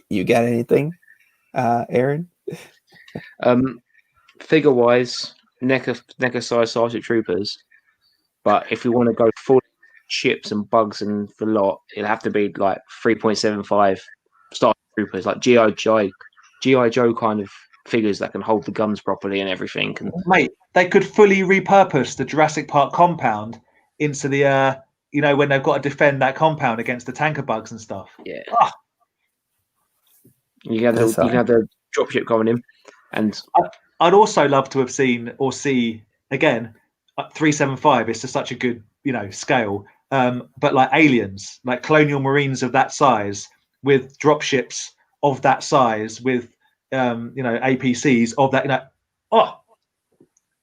You got anything, Aaron? Figure wise, NECA size Starship Troopers. But if we want to go full ships and bugs and the lot, it'll have to be like 3.75 Starship Troopers, like GI Joe kind of figures that can hold the guns properly and everything. And mate, they could fully repurpose the Jurassic Park compound into the when they've got to defend that compound against the tanker bugs and stuff. Yeah. You can have the dropship going in. And I'd also love to have seen or see again 375 is to such a good, scale. But like aliens, like colonial marines of that size, with dropships of that size, with APCs of that,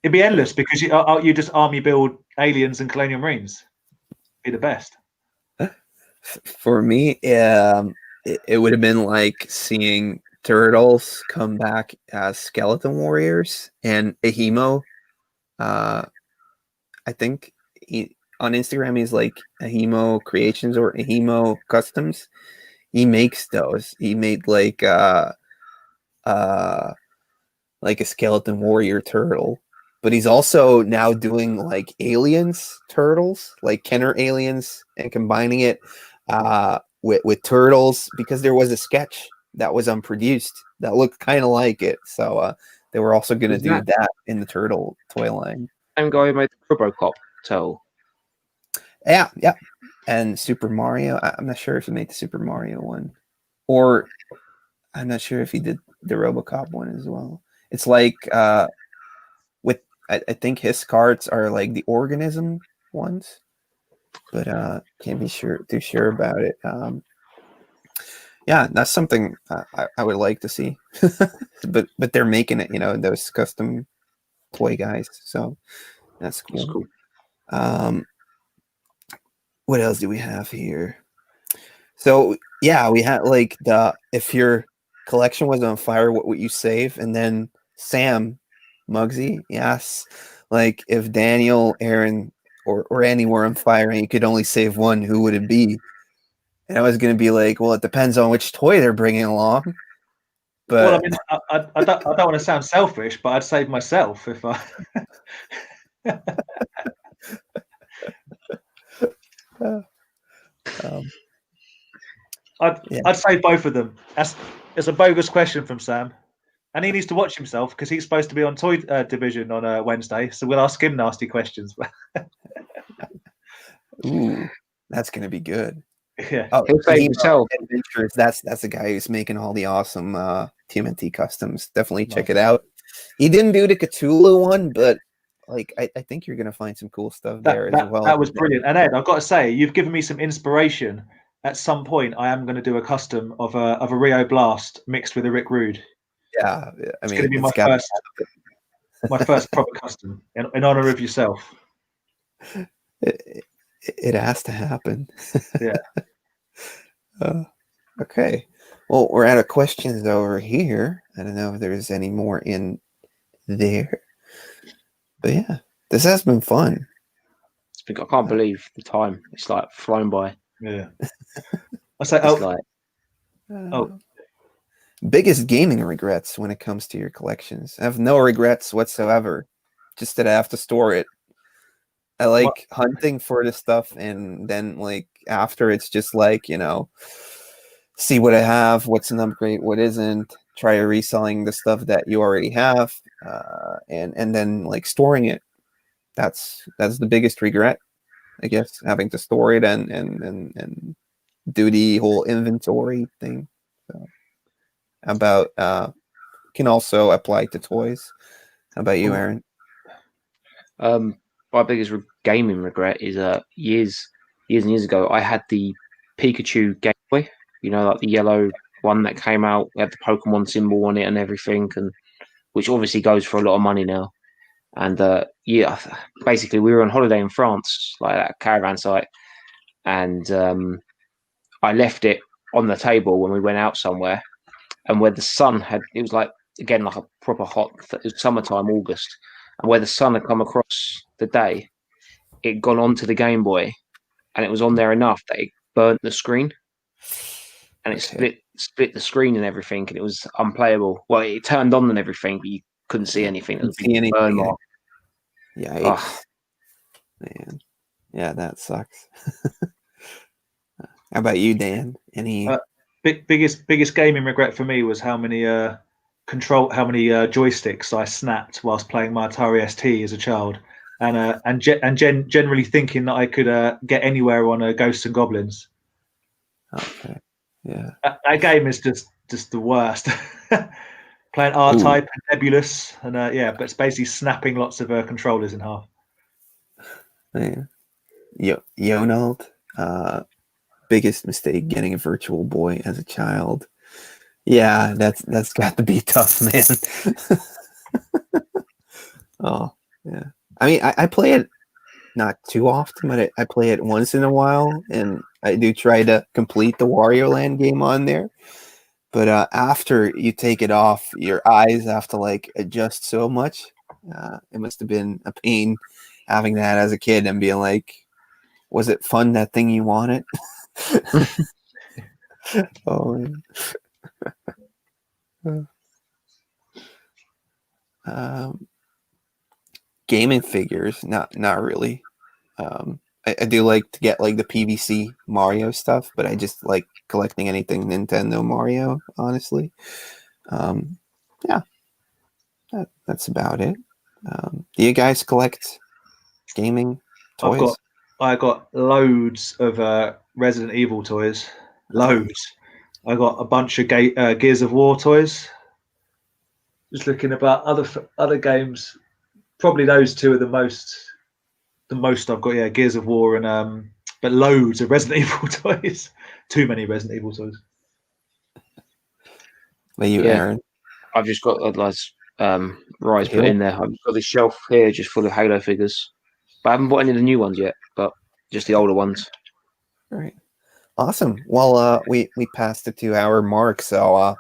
it'd be endless because you just army build aliens and colonial marines. Be the best. For me, it would have been like seeing turtles come back as skeleton warriors and Ahimo. I think on Instagram he's like Ahimo Creations or Ahimo Customs. He makes those. He made like a skeleton warrior turtle, but he's also now doing like aliens turtles, like Kenner aliens, and combining it with turtles, because there was a sketch that was unproduced that looked kind of like it. So they were also going to do that in the turtle toy line. Same guy who made the Robocop turtle. Yeah. And Super Mario. I'm not sure if he made the Super Mario one, or I'm not sure if he did the RoboCop one as well. It's like with I think his cards are like the organism ones, but can't be too sure about it. Yeah, that's something I would like to see, but they're making it, those custom toy guys. So that's cool. That's cool. What else do we have here? So yeah, we had like if your collection was on fire, what would you save? And then Sam Muggsy, yes, like if Daniel, Aaron, or Annie were on fire and you could only save one, who would it be? And I was gonna be like, well, it depends on which toy they're bringing along. But well, I mean, I don't want to sound selfish, but I'd save myself if I. I'd say both of them. It's a bogus question from Sam, and he needs to watch himself because he's supposed to be on Toy Division on Wednesday. So we'll ask him nasty questions. Ooh, that's gonna be good. Yeah, he'll save himself. Adventures. That's the guy who's making all the awesome TMNT customs. Definitely check it out. He didn't do the Cthulhu one, but like I think you're gonna find some cool stuff there as well. That was brilliant. And Ed, I've got to say, you've given me some inspiration. At some point, I am going to do a custom of a Rio Blast mixed with a Rick Rude. Yeah, it's going to be my first proper custom in honor of yourself. It has to happen. Yeah. Okay. Well, we're out of questions over here. I don't know if there's any more in there. But yeah, this has been fun. I can't believe the time. It's like flown by. Yeah. I say, biggest gaming regrets when it comes to your collections. I have no regrets whatsoever. Just that I have to store it. I like hunting for this stuff, and then like after it's just like, see what I have, what's an upgrade, what isn't, try reselling the stuff that you already have, and then like storing it. That's the biggest regret, I guess, having to store it and do the whole inventory thing. So, can also apply to toys. How about you, Aaron? My biggest gaming regret is years and years ago, I had the Pikachu Game Boy, like the yellow one that came out. We had the Pokemon symbol on it and everything, and which obviously goes for a lot of money now. And basically we were on holiday in France, like that caravan site, and I left it on the table when we went out somewhere, and where the sun it was like, again, like a proper hot, it was summertime, August, and where the sun had come across the day, it gone onto the Game Boy, and it was on there enough that it burnt the screen, and it split the screen and everything, and it was unplayable. Well, it turned on and everything, but you couldn't see anything. It was a big burn mark. Yeah, man, yeah, that sucks. How about you, Dan? Any biggest gaming regret for me was how many joysticks I snapped whilst playing my Atari ST as a child, and generally thinking that I could get anywhere on Ghosts and Goblins. Okay, yeah, that game is just the worst. Playing R-Type and Nebulous, and but it's basically snapping lots of controllers in half. Yonald, biggest mistake getting a Virtual Boy as a child. Yeah, that's got to be tough, man. Oh, yeah. I mean, I play it not too often, but I play it once in a while, and I do try to complete the Wario Land game on there. But after you take it off, your eyes have to like adjust so much. It must have been a pain having that as a kid and being like, was it fun, that thing you wanted? Oh, man. Gaming figures, not really. I do like to get like the PVC Mario stuff, but I just like collecting anything Nintendo Mario, honestly. Yeah, that's about it. Do you guys collect gaming toys? I got loads of Resident Evil toys. Loads. I got a bunch of Gears of War toys. Just looking about other games, probably those two are the most I've got. Yeah, Gears of War and but loads of Resident Evil toys. Too many Resident Evil toys. Were you, Aaron? I've just got Rise put in there. I've got this shelf here just full of Halo figures. But I haven't bought any of the new ones yet, but just the older ones. All right. Awesome. Well, we passed the 2-hour mark, so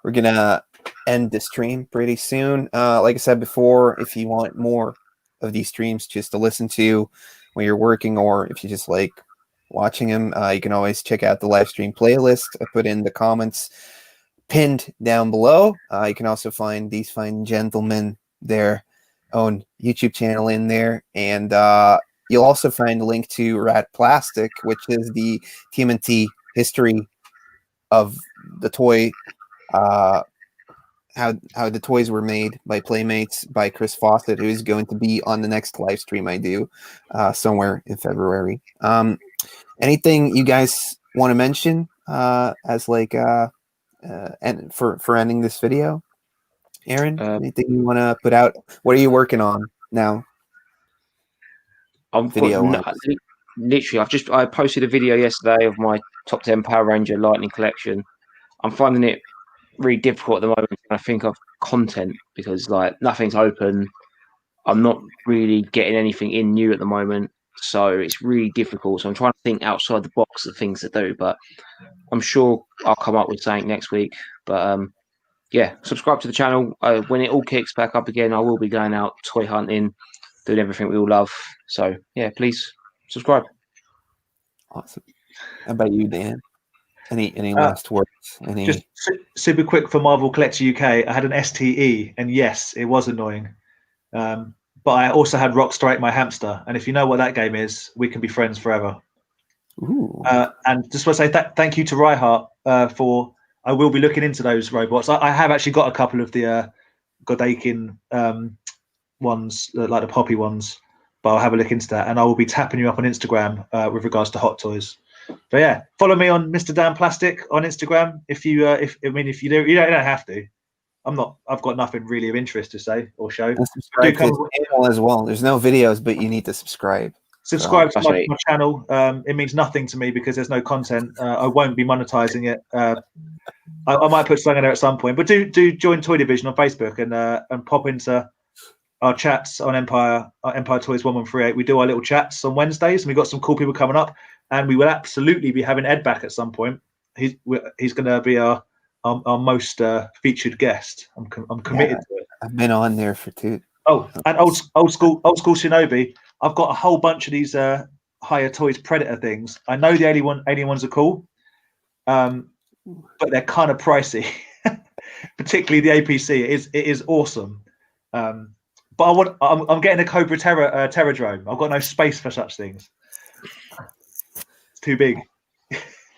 we're gonna end the stream pretty soon. Like I said before, if you want more of these streams just to listen to when you're working, or if you just like watching them, you can always check out the live stream playlist I put in the comments pinned down below. You can also find these fine gentlemen, their own YouTube channel in there, and you'll also find a link to Rat Plastic, which is the TMNT history of the toy, how the toys were made by Playmates by Chris Fawcett, who is going to be on the next live stream I do somewhere in February. Anything you guys want to mention as like and for ending this video, Aaron? Anything you want to put out? What are you working on now? Literally, I posted a video yesterday of my top 10 Power Ranger Lightning collection. I'm finding it really difficult at the moment. I think of content because like nothing's open. I'm not really getting anything in new at the moment, so it's really difficult. So I'm trying to think outside the box of things to do, but I'm sure I'll come up with something next week. But yeah, subscribe to the channel. When it all kicks back up again, I will be going out toy hunting, doing everything we all love. So yeah, please subscribe. Awesome. How about you, Dan? Any last words? Just super quick for Marvel Collector UK. I had an STE, and yes, it was annoying. But I also had Rockstar Ate My Hamster, and if you know what that game is, we can be friends forever. Ooh. And just want to say thank you to Ryhart for. I will be looking into those robots. I have actually got a couple of the Godakin ones, like the Poppy ones, but I'll have a look into that, and I will be tapping you up on Instagram with regards to hot toys. But yeah, follow me on Mr. Dan Plastic on Instagram. If you do, you don't have to. I've got nothing really of interest to say or show. And subscribe to his channel as well. There's no videos, but you need to subscribe. Subscribe to my channel. It means nothing to me because there's no content. I won't be monetizing it. I might put something there at some point. But do join Toy Division on Facebook and pop into our chats on EmpireToys1138. We do our little chats on Wednesdays, and we've got some cool people coming up. And we will absolutely be having Ed back at some point. He's going to be our most featured guest. I'm committed to it. I've been on there for 2. Oh, and old school Shinobi. I've got a whole bunch of these Higher Toys Predator things. I know the alien ones are cool, but they're kind of pricey. Particularly the APC. It is awesome. But I'm getting a Cobra Terradrome. I've got no space for such things. It's too big.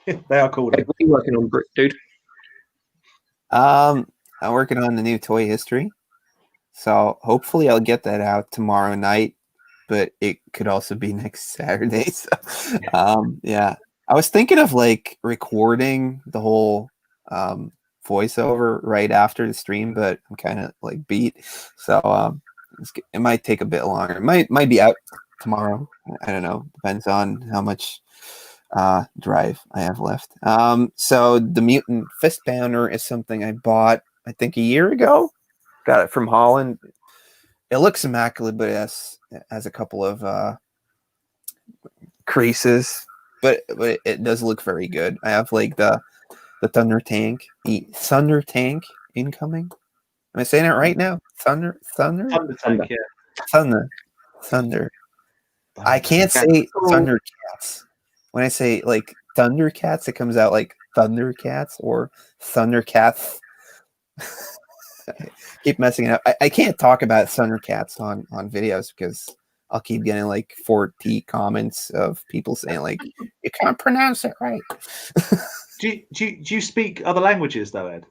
They are cool. What are you working on, dude? I'm working on the new toy history, so hopefully I'll get that out tomorrow night. But it could also be next Saturday. So, yeah, I was thinking of like recording the whole voiceover right after the stream, but I'm kind of like beat, so it might take a bit longer. It might be out tomorrow. I don't know. Depends on how much drive I have left. So the Mutant Fist Pounder is something I bought, I think, a year ago. Got it from Holland. It looks immaculate, but it has a couple of creases, but it does look very good. I have like the Thunder Tank, the Thunder Tank incoming. Am I saying it right now? Thunder. Tank, yeah. Thunder. I can't say Thundercats. When I say like Thundercats, it comes out like Thundercats or Thundercats. Keep messing it up. I can't talk about Thundercats on videos because I'll keep getting like 40 comments of people saying like, you can't pronounce it right. Do you speak other languages though, Ed?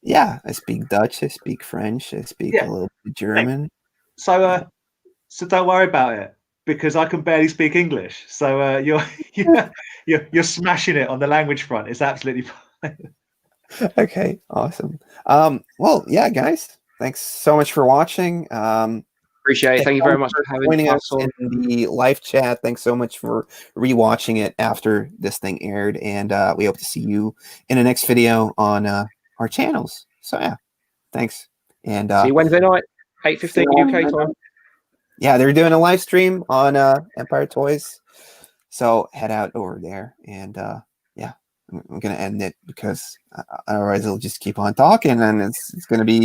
Yeah, I speak Dutch. I speak French. I speak a little bit German. So don't worry about it because I can barely speak English. So you're smashing it on the language front. It's absolutely fine. Okay, awesome. Well, yeah, guys, thanks so much for watching. Appreciate it. Thank you very much for having us on in the live chat. Thanks so much for rewatching it after this thing aired, and we hope to see you in the next video on our channels. So yeah, thanks. And see you Wednesday night, 8:15 UK time. Yeah, they're doing a live stream on Empire Toys, so head out over there, and yeah, I'm gonna end it because otherwise it'll just keep on talking, and it's gonna be